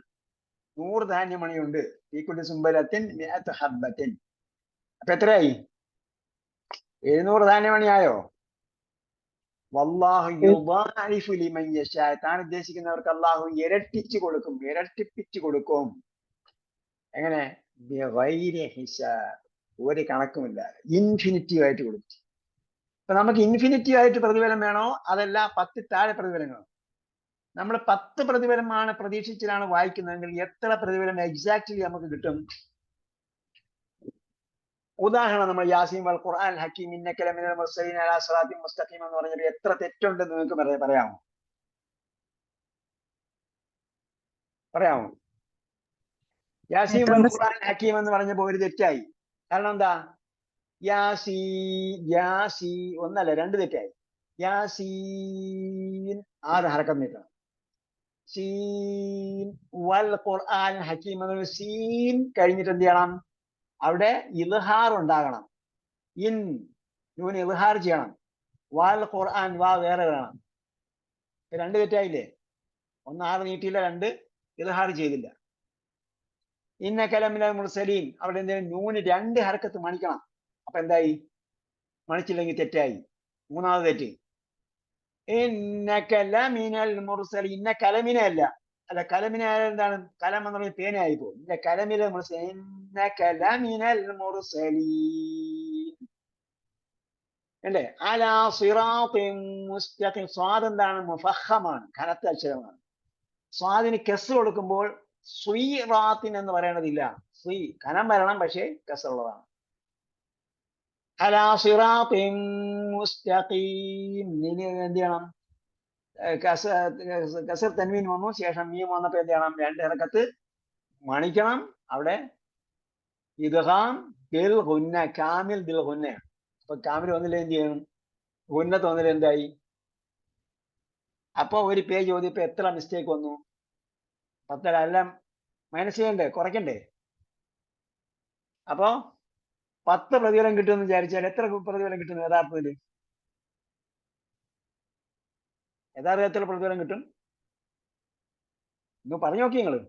100 ധാന്യമണിയുണ്ട്. ഈ കുല്ലി സുംബലത്തിൻ മിഅത്ത് ഹബ്ബത്തിൻ. അപ്പൊ എത്രയായി? 700 ധാന്യമണിയായോ? വല്ലാഹു യുദാഇഫു ലിമൻ യശാ. താൻ ഉദ്ദേശിക്കുന്നവർക്ക് അള്ളാഹു ഇരട്ടിച്ചു കൊടുക്കും, ഇരട്ടിപ്പിച്ചു കൊടുക്കും. എങ്ങനെ? ബിഗൈരി ഹിസാബ്. ഒരു കണക്കുമില്ലാതെ ഇൻഫിനിറ്റീവ് ആയിട്ട് കൊടുക്കും. അപ്പൊ നമുക്ക് ഇൻഫിനിറ്റീവ് ആയിട്ട് പ്രതിഫലം വേണോ, അതല്ല 10 താഴെ പ്രതിഫലങ്ങളോ? നമ്മൾ 10 പ്രതിഫലമാണ് പ്രതീക്ഷിച്ചിട്ടാണ് വായിക്കുന്നതെങ്കിൽ എത്ര പ്രതിഫലം എക്സാക്ട്ലി നമുക്ക് കിട്ടും? ഉദാഹരണം, നമ്മൾ യാസീൻ വൽ ഖുർആൻ ഹക്കീം ഇന്നക ലമിനൽ മുർസലീൻ അലാ സിറാത്തിൻ മുസ്തഖീം എന്ന് പറഞ്ഞാൽ എത്ര തെറ്റുണ്ടെന്ന് നിങ്ങൾക്ക് പറയാമോ? പറയാമോ? യാസീൻ വൽ ഖുർആൻ ഹക്കീം എന്ന് പറഞ്ഞപ്പോ ഒരു തെറ്റായി. കാരണം എന്താ? യാസീ ഒന്നല്ല 2 തെറ്റായി. യാസീൻ 6 ഹർക്കത്ത് നീട്ടണം. സീൻ വൽ ഖുർആൻ ഹക്കീം എന്ന സീൻ കഴിഞ്ഞിട്ട് എന്ത് ചെയ്യണം? അവിടെ ഇൽഹാർ ഉണ്ടാകണം. നൂന് ഇൽഹാർ ചെയ്യണം. വൽ ഖുർആൻ വാ വേറെ വേണം. 2 തെറ്റായില്ലേ? 1 6 നീട്ടിയില്ല, 2 ഇൽഹാർ ചെയ്തില്ല. ഇന്നക ലമിനൽ മുർസലീൻ അവിടെ എന്തെങ്കിലും നൂന് 2 ഹർക്കത്ത് മണിക്കണം. അപ്പൊ എന്തായി? മണിച്ചില്ലെങ്കിൽ തെറ്റായി. 3ാമത് തെറ്റ്. ഇന്നക ലമിനൽ മുർസലീൻ. ഇന്ന കലമിന അല്ല. അല്ല, കലമിന എന്താണ്? കലം എന്ന് പറഞ്ഞ പേനയായി പോകും. ഇന്ന കലമിനൽ മുർസലീൻ. ഇന്നക ലമിനൽ മുർസലീൻ അല്ലേ? അലാ സിറാത്തിൻ മുസ്തഖീം. സ്വാദ് എന്താണ്? മുഫഖമാണ്, കനത്ത അക്ഷരമാണ്. സ്വാദിന് കെസ് കൊടുക്കുമ്പോൾ സ്വീറാത്തിൻ എന്ന് പറയേണ്ടതില്ല. സ്വീ കനം വരണം, പക്ഷേ കെസ്റുള്ളതാണ്. അലാ സിറാത്തിൻ മുസ്തഖീം. ഇനി എന്ത് ചെയ്യണം? കസർ തൻവീൻ വന്നു, ശേഷം മീം വന്നപ്പോ എന്ത് ചെയ്യണം? 2 ഹർക്കത്ത് മണിക്കണം. അവിടെ ഇദ്ഗാം ബിൽ ഗുന്ന, കാമിൽ ബിൽ ഗുന്നയാണ്. അപ്പൊ കാമിൽ വന്നില്ല എന്ത് ചെയ്യണം? ഗുന്നത്ത് വന്നില്ല എന്തായി? അപ്പൊ ഒരു പേജ് ഓതിയപ്പോ എത്ര മിസ്റ്റേക്ക് വന്നു? 10. എല്ലാം മൈനസ് ചെയ്യണ്ടേ, കുറയ്ക്കണ്ടേ? അപ്പോ 10 പ്രതിഫലം കിട്ടുമെന്ന് വിചാരിച്ചാൽ എത്ര പ്രതിഫലം കിട്ടും യഥാർത്ഥത്തിൽ? എത്ര പ്രതിഫലം കിട്ടും? ഒന്ന് പറഞ്ഞു നോക്കി നിങ്ങള്.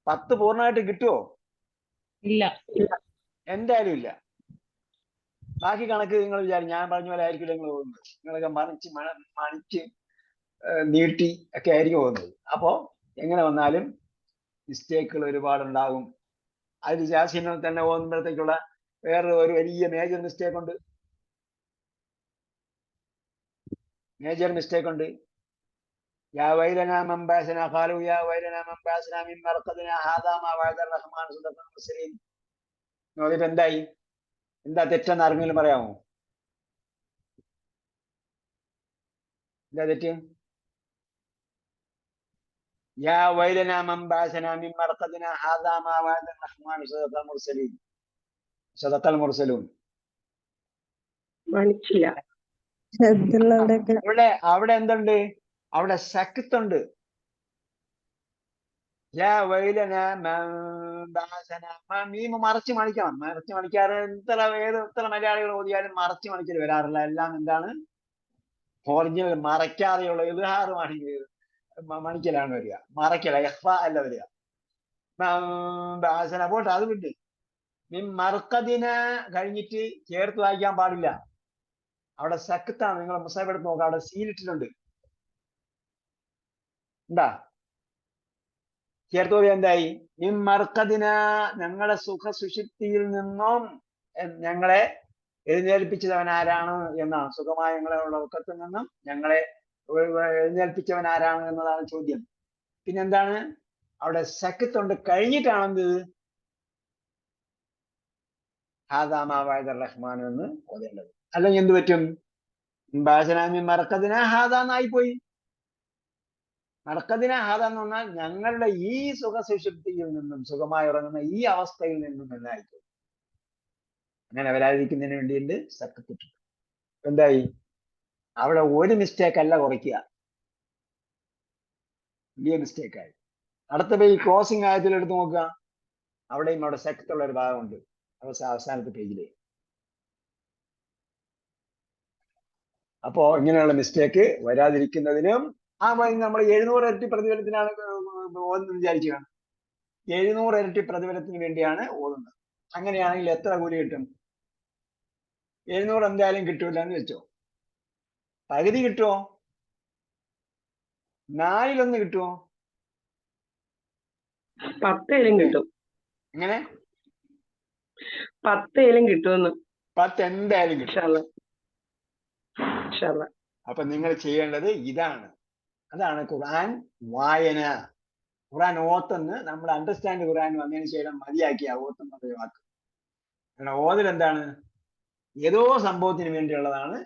10 പൂർണ്ണമായിട്ട് കിട്ടുമോ? ഇല്ല. എന്തായാലും ഇല്ല. ബാക്കി കണക്ക് നിങ്ങൾ വിചാരിക്കും ഞാൻ പറഞ്ഞ പോലെ ആയിരിക്കില്ല നിങ്ങൾ പോകുന്നത്. നിങ്ങളൊക്കെ മണിച്ച് നീട്ടി ഒക്കെ ആയിരിക്കും പോകുന്നത്. അപ്പോ എങ്ങനെ വന്നാലും മിസ്റ്റേക്കുകൾ ഒരുപാടുണ്ടാകും. അതിൽ ജാസിനെ തന്നെ പോകുമ്പോഴത്തേക്കുള്ള വേറെ ഒരു വലിയ മേജർ മിസ്റ്റേക്ക് ഉണ്ട്. യാ വൈലനാ മൻ ബഅസനാ ഖാലൂ യാ വൈലനാ മൻ ബഅസനാ മിൻ മർഖദിനാ ഹാദാ മാ വഅദ റഹ്മാൻ സദഖൽ മുർസലീൻ. നോക്കിയിട്ട് എന്തായി? എന്താ തെറ്റെന്ന് ആർക്കെങ്കിലും പറയാമോ? എന്താ തെറ്റ്? യാ വൈലനാ മൻ ബഅസനാ മിൻ മർഖദിനാ ഹാദാ മാ വഅദ റഹ്മാൻ സദഖൽ മുർസലീൻ. സദഖൽ മുർസലൂൻ മണിച്ചില്ല. അവിടെ എന്തുണ്ട്? അവിടെ സക്കത്തുണ്ട്. മീമ് മറച്ചു മണിക്കണം. മറച്ചു മണിക്കാറ് എത്ര മലയാളികൾ ഓതിയാലും മറച്ചു മണിക്കൽ വരാറില്ല. എല്ലാം എന്താണ്? ഒറിജിനൽ മറയ്ക്കാതെയുള്ള ഇദ്ഹാർ മണിക്കലാണ് വരിക. മറയ്ക്കല എഹ്ഫ അല്ല വരിക. പോട്ടെ, അത് വിട്ട് മർക്കദിനെ കഴിഞ്ഞിട്ട് ചേർത്ത് വായിക്കാൻ പാടില്ല. അവിടെ സക്കത്താണ്. നിങ്ങൾ മുസാഫ് എടുത്ത് നോക്കാം, അവിടെ സീലിട്ടിട്ടുണ്ട്. എന്താ ചേർത്ത് പോയി? എന്തായി? മർക്കദിന, ഞങ്ങളുടെ സുഖസുഷുപ്തിയിൽ നിന്നും ഞങ്ങളെ എഴുന്നേൽപ്പിച്ചവൻ ആരാണ് എന്നാണ്. സുഖമായ ഞങ്ങളെ ഉറക്കത്തിൽ നിന്നും ഞങ്ങളെ എഴുന്നേൽപ്പിച്ചവൻ ആരാണ് എന്നതാണ് ചോദ്യം. പിന്നെന്താണ്? അവിടെ സക്കത്തുണ്ട്. കഴിഞ്ഞിട്ടാണെന്ത്? ഹാദാമാവായത് റഹ്മാൻ എന്ന് ഓതേണ്ടത്. അല്ലെങ്കിൽ എന്ത് പറ്റും? ബാസനാമി മറക്കദിന ഹാദാന്നായി പോയി. മറക്കദിന ഹാദ എന്ന് പറഞ്ഞാൽ ഞങ്ങളുടെ ഈ സുഖസുഷുപ്തിയിൽ നിന്നും, സുഖമായി ഉറങ്ങുന്ന ഈ അവസ്ഥയിൽ നിന്നും എന്നായിപ്പോയി. അങ്ങനെ വരാതിരിക്കുന്നതിന് വേണ്ടിയിട്ട് സക്കത്തിട്ടു. എന്തായി? അവിടെ ഒരു മിസ്റ്റേക്ക് അല്ല കുറയ്ക്കുക, വലിയ മിസ്റ്റേക്കായി. അടുത്ത ഈ ക്ലോസിംഗ് ആയത്തിൽ എടുത്ത് നോക്കുക. അവിടെ സക്കത്തുള്ള ഒരു ഭാഗമുണ്ട്. അവസാനത്തെ പേജില്. അപ്പോ ഇങ്ങനെയുള്ള മിസ്റ്റേക്ക് വരാതിരിക്കുന്നതിനും നമ്മൾ 700 ഇരട്ടി പ്രതിഫലത്തിനാണ് ഓതുന്നത് വിചാരിക്കുക. 700 ഇരട്ടി പ്രതിഫലത്തിന് വേണ്ടിയാണ് ഓതുന്നത്. അങ്ങനെയാണെങ്കിൽ എത്ര കൂലി കിട്ടും? 700 എന്തായാലും കിട്ടൂല എന്ന് വെച്ചോ. പകുതി കിട്ടുമോ? 4 കിട്ടുമോ? 10 കിട്ടും. എങ്ങനെ? 10 കിട്ടുമെന്ന്. 10 എന്തായാലും കിട്ടും. അപ്പൊ നിങ്ങൾ ചെയ്യേണ്ടത് ഇതാണ്. അതാണ് ഖുർആൻ വായന. ഖുർആൻ ഓത്തെന്ന് നമ്മൾ അണ്ടർസ്റ്റാൻഡ് ഖുർആൻ വന്നതിന് ശേഷം മതിയാക്കിയ ഓത്തെന്നുള്ള വാക്ക്. കാരണം ഓതൽ എന്താണ്? ഏതോ സംഭവത്തിന് വേണ്ടിയുള്ളതാണ്.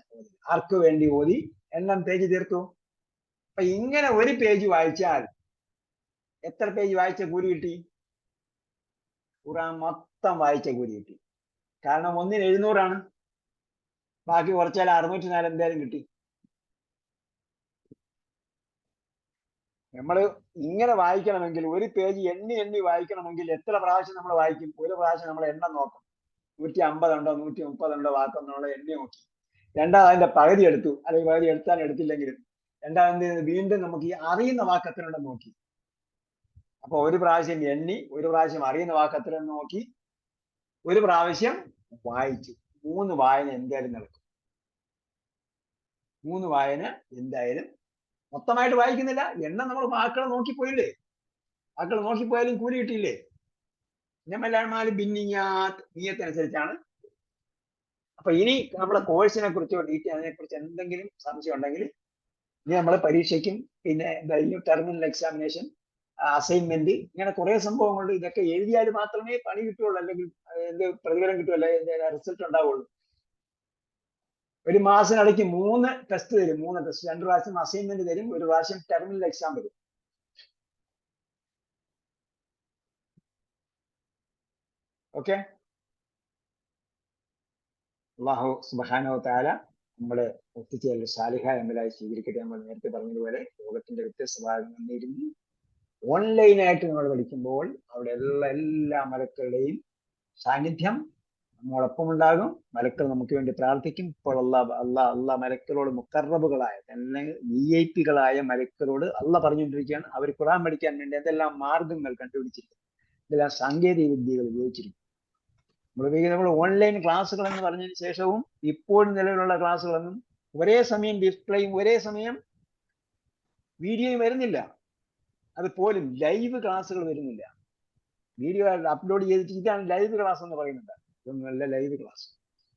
ആർക്ക് വേണ്ടി ഓതി? എല്ലാം പേജ് തീർത്തു. അപ്പൊ ഇങ്ങനെ ഒരു പേജ് വായിച്ചാൽ എത്ര പേജ് വായിച്ച കൂലി കിട്ടി? ഖുർആൻ മൊത്തം വായിച്ച കൂലി കിട്ടി. കാരണം 1-ന് 700 ബാക്കി കുറച്ചാൽ 604 എന്തായാലും കിട്ടി. നമ്മൾ ഇങ്ങനെ വായിക്കണമെങ്കിൽ ഒരു പേജ് എണ്ണി വായിക്കണമെങ്കിൽ എത്ര പ്രാവശ്യം നമ്മൾ വായിക്കും? ഒരു പ്രാവശ്യം നമ്മൾ എണ്ണം നോക്കും. 150 ഉണ്ടോ 130 ഉണ്ടോ വാക്കെന്നുള്ള എണ്ണി നോക്കി. രണ്ടാമത് അതിന്റെ പകുതി എടുത്തു, അല്ലെങ്കിൽ പകുതി എടുത്തില്ലെങ്കിലും രണ്ടാമത് വീണ്ടും നമുക്ക് ഈ അറിയുന്ന വാക്ക് എത്ര ഉണ്ടെന്ന് നോക്കി. അപ്പൊ ഒരു പ്രാവശ്യം എണ്ണി, ഒരു പ്രാവശ്യം അറിയുന്ന വാക്ക് എത്ര എന്ന് നോക്കി, ഒരു പ്രാവശ്യം വായിച്ചു. 3 വായന എന്തായാലും നടക്കും. 3 വായന എന്തായാലും. മൊത്തമായിട്ട് വായിക്കുന്നില്ല, എണ്ണം നമ്മൾ വാക്കുകൾ നോക്കിപ്പോയില്ലേ? വാക്കുകൾ നോക്കിപ്പോയാലും കൂലി കിട്ടിയില്ലേ? നീയത്തനുസരിച്ചാണ്. അപ്പൊ ഇനി നമ്മുടെ കോഴ്സിനെ കുറിച്ചോ അതിനെ കുറിച്ച് എന്തെങ്കിലും സംശയം ഉണ്ടെങ്കിൽ ഇനി നമ്മൾ പരീക്ഷയ്ക്കും പിന്നെ ടെർമിനൽ എക്സാമിനേഷൻ, അസൈൻമെന്റ്, ഇങ്ങനെ കുറെ സംഭവങ്ങളുണ്ട്. ഇതൊക്കെ എഴുതിയാൽ മാത്രമേ പണി കിട്ടുള്ളൂ, അല്ലെങ്കിൽ എന്ത് പ്രതിഫലം കിട്ടുമല്ല, റിസൾട്ട് ഉണ്ടാവുള്ളൂ. ഒരു മാസത്തിനിടയ്ക്ക് 3 ടെസ്റ്റ് തരും. 3 ടെസ്റ്റ്, 2 പ്രാവശ്യം അസൈൻമെന്റ് തരും, 1 പ്രാവശ്യം ടെർമിനൽ എക്സാം വരും. ഓക്കെ. അല്ലാഹു സുബ്ഹാനഹു വ തആല നമ്മളെ ഒത്തുചേരൽ സാലിഹായ അമലായി സ്വീകരിക്കട്ടെ. നമ്മൾ നേരത്തെ പറഞ്ഞതുപോലെ ലോകത്തിന്റെ വ്യത്യസ്ത ഭാഗങ്ങളിൽ നിന്നിരുന്ന് ഓൺലൈനായിട്ട് നമ്മൾ പഠിക്കുമ്പോൾ അവിടെ എല്ലാ മലക്കളുടെയും സാന്നിധ്യം നമ്മോടൊപ്പം ഉണ്ടാകും. മലക്കൾ നമുക്ക് വേണ്ടി പ്രാർത്ഥിക്കും. ഇപ്പോൾ അള്ളാഹ് മലക്കളോട് മുഖറബുകളായ, VIP-കളായ മലക്കളോട് അള്ളാഹ് പറഞ്ഞുകൊണ്ടിരിക്കുകയാണ്, അവർ ഖുർആൻ പഠിക്കാൻ വേണ്ടി എന്തെല്ലാം മാർഗങ്ങൾ കണ്ടുപിടിച്ചിരിക്കും, എന്തെല്ലാം സാങ്കേതിക വിദ്യകൾ ഉപയോഗിച്ചിരിക്കും. നമ്മൾ ഓൺലൈൻ ക്ലാസ്സുകൾ എന്ന് പറഞ്ഞതിന് ശേഷവും ഇപ്പോൾ നിലവിലുള്ള ക്ലാസ്സുകളൊന്നും ഒരേ സമയം ഡിസ്പ്ലേയും ഒരേ സമയം വീഡിയോയും വരുന്നില്ല. അതുപോലും ലൈവ് ക്ലാസ്സുകൾ വരുന്നില്ല. വീഡിയോ അപ്ലോഡ് ചെയ്തിട്ട് ഇതാണ് ലൈവ് ക്ലാസ് എന്ന് പറയുന്നുണ്ട്. ഇതൊന്നുമല്ല ലൈവ് ക്ലാസ്.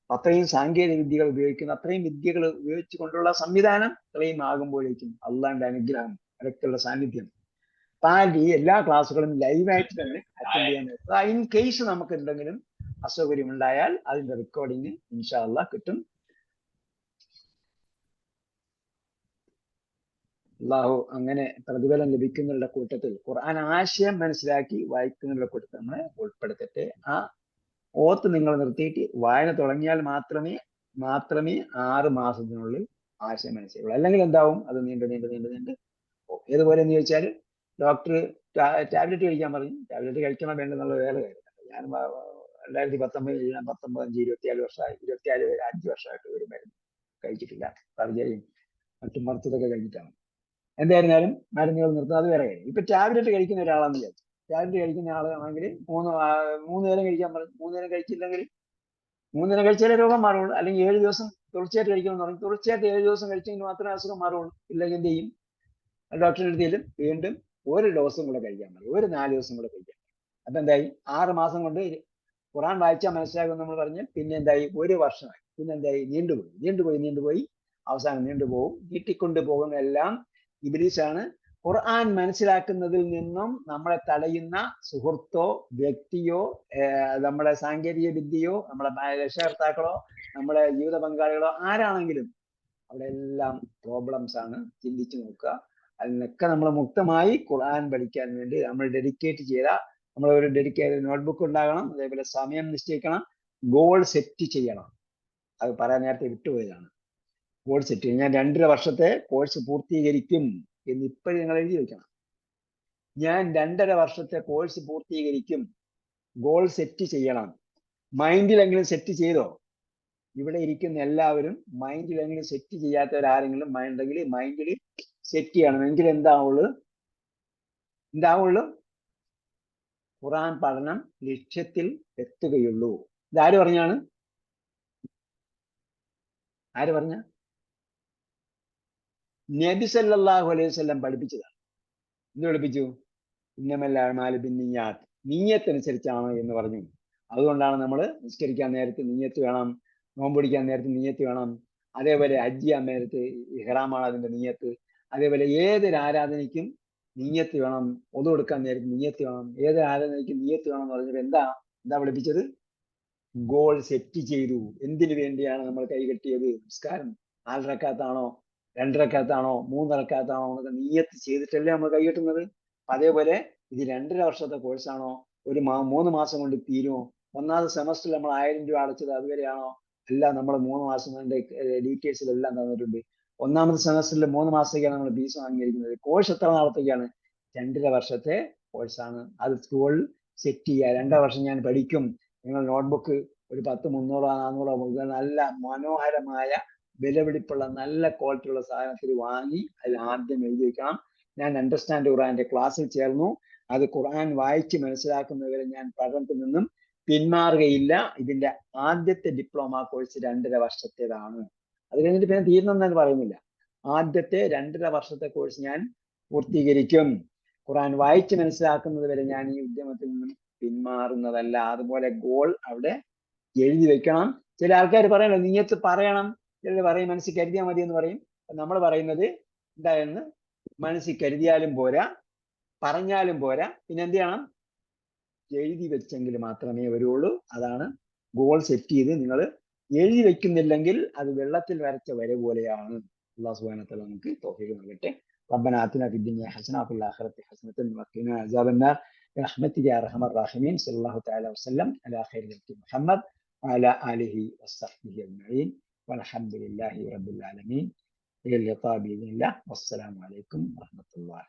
അത്രയും സാങ്കേതിക വിദ്യകൾ ഉപയോഗിക്കുന്ന, അത്രയും വിദ്യകൾ ഉപയോഗിച്ചു കൊണ്ടുള്ള സംവിധാനം അത്രയും ആകുമ്പോഴേക്കും അള്ളാന്റെ അനുഗ്രഹം, അതൊക്കെയുള്ള സാന്നിധ്യം ഈ എല്ലാ ക്ലാസ്സുകളും ലൈവായിട്ട് തന്നെ അറ്റൻഡ് ചെയ്യാൻ പറ്റും. ഇൻ കേസ് നമുക്ക് എന്തെങ്കിലും അസൗകര്യം ഉണ്ടായാൽ അതിന്റെ റെക്കോർഡിങ് ഇൻഷാ അള്ളാഹ് കിട്ടും. അള്ളാഹു അങ്ങനെ പ്രതിഫലം ലഭിക്കുന്നവരുടെ കൂട്ടത്തിൽ, ഖുർആൻ ആശയം മനസ്സിലാക്കി വായിക്കുന്നവരുടെ കൂട്ടത്തിൽ നമ്മളെ ഉൾപ്പെടുത്തട്ടെ. ആ ഓത്ത് നിങ്ങൾ നിർത്തിയിട്ട് വായന തുടങ്ങിയാൽ മാത്രമേ 6 മാസത്തിനുള്ളിൽ ആശയം മനസ്സിലാവുള്ളൂ. അല്ലെങ്കിൽ എന്താവും? അത് നീണ്ട് ഏതുപോലെ എന്ന് ചോദിച്ചാൽ, ഡോക്ടർ ടാബ്ലറ്റ് കഴിക്കാൻ പറയും. ടാബ്ലറ്റ് കഴിക്കണം വേണ്ടെന്നുള്ള വേറെ കാര്യം. ഞാൻ 2019 24 വർഷമായി, 5 വർഷമായിട്ട് ഒരു മരുന്ന് കഴിച്ചിട്ടില്ല. സർജറിയും മറ്റും മറുത്തതൊക്കെ കഴിഞ്ഞിട്ടാണ്. എന്തായിരുന്നാലും മരുന്നുകൾ നിർത്തുന്നത് അത് വേറെ കാര്യം. ഇപ്പൊ ടാബ്ലറ്റ് കഴിക്കുന്ന ഒരാളാണെന്ന് വിചാരിച്ചു. ടാബ്ലറ്റ് കഴിക്കുന്ന ആളാണെങ്കിൽ 3 നേരം കഴിക്കാൻ പറയും. 3 നേരം കഴിച്ചില്ലെങ്കിൽ 3 നേരം കഴിച്ചാലേ രോഗം മാറുള്ളൂ. അല്ലെങ്കിൽ 7 ദിവസം തുടർച്ചയായിട്ട് കഴിക്കണമെന്ന് പറയും. തുടർച്ചയായിട്ട് 7 ദിവസം കഴിച്ചെങ്കിൽ മാത്രമേ അസുഖം മാറുള്ളൂ. ഇല്ലെങ്കിൽ എന്ത് ചെയ്യും? ഡോക്ടറിന്റെ അടുത്തേലും വീണ്ടും 1 ഡോസും കൂടെ കഴിക്കാൻ പറയും. 4 ദിവസം കൂടെ കഴിക്കാൻ പറയും. അപ്പൊ എന്തായി? 6 മാസം കൊണ്ട് ഖുർആൻ വായിച്ചാൽ മനസ്സിലാകും നമ്മൾ പറഞ്ഞ്. പിന്നെ എന്തായി? 1 വർഷമായി. പിന്നെ എന്തായി? നീണ്ടുപോയി അവസാനം നീണ്ടുപോകും. നീട്ടിക്കൊണ്ട് പോകുന്നതെല്ലാം ഇബ്ലീസാണ്. ഖുർആൻ മനസ്സിലാക്കുന്നതിൽ നിന്നും നമ്മളെ തടയുന്ന സുഹൃത്തോ വ്യക്തിയോ നമ്മുടെ സാങ്കേതിക വിദ്യയോ നമ്മുടെ രക്ഷകർത്താക്കളോ നമ്മുടെ ജീവിത പങ്കാളികളോ ആരാണെങ്കിലും അവിടെ എല്ലാം പ്രോബ്ലംസ് ആണ്. ചിന്തിച്ചു നോക്കുക. അതിനൊക്കെ നമ്മൾ മുക്തമായി ഖുർആൻ പഠിക്കാൻ വേണ്ടി നമ്മൾ ഡെഡിക്കേറ്റ് ചെയ്ത, നമ്മൾ ഒരു ഡെഡിക്കേറ്റഡ് നോട്ട്ബുക്ക് ഉണ്ടാകണം. അതേപോലെ സമയം നിശ്ചയിക്കണം. ഗോൾ സെറ്റ് ചെയ്യണം. അത് പറയാൻ നേരത്തെ വിട്ടുപോയതാണ്. ഗോൾ സെറ്റ് ചെയ്യും. ഞാൻ 2.5 വർഷത്തെ കോഴ്സ് പൂർത്തീകരിക്കും എന്ന് ഇപ്പോഴും നിങ്ങൾ എഴുതി വെക്കണം. ഞാൻ 2.5 വർഷത്തെ കോഴ്സ് പൂർത്തീകരിക്കും. ഗോൾ സെറ്റ് ചെയ്യണം. മൈൻഡിലെങ്കിലും സെറ്റ് ചെയ്തോ? ഇവിടെ ഇരിക്കുന്ന എല്ലാവരും മൈൻഡിലെങ്കിലും സെറ്റ് ചെയ്യാത്തവരാരെങ്കിലും ഉണ്ടെങ്കിൽ മൈൻഡിൽ സെറ്റ് ചെയ്യണം. എങ്കിൽ എന്താവുള്ളൂ? ഖുർആൻ പഠനം ലക്ഷ്യത്തിൽ എത്തുകയുള്ളൂ. ഇതാര് പറഞ്ഞാണ്? ആര് പറഞ്ഞ? നബി സല്ലല്ലാഹു അലൈഹി വസല്ലം പഠിപ്പിച്ചതാണ്. എന്ത് പഠിപ്പിച്ചു? ഇന്നമൽ അഅ്മാലു ബിന്നിയ്യാത്ത്, നിയ്യത്ത് അനുസരിച്ചാണ് എന്ന് പറഞ്ഞു. അതുകൊണ്ടാണ് നമ്മൾ നിസ്കരിക്കാൻ നേരത്ത് നിയ്യത്ത് വേണം, നോമ്പ് പിടിക്കാൻ നേരത്ത് നിയ്യത്ത് വേണം, അതേപോലെ ഹജ്ജ് ചെയ്യാൻ നേരത്ത് ഇഹ്റാമാണ് അതിന്റെ നിയ്യത്ത്. അതേപോലെ ഏതൊരു ആരാധനയ്ക്കും നിയ്യത്ത് വേണം, ഒതു കൊടുക്കാൻ നേരത്ത് നിയ്യത്ത് വേണം, ഏതൊരു ആരാധനയ്ക്കും നിയ്യത്ത് വേണം എന്ന് പറഞ്ഞത് എന്താ പഠിപ്പിച്ചത്? ഗോൾ സെറ്റ് ചെയ്തു. എന്തിനു വേണ്ടിയാണ് നമ്മൾ കൈകെട്ടിയത്? നിസ്കാരം 4 റക്അത്താണോ 2 റക്അത്താണോ 3 റക്അത്താണോ എന്നൊക്കെ നിയ്യത്ത് ചെയ്തിട്ടല്ലേ നമ്മൾ കൈകെട്ടുന്നത്. അതേപോലെ ഇത് 2.5 വർഷത്തെ കോഴ്സാണോ? 3 മാസം കൊണ്ട് തീരുമോ? ഒന്നാമത്തെ സെമസ്റ്ററിൽ നമ്മൾ 1000 രൂപ അടച്ചത് അതുവരെയാണോ? അല്ല, നമ്മൾ 3 മാസം കൊണ്ട് ഡീറ്റെയിൽസിലെല്ലാം തന്നിട്ടുണ്ട്. ഒന്നാമത്തെ സെമസ്റ്ററിൽ 3 മാസത്തേക്കാണ് നമ്മൾ ഫീസ് വാങ്ങിയിരിക്കുന്നത്. കോഴ്സ് എത്ര നാളത്തേക്കാണ്? 2.5 വർഷത്തെ കോഴ്സാണ്. അത് സ്കൂളിൽ സെറ്റ് ചെയ്യുക. 2.5 വർഷം ഞാൻ പഠിക്കും. നിങ്ങൾ നോട്ട്ബുക്ക് ഒരു 10, 300, 400 നല്ല മനോഹരമായ വിലപിടിപ്പുള്ള നല്ല ക്വാളിറ്റിയുള്ള സാധനത്തിൽ വാങ്ങി അതിൽ ആദ്യം എഴുതി വെക്കണം, ഞാൻ അണ്ടർസ്റ്റാൻഡ് ഖുർആന്റെ ക്ലാസ്സിൽ ചേർന്നു, അത് ഖുർആൻ വായിച്ച് മനസ്സിലാക്കുന്നവരെ ഞാൻ പഠനത്തിൽ നിന്നും പിന്മാറുകയില്ല. ഇതിന്റെ ആദ്യത്തെ ഡിപ്ലോമ കോഴ്സ് 2.5 വർഷത്തേതാണ്. അത് കഴിഞ്ഞിട്ട് പിന്നെ തീർന്നെന്ന് പറയുന്നില്ല. ആദ്യത്തെ 2.5 വർഷത്തെ കോഴ്സ് ഞാൻ പൂർത്തീകരിക്കും. ഖുർആൻ വായിച്ച് മനസ്സിലാക്കുന്നത് വരെ ഞാൻ ഈ ഉദ്യമത്തിൽ നിന്നും പിന്മാറുന്നതല്ല. അതുപോലെ ഗോൾ അവിടെ എഴുതി വെക്കണം. ചില ആൾക്കാർ പറയണോ നിയ്യത്ത് പറയണം, ചിലർ പറയും മനസ്സിൽ കരുതിയാൽ മതി എന്ന് പറയും. നമ്മൾ പറയുന്നത് എന്തായെന്ന്, മനസ്സിൽ കരുതിയാലും പോരാ, പറഞ്ഞാലും പോരാ, പിന്നെ എന്ത് ചെയ്യണം? എഴുതി വെച്ചെങ്കിൽ മാത്രമേ വരുള്ളൂ. അതാണ് ഗോൾ സെറ്റ് ചെയ്ത് നിങ്ങൾ എഴുതി വെക്കുന്നില്ലെങ്കിൽ അത് വെള്ളത്തിൽ വരച്ച വര പോലെയാണ്. അല്ലാഹു സുബ്ഹാനഹു വ തആല നമുക്ക് തൗഫീഖ് നൽകട്ടെ. ربنا آتنا في الدنيا حسنة وفي الآخرة حسنة وقنا عذاب النار برحمتك يا أرحم الراحمين. صلى الله تعالى وسلم على خير خلق محمد وعلى آله وصحبه أجمعين والحمد لله رب العالمين. إلى اللقاء بإذن الله والسلام عليكم ورحمة الله.